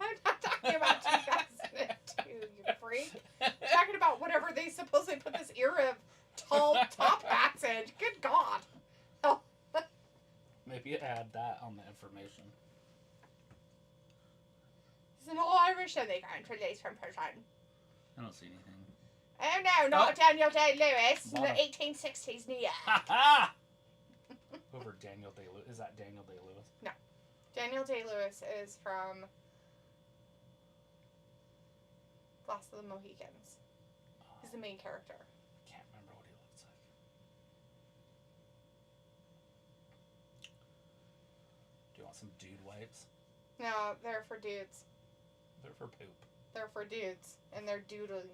I'm not talking about 2002, you freak. I'm talking about whatever they supposedly put this era of tall top hats in. Good God. Oh. Maybe add that on the information. He's an old Irish immigrant released from prison. I don't see anything. Oh no, not Daniel Day-Lewis in the 1860s New York. Ha ha! Over Daniel Day-Lewis. Is that Daniel Day-Lewis? No. Daniel Day-Lewis is from Last of the Mohicans. He's the main character. Can't remember what he looks like. Do you want some dude wipes? No, they're for dudes. They're for poop. They're for dudes. And they're doodling.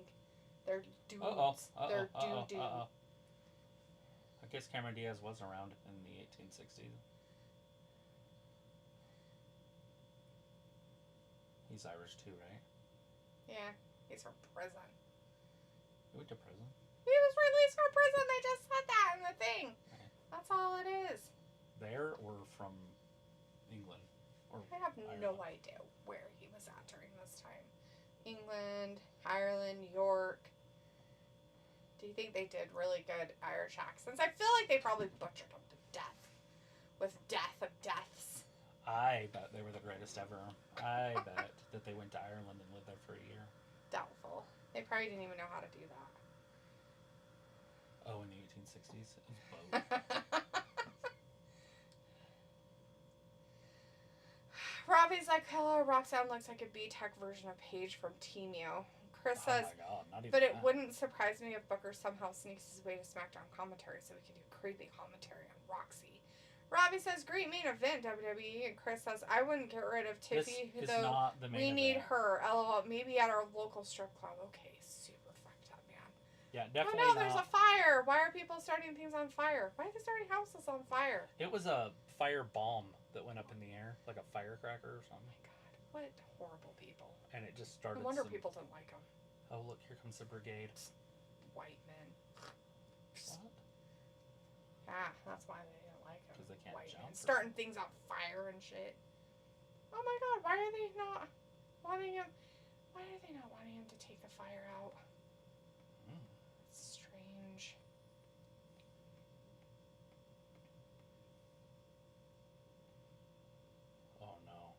They're dudes. They're doo-doo. I guess Cameron Diaz was around in the 1860s. He's Irish too, right? Yeah, he's from prison. He went to prison? He was released from prison. They just said that in the thing. Okay. That's all it is. There or from England? Or I have Ireland? no idea where he was at during this time. England, Ireland, York. Do you think they did really good Irish accents? I feel like they probably butchered them to death. With death of deaths. I bet they were the greatest ever. I bet that they went to Ireland and lived there for a year. Doubtful. They probably didn't even know how to do that. Oh, in the 1860s? It was both. Robbie's like, hello, Roxanne looks like a B-Tech version of Paige from Team U. Chris says, oh my God, not even but it that. wouldn't surprise me if Booker somehow sneaks his way to SmackDown commentary so we could do creepy commentary on Roxy. Robbie says, great main event, WWE. And Chris says, I wouldn't get rid of Tiffy, this is though not the main we need event. her. LOL, maybe at our local strip club. Okay, super fucked up, man. Yeah, Oh definitely no, not. there's a fire. Why are people starting things on fire? Why are they starting houses on fire? It was a fire bomb that went up in the air, like a firecracker or something. Oh my God, what horrible people. And it just started No wonder people didn't like them. Oh, look, here comes the brigade. White men. What? Ah, that's why they didn't like them. Because they can't White jump. men. Starting things on fire and shit. Oh my God, why are they not wanting him? Why are they not wanting him to take the fire out? It's strange. Oh no.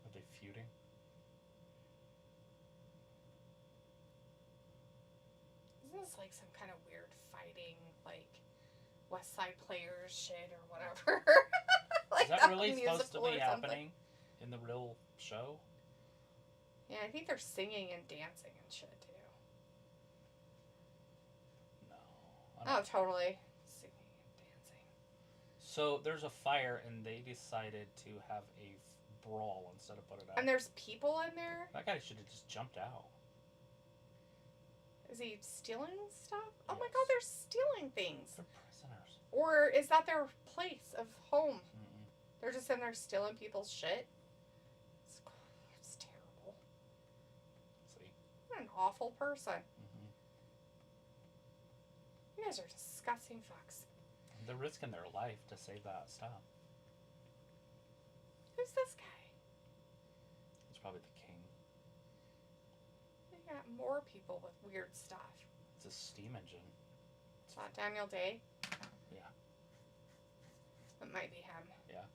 Are they feuding? Isn't this like some kind of weird fighting, like West Side Players shit or whatever? Like Is that really supposed to be happening in the real show? Yeah, I think they're singing and dancing and shit too. No. Oh, totally. Singing and dancing. So there's a fire, and they decided to have a brawl instead of put it out. And there's people in there? That guy should have just jumped out. Is he stealing stuff? Yes. Oh my god, they're stealing things. They're prisoners. Or is that their place of home? Mm-mm. They're just in there stealing people's shit? It's terrible. See? What an awful person. Mm-hmm. You guys are disgusting fucks. They're risking their life to save that stuff. Who's this guy? It's probably the king. We got more people with weird stuff. It's a steam engine. Is that Daniel Day? Yeah. It might be him. Yeah.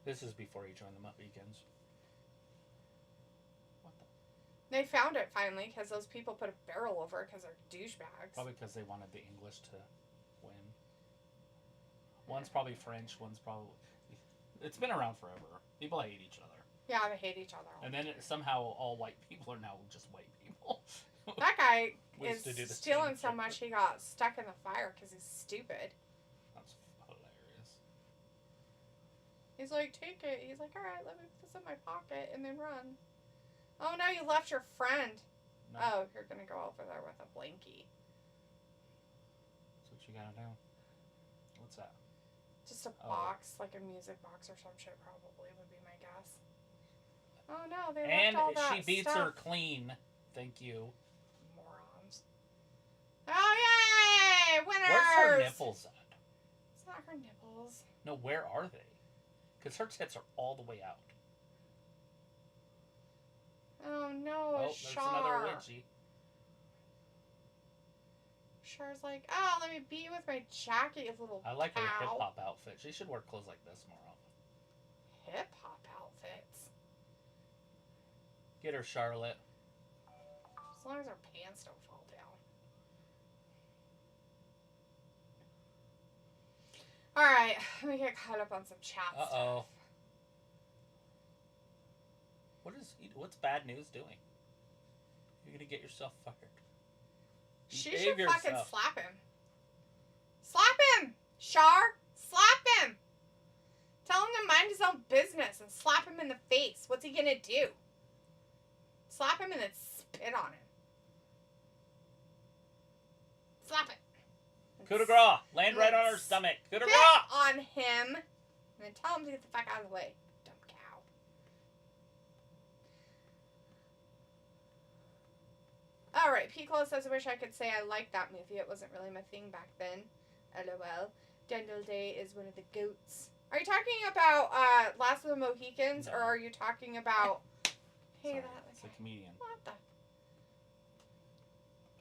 This is before he joined the Mohicans. What the? They found it finally because those people put a barrel over it because they're douchebags. Probably because they wanted the English to win. One's probably French, one's probably... It's been around forever. People hate each other. Yeah, they hate each other. And then somehow all white people are now just white people. That guy Ways is to do the stealing same so much he got stuck in the fire because he's stupid. That's hilarious. He's like, take it. He's like, alright, let me put this in my pocket and then run. Oh no, you left your friend. No, Oh, you're gonna go over there with a blankie. that's what you gotta do. What's that? Just a box, like a music box or some shit probably would be my guess. Oh no, they And left all that she beats stuff. her clean. Thank you. Morons. Oh yay! Winners! Where's her nipples at? It's not her nipples. No, where are they? Because her tits are all the way out. Oh no, Oh, it's there's Char. another Reggie. Char's like, oh, let me beat you with my jacket, you little I like her cow. hip hop outfit. She should wear clothes like this more often. Hip hop outfits. Get her, Charlotte. As long as her pants don't fall down. Alright, let me get caught up on some chat stuff. Uh-oh. What's bad news doing? You're gonna get yourself fired. She Behave should fucking yourself. slap him. Slap him! Char! Slap him! Tell him to mind his own business and slap him in the face. What's he gonna do? Slap him and then spit on him. Slap it. Coup de grace! Land right on her stomach. Coup de grace! Spit on him. And then tell him to get the fuck out of the way. Dumb cow. Alright, Piccolo says, I wish I could say I liked that movie. It wasn't really my thing back then. LOL. Daniel Day is one of the goats. Are you talking about Last of the Mohicans, No. or are you talking about... Hey, Sorry, that... it's a comedian. What the...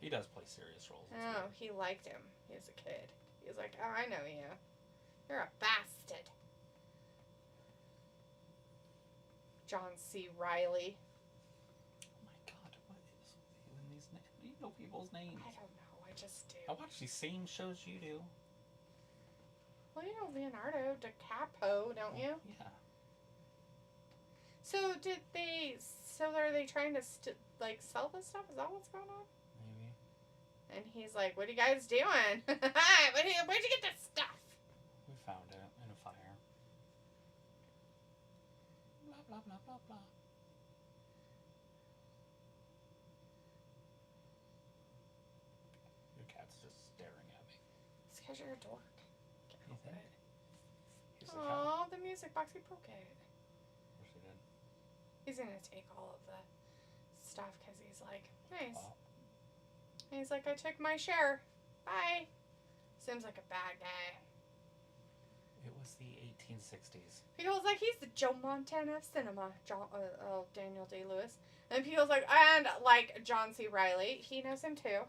He does play serious roles. It's Oh, weird. he liked him. He was a kid. He was like, oh, I know you. You're a bastard. John C. Reilly. Oh my god, what is in these names? Do you know people's names? I don't know. I just do. I watch these same shows you do. Well, you know Leonardo DiCaprio, don't you? Yeah. So are they trying to sell this stuff? Is that what's going on? Maybe. And he's like, what are you guys doing? Where'd you get this stuff? We found it in a fire. Blah, blah, blah, blah, blah. Your cat's just staring at me. It's because you're a dork. Get You over think? it. He's the cat. Aw, the music box, he broke it. Of course he did. He's gonna take all of the stuff because he's like, nice. Oh. And he's like, I took my share. Bye. Seems like a bad guy. It was the 1860s. People's like, he's the Joe Montana of cinema. Daniel Day-Lewis. And people's like, and like John C. Reilly. He knows him too.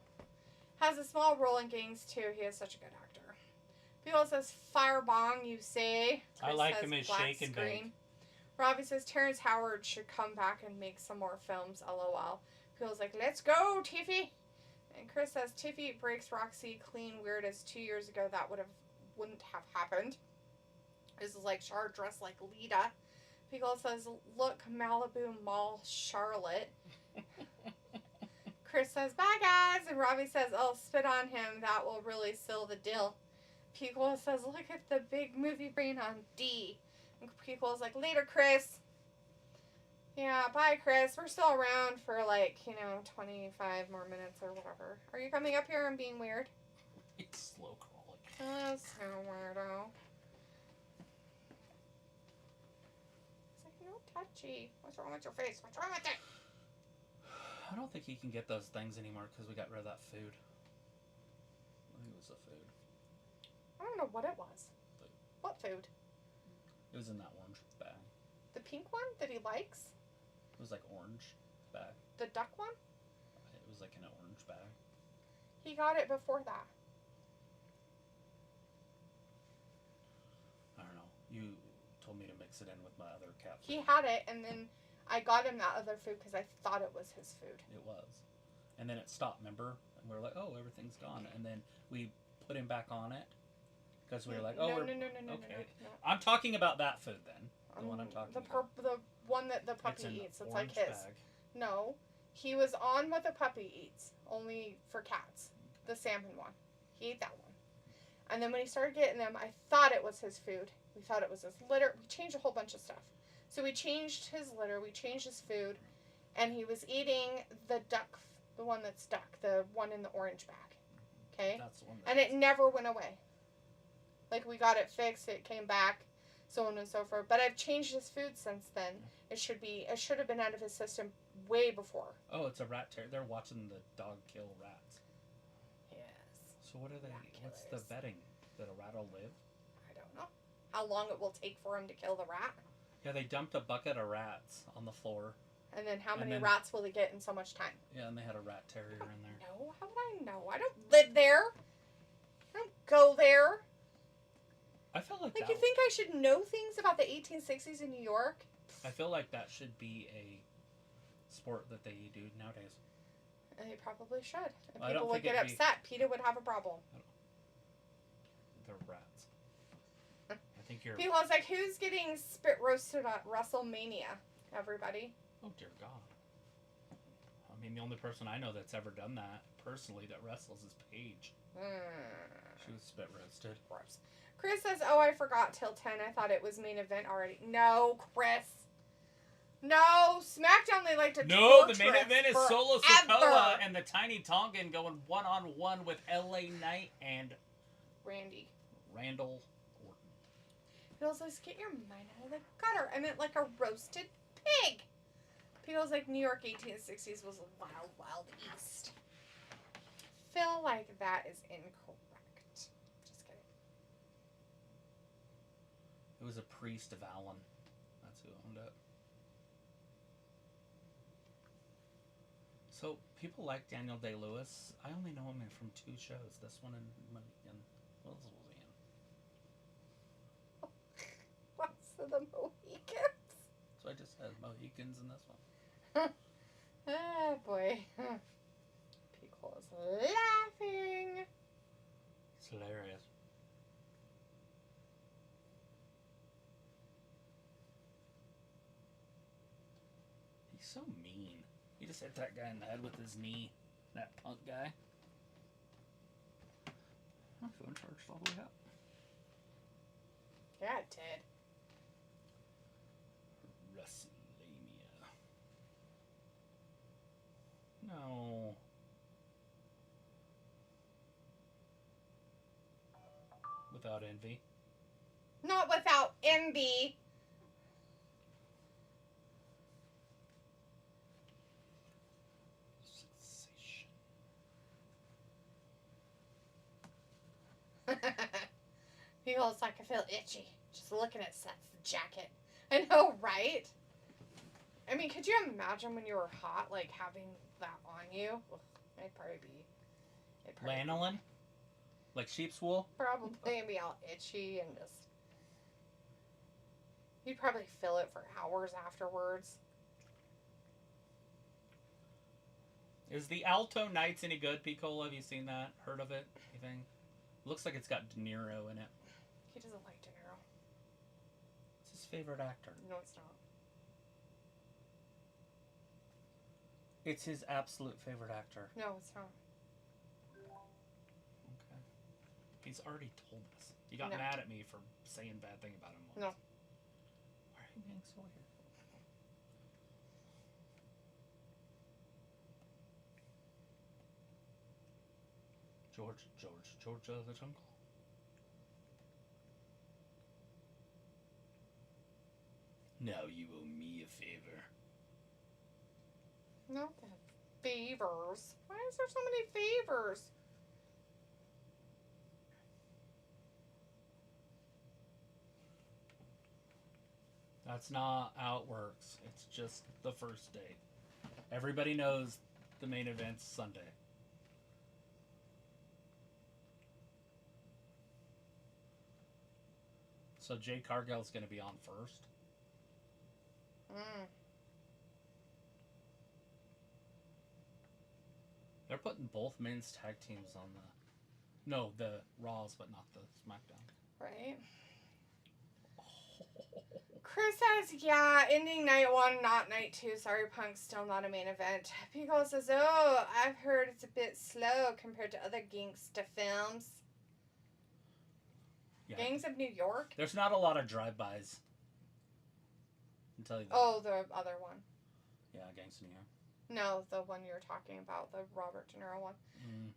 Has a small role in Gangs too. He is such a good actor. People says, Firebong, you say. I Chris like says, him as black Shake and screen. Bake. Robbie says Terrence Howard should come back and make some more films, lol. Feels like, let's go, Tiffy! And Chris says, Tiffy breaks Roxy clean weird as 2 years ago. That wouldn't have happened. This is like Char dressed like Lita. Pickle says, look, Malibu Mall, Charlotte. Chris says, bye, guys. And Robbie says, I'll spit on him. That will really seal the deal. Pickle says, look at the big movie brain on D. And Pickle's like, later, Chris. Yeah, bye, Chris. We're still around for, 25 more minutes or whatever. Are you coming up here and being weird? It's slow crawling. Oh, so weirdo. It's like, no touchy. What's wrong with your face? What's wrong with it? I don't think he can get those things anymore because we got rid of that food. I think it was the food. I don't know what it was. What food? It was in that orange bag. The pink one that he likes? It was like orange bag. The duck one? It was like in an orange bag. He got it before that. I don't know. You told me to mix it in with my other cat food. He had it, and then I got him that other food because I thought it was his food. It was. And then it stopped, remember? And we were like, oh, everything's gone. And then we put him back on it. Because we were like, oh, no, we're... No. Okay. I'm talking about that food, then. The one I'm talking about. The one that the puppy eats. It's like his. Bag. No. He was on what the puppy eats. Only for cats. The salmon one. He ate that one. And then when he started getting them, I thought it was his food. We thought it was his litter. We changed a whole bunch of stuff. So we changed his litter. We changed his food. And he was eating the duck. The one that's duck. The one in the orange bag. Okay? That's the one. And it never went away. Like, we got it fixed. It came back. So on and so forth. But I've changed his food since then. It should have been out of his system way before. Oh, it's a rat terrier. They're watching the dog kill rats. Yes. So what are they? What's the betting? That a rat will live? I don't know. How long it will take for him to kill the rat? Yeah, they dumped a bucket of rats on the floor. And then how many rats will they get in so much time? Yeah, and they had a rat terrier in there. No, how would I know? I don't live there. I don't go there. I feel like you think I should know things about the 1860s in New York? I feel like that should be a sport that they do nowadays. They probably should. And I don't people would think get upset. PETA would have a problem. They're rats. I think you're... People was like, who's getting spit roasted at WrestleMania? Everybody. Oh, dear God. I mean, the only person I know that's ever done that, personally, that wrestles is Paige. She was spit roasted. Gross. Chris says, oh, I forgot till 10. I thought it was main event already. No, Chris. No, SmackDown, they like to No, the main event is Solo Sikoa and the Tiny Tongan going one-on-one with LA Knight and Randall Orton. Feels like, get your mind out of the gutter. I meant like a roasted pig. Feels like New York 1860s was a wild, wild east. Feel like that is incorrect. Just kidding. It was a priest of Allen. That's who owned it. So, people like Daniel Day-Lewis. I only know him from 2 shows. This one and Mohican. What else was he in? What's the Mohicans? So I just had Mohicans in this one. Oh, boy. People is laughing. It's hilarious. He's so mean. He just hit that guy in the head with his knee. That punk guy. I'm feeling charged all the way up. Yeah, it did. WrestleMania. No. Without envy. Not without envy. Feels like I feel itchy just looking at Seth's jacket. I know, right? I mean, could you imagine when you were hot, like having that on you? Ugh, it'd probably be. Lanolin? Like sheep's wool? Probably be all itchy and just. You'd probably fill it for hours afterwards. Is the Alto Knights any good, Piccolo? Have you seen that? Heard of it? Anything? Looks like it's got De Niro in it. He doesn't like De Niro. It's his favorite actor. No, it's not. It's his absolute favorite actor. No, it's not. Okay. He's already told us. You got mad at me for saying bad thing about him once. No. Why are you being so weird? George the Jungle. Now you owe me a favor. No, favors. Why is there so many favors? That's not how it works. It's just the first day. Everybody knows the main event's Sunday. So Jade Cargill's going to be on first. They're putting both men's tag teams on the Raws, but not the SmackDown. Right. Chris says, yeah, ending night 1, not night 2. Sorry, Punk's still not a main event. Pico says, oh, I've heard it's a bit slow compared to other gangsta films. Yeah. Gangs of New York? There's not a lot of drive-bys. I'll tell you that. Oh, the other one. Yeah, Gangs of New York. No, the one you're talking about, the Robert De Niro one.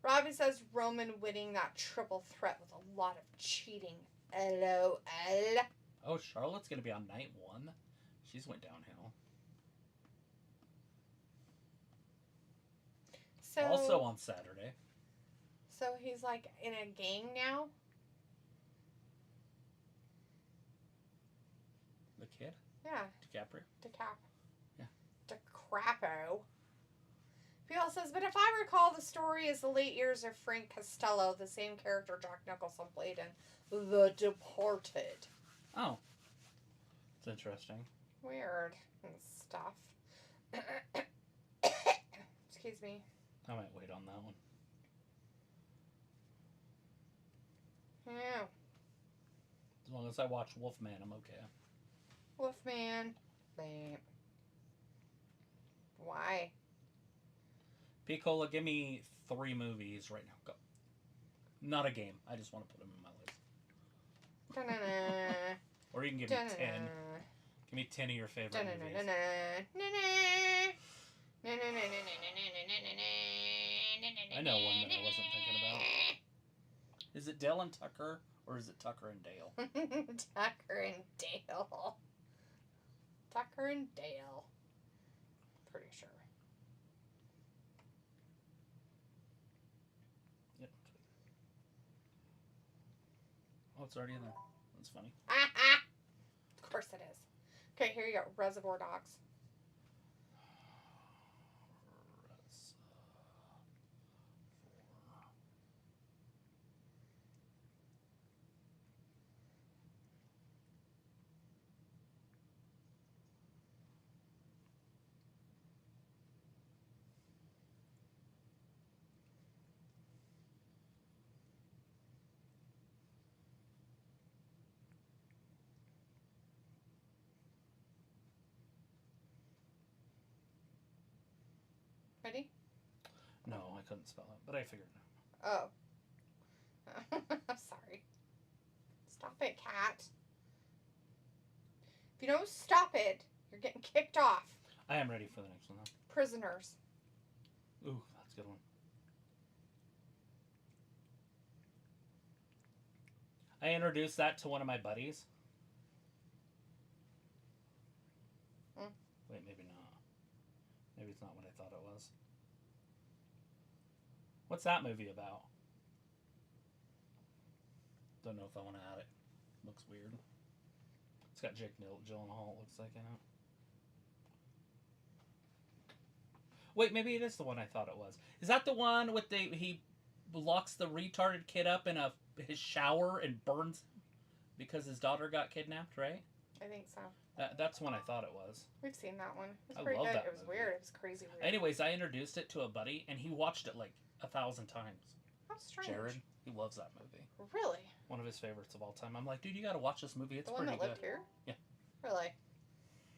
Robbie says Roman winning that triple threat with a lot of cheating. LOL. Oh, Charlotte's going to be on night 1. She's went downhill. So also on Saturday. So he's like in a gang now? The kid? Yeah. DiCaprio? Yeah. DiCapo. P.L. says, but if I recall, the story is the late years of Frank Costello, the same character Jack Nicholson played in The Departed. Oh. It's interesting. Weird and stuff. Excuse me. I might wait on that one. Yeah. As long as I watch Wolfman, I'm okay. Wolfman. Bam. Why? Piccola, give me 3 movies right now. Go. Not a game. I just want to put them in my list. Or you can give me 10. Give me 10 of your favorite movies. I know one that I wasn't thinking about. Is it Dale and Tucker, or is it Tucker and Dale? Tucker and Dale. Tucker and Dale. Pretty sure. Yep. Oh, it's already in there. That's funny. Of course it is. Okay, here you go. Reservoir Dogs. Ready? No, I couldn't spell it, but I figured it out. Oh. Sorry. Stop it, cat. If you don't stop it, you're getting kicked off. I am ready for the next one, though. Prisoners. Ooh, that's a good one. I introduced that to one of my buddies. Wait, maybe not. Maybe it's not what I thought it was. What's that movie about? Don't know if I want to add it. Looks weird. It's got Jake Gyllenhaal, it looks like, in it. Wait, maybe it is the one I thought it was. Is that the one with he locks the retarded kid up in his shower and burns him because his daughter got kidnapped, right? I think so. That's when I thought it was. We've seen that one. It was I pretty love good. that It was movie. weird. It was crazy weird. Anyways, I introduced it to a buddy, and he watched it like 1,000 times. How strange. Jared, he loves that movie. Really? One of his favorites of all time. I'm like, dude, you gotta watch this movie. It's the one pretty that lived good. here? Yeah. Really?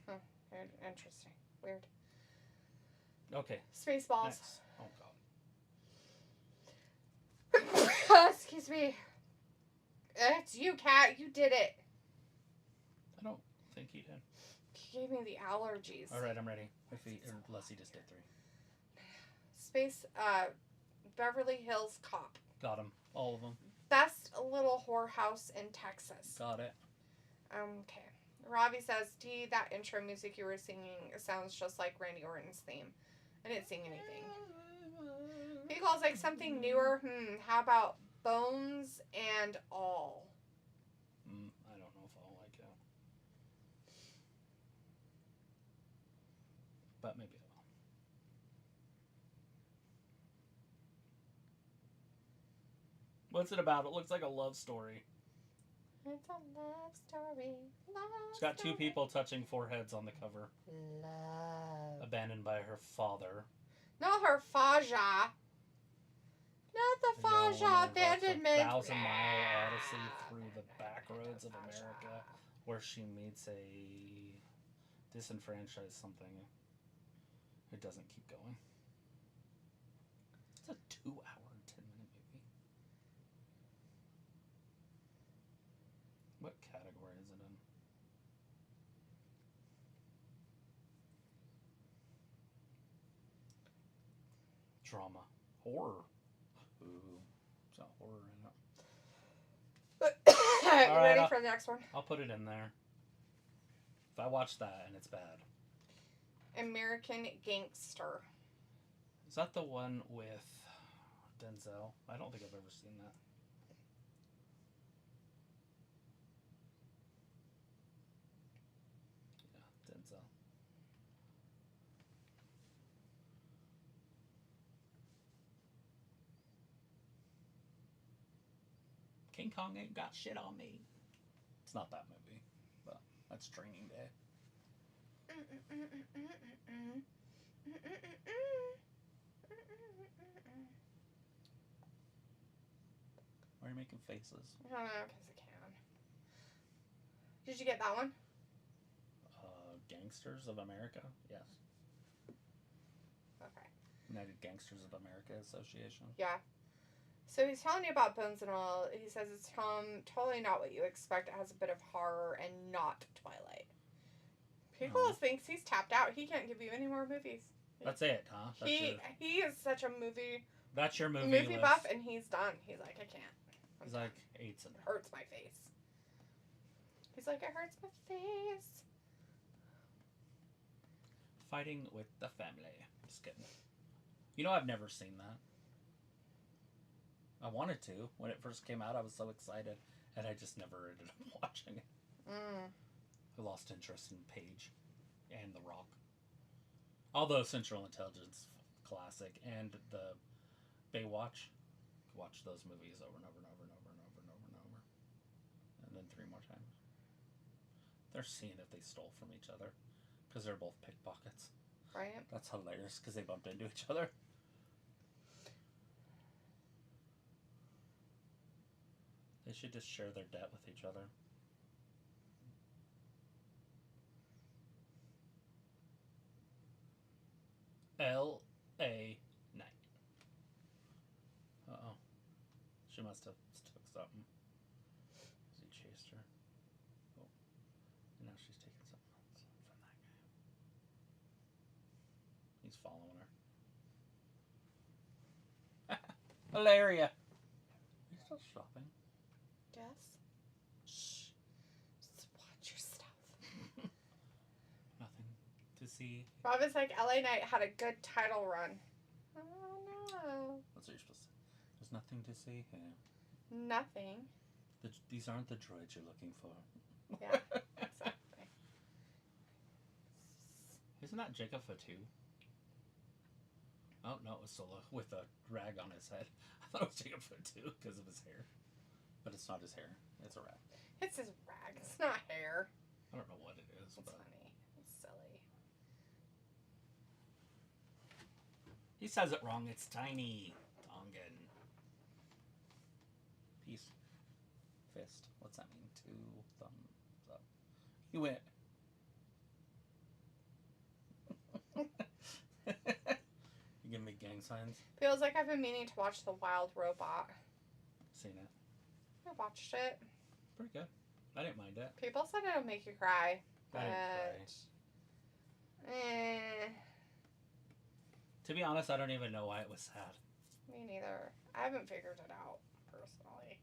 Huh. Weird. Interesting. Weird. Okay. Spaceballs. Next. Oh god. Excuse me. It's you, Kat. You did it. I don't think he did. He gave me the allergies. All right, I'm ready. Unless he just did 3. Beverly Hills Cop. Got him. All of them. Best little whorehouse in Texas. Got it. Okay. Robbie says, D, that intro music you were singing sounds just like Randy Orton's theme. I didn't sing anything. He calls like something newer. How about Bones and All? I don't know if I'll like it. But maybe I will. What's it about? It looks like a love story. It's a love story. It's got 2 people touching foreheads on the cover. Love. Abandoned by her father. Not her Faja. Not the Faja abandonment. 1,000-mile odyssey through the back roads of America, where she meets a disenfranchised something. It doesn't keep going. It's a 2-hour and 10-minute movie. What category is it in? Drama. Horror. Ooh. It's not horror in it. Ready for the next one? I'll put it in there. If I watch that and it's bad. American Gangster. Is that the one with Denzel? I don't think I've ever seen that. Yeah, Denzel. King Kong ain't got shit on me. It's not that movie, but that's Training Day. Why are you making faces? I don't know, because I can. Did you get that one? Gangsters of America? Yes. Okay. United Gangsters of America Association. Yeah. So he's telling you about Bones and All. He says it's totally not what you expect. It has a bit of horror and not Twilight. People thinks he's tapped out. He can't give you any more movies. That's it, huh? He is such a movie. That's your movie list. Buff, and he's done. He's like, I can't. He's like, eight's it hurts my face. He's like, it hurts my face. Fighting with the family. Just kidding. You know, I've never seen that. I wanted to. When it first came out, I was so excited, and I just never ended up watching it. I lost interest in Paige and The Rock. Although Central Intelligence classic and the Baywatch, watch those movies over and over and over and over and over and over and over, and then 3 more times. They're seeing if they stole from each other because they're both pickpockets. Right. That's hilarious because they bumped into each other. They should just share their debt with each other. L.A. Knight. Uh-oh. She must have took something. He chased her. Oh. And now she's taking something else from that guy. He's following her. Hilaria. Are you still shopping? Yes. Shh. Just watch your stuff. Nothing to see. Rob is like, LA Knight had a good title run. Oh no. That's what you're supposed to say. There's nothing to see here. Nothing. These aren't the droids you're looking for. Yeah, exactly. Isn't that Jacob Fatu? Oh, no, it was Solo with a rag on his head. I thought it was Jacob Fatu because of his hair. But it's not his hair. It's a rag. It's his rag. It's not hair. I don't know what it is. It's funny. It's silly. He says it wrong. It's tiny. Tongan. Peace. Fist. What's that mean? 2 thumbs up. You went. You give me gang signs? Feels like I've been meaning to watch The Wild Robot. Seen it. I watched it. Pretty good. I didn't mind it. People said it'll make you cry. I didn't cry. To be honest, I don't even know why it was sad. Me neither. I haven't figured it out, personally.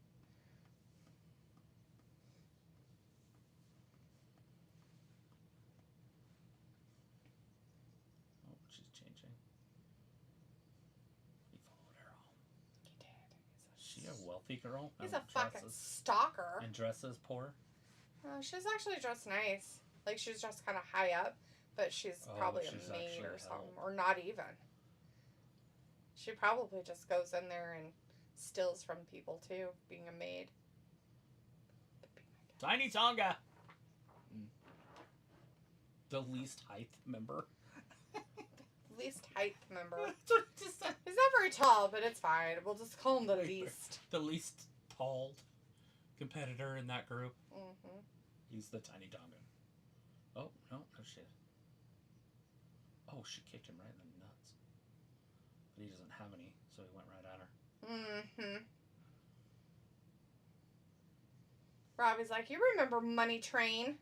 Oh, she's changing. He followed her home. He did. Is she a wealthy girl? He's a fucking stalker. And dresses poor? She's actually dressed nice. Like, she's just kind of high up, but she's probably a maid or something. Or not even. She probably just goes in there and steals from people, too, being a maid. Tiny Tonga! The least height member. Least height member. He's not very tall, but it's fine. We'll just call him the least. The least tall competitor in that group. Mm-hmm. He's the tiny Tongan. Oh, no shit. Oh, she kicked him right in the nuts. But he doesn't have any, so he went right at her. Mm-hmm. Robbie's like, you remember Money Train? Money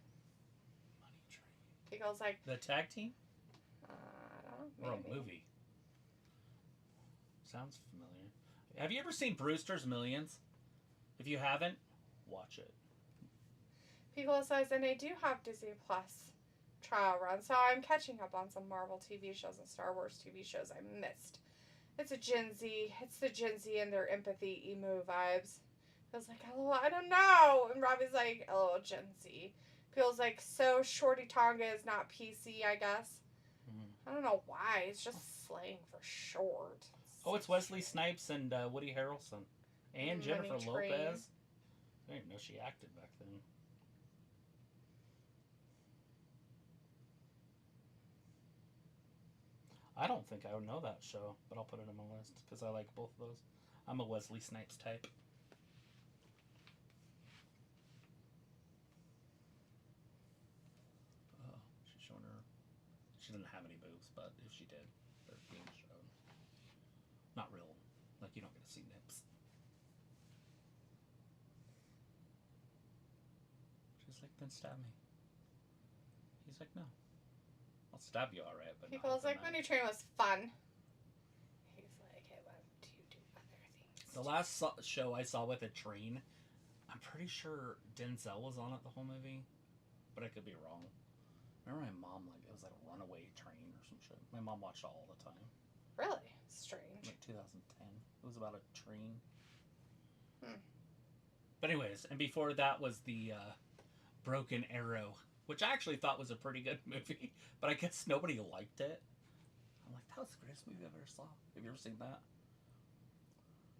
Train. He goes like... The tag team? I don't know. Or a movie. Sounds familiar. Have you ever seen Brewster's Millions? If you haven't, watch it. Piccolo says, and I do have Disney Plus trial run, so I'm catching up on some Marvel TV shows and Star Wars TV shows I missed. It's the Gen Z and their empathy emo vibes. Feels like, oh, I don't know. And Robbie's like, oh, Gen Z. Feels like, so Shorty Tonga is not PC, I guess. I don't know why. It's just slang for short. Oh, it's Wesley Snipes and Woody Harrelson. And Jennifer Lopez. I didn't know she acted back then. I don't think I would know that show, but I'll put it on my list because I like both of those. I'm a Wesley Snipes type. Oh, she's showing her. She doesn't have any boobs, but if she did, they're being shown. Not real. Like, you don't get to see nips. She's like, then stab me. He's like, no. I'll stab you alright, but People was like, Money Train was fun. He's like, I want to do other things. The last show I saw with a train, I'm pretty sure Denzel was on it the whole movie, but I could be wrong. I remember my mom, like, it was like a runaway train or some shit. My mom watched it all the time. Really? Strange. Like 2010. It was about a train. But anyways, and before that was the Broken Arrow, which I actually thought was a pretty good movie, but I guess nobody liked it. I'm like, that was the greatest movie I've ever saw. Have you ever seen that?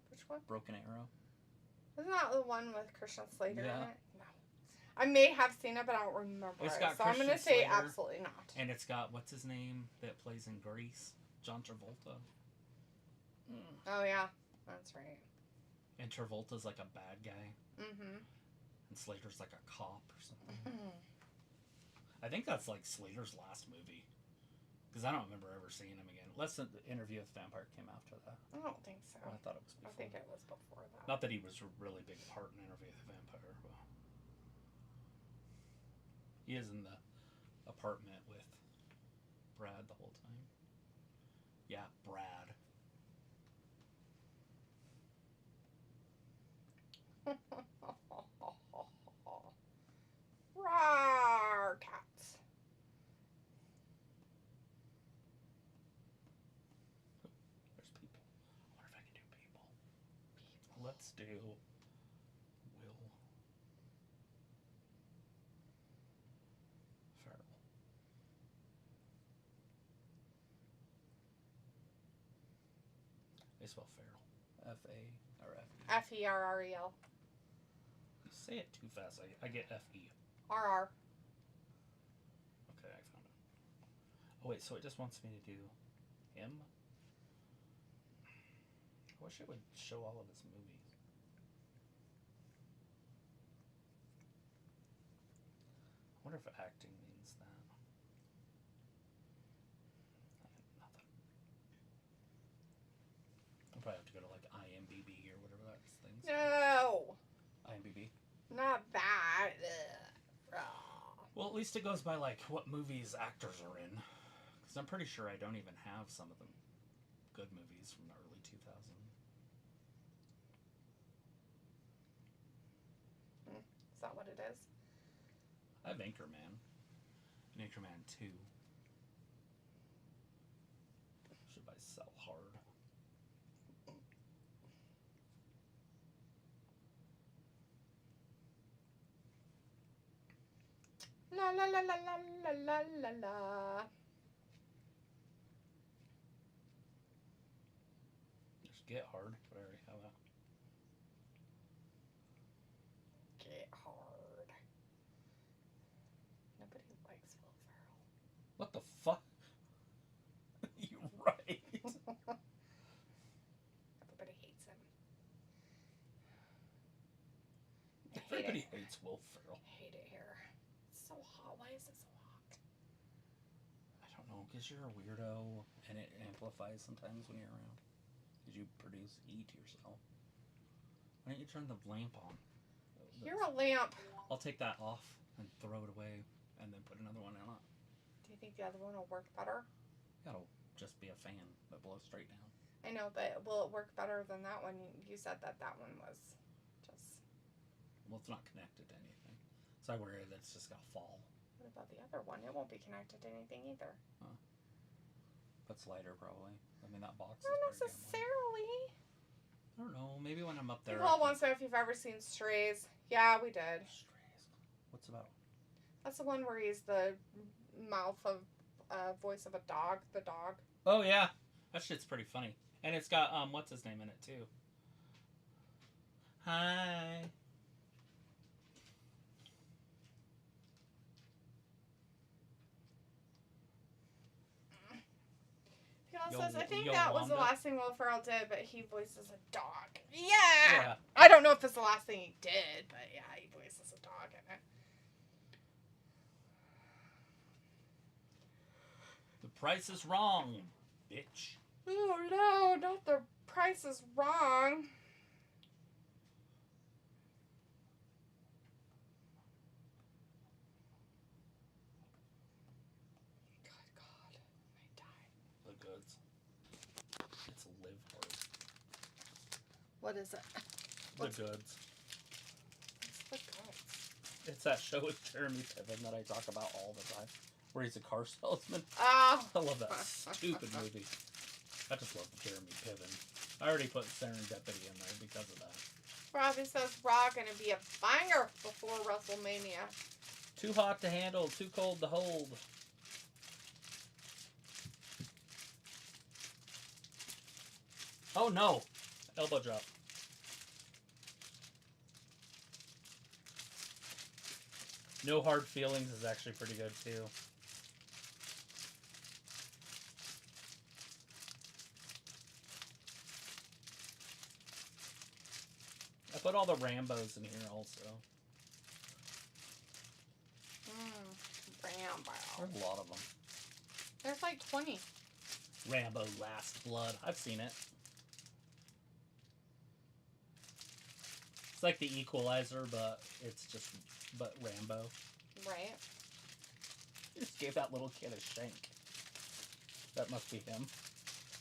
Which one? Broken Arrow. Isn't that the one with Christian Slater Yeah. in it? No. I may have seen it, but I don't remember It's it. got So I'm going to Christian say Slater. absolutely not. And it's got, what's his name that plays in Grease? John Travolta. Oh, yeah. That's right. And Travolta's like a bad guy. Mm-hmm. And Slater's like a cop or something. I think that's like Slater's last movie. Because I don't remember ever seeing him again. Unless the Interview with the Vampire came after that. I don't think so. Well, I thought it was before. I think it was before that. Not that he was a really big part in Interview with the Vampire. But he is in the apartment with Brad the whole time. Yeah, Brad. Rawr, cats. There's people. I wonder if I can do people. Let's do Will. Ferrell. They spell Ferrell. F-A or F-E. Ferrel. You say it too fast. I get F-E. RR. Oh, wait, so it just wants me to do him? I wish it would show all of his movies. I wonder if acting means that. Nothing. I'll probably have to go to like IMDb or whatever that thing's. No. IMDb. Not that. Well, at least it goes by like what movies actors are in. Because I'm pretty sure I don't even have some of the good movies from the early 2000s. Is that what it is? I have Anchorman. And Anchorman 2. Should buy Sell Hard. La la la la la la la la la. Just Get Hard, but I already have that. Get Hard. Nobody likes Will Ferrell. What the fuck? You're right. Everybody hates him. Everybody hates Will Ferrell. I hate it here. It's so hot. Why is it so hot? I don't know, because you're a weirdo, and it amplifies sometimes when you're around. Because you produce heat yourself. Why don't you turn the lamp on? You're a lamp. I'll take that off and throw it away, and then put another one on. Do you think the other one will work better? It'll just be a fan that blows straight down. I know, but will it work better than that one? You said that one was just... Well, it's not connected to anything. So I worry that's just going to fall. What about the other one? It won't be connected to anything either. Huh. But it's lighter, probably. I mean, that box Not is pretty necessarily. I don't know. Maybe when I'm up there. People wants to know if you've ever seen Strays. Yeah, we did. Strays. What's it about? That's the one where he's the mouth of voice of a dog. The dog. Oh, yeah. That shit's pretty funny. And it's got, what's his name in it, too? Hi. Says, I think that was the last thing Will Ferrell did, but he voices a dog. Yeah! Yeah. I don't know if it's the last thing he did, but yeah, he voices a dog in it. The Price is Wrong, bitch. Oh no, not The Price is Wrong. What is it? The Goods. What's The Goods? It's that show with Jeremy Piven that I talk about all the time, where he's a car salesman. Oh. I love that stupid movie. I just love Jeremy Piven. I already put Serendipity in there because of that. Robbie says Raw gonna be a banger before WrestleMania. Too hot to handle, too cold to hold. Oh no! Elbow drop. No Hard Feelings is actually pretty good too. I put all the Rambos in here also. Rambo. There's a lot of them. There's like 20. Rambo Last Blood. I've seen it. It's like the Equalizer, but Rambo. Right. He just gave that little kid a shank. That must be him.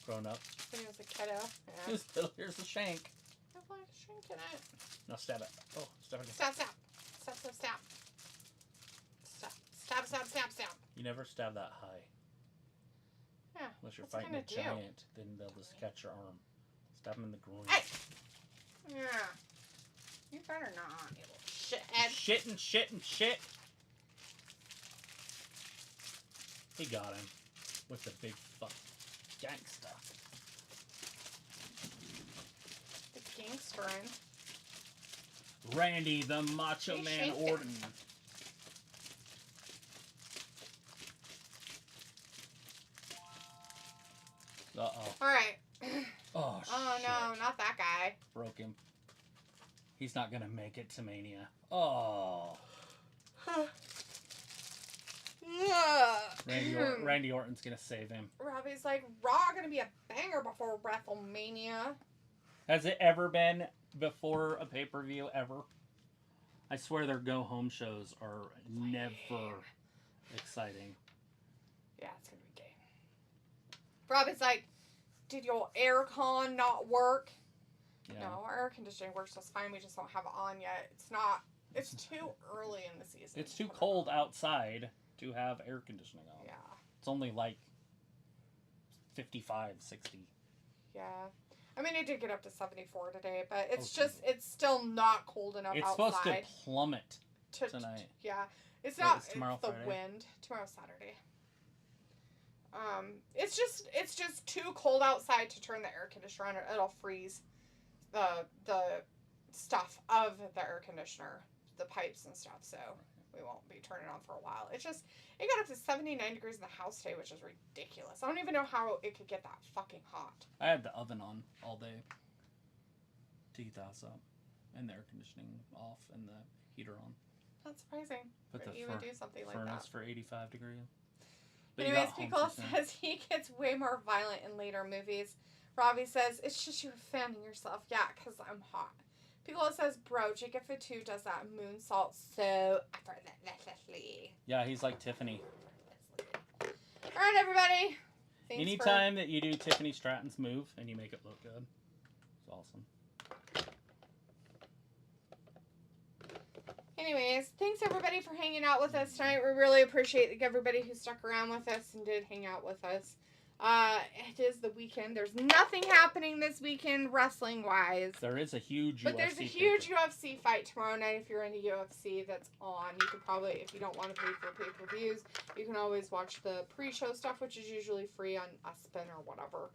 Grown up. When he was a kiddo. Yeah. Here's the shank. I have like a shank in it. Now stab it. Oh, stab it. Stab, stab. Stab, stab, stab. Stab, stab, stab, stab. You never stab that high. Yeah. Unless you're fighting a giant, then they'll just catch your arm. Stab him in the groin. Hey! Yeah. You better not, you little shithead. Shit. He got him. With the big fuck gangsta. The gangsterin'. Randy the Macho Man Orton. Uh-oh. Alright. Oh, Oh, shit. no, not that guy. Broke him. He's not going to make it to Mania. Oh. Randy Orton's going to save him. Robbie's like, Raw gonna be a banger before WrestleMania. Has it ever been before a pay-per-view ever? I swear their go-home shows are never exciting. Yeah, it's gonna be gay. Robbie's like, did your aircon not work? Yeah. No, our air conditioning works just fine. We just don't have it on yet. It's too early in the season. It's too cold outside to have air conditioning on. Yeah. It's only like 55, 60. Yeah. I mean, it did get up to 74 today, but it's still not cold enough it's outside. Supposed to plummet tonight. Yeah. It's Wait, not, it's tomorrow, the Friday? wind. Tomorrow's Saturday. It's just too cold outside to turn the air conditioner on. It'll freeze the stuff of the air conditioner, the pipes and stuff, so we won't be turning on for a while. It got up to 79 degrees in the house today, which is ridiculous. I don't even know how it could get that fucking hot. I had the oven on all day to heat the house up, and the air conditioning off, and the heater on. That's surprising. Put the you would do something like that. Furnace for 85 degrees. But you Anyways, got home Piccolo too soon. says he gets way more violent in later movies. Robbie says, it's just you fanning yourself. Yeah, because I'm hot. Piccolo says, bro, Jacob Fatu does that moonsault so effortlessly. Yeah, he's like Tiffany. Alright, everybody. Thanks Anytime that you do Tiffany Stratton's move and you make it look good, it's awesome. Anyways, thanks everybody for hanging out with us tonight. We really appreciate everybody who stuck around with us and did hang out with us. It is the weekend. There's nothing happening this weekend wrestling-wise. There is a huge But UFC there's a huge UFC fight tomorrow night if you're into UFC that's on. You can probably, if you don't want to pay for pay-per-views, you can always watch the pre-show stuff, which is usually free on Spin or whatever.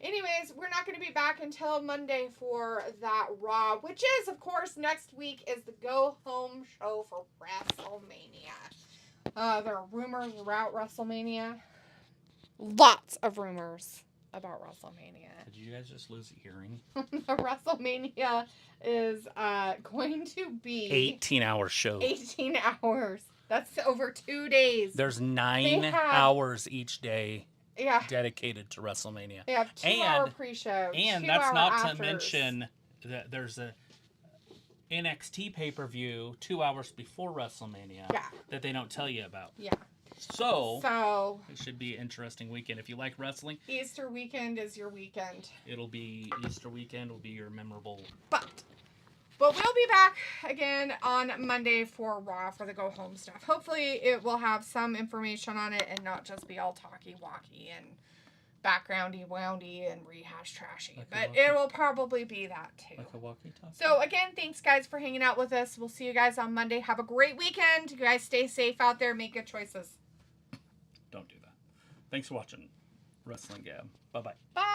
Anyways, we're not going to be back until Monday for that Raw, which is, of course, next week is the go-home show for WrestleMania. There are rumors about WrestleMania. Lots of rumors about WrestleMania. Did you guys just lose a hearing? WrestleMania is going to be 18-hour show. 18 hours. That's over 2 days. There's 9 hours each day dedicated to WrestleMania. They have 2-hour pre-show. And that's not to mention that there's a NXT pay-per-view 2 hours before WrestleMania that they don't tell you about. Yeah. So it should be an interesting weekend. If you like wrestling, Easter weekend is your weekend. It'll be Easter weekend will be your memorable. But we'll be back again on Monday for Raw for the go home stuff. Hopefully it will have some information on it and not just be all talky-walky and backgroundy-woundy and rehash trashy. But it will probably be that too. Like a walkie-talkie. So again, thanks guys for hanging out with us. We'll see you guys on Monday. Have a great weekend. You guys stay safe out there. Make good choices. Don't do that. Thanks for watching Wrestling Gab. Bye-bye. Bye.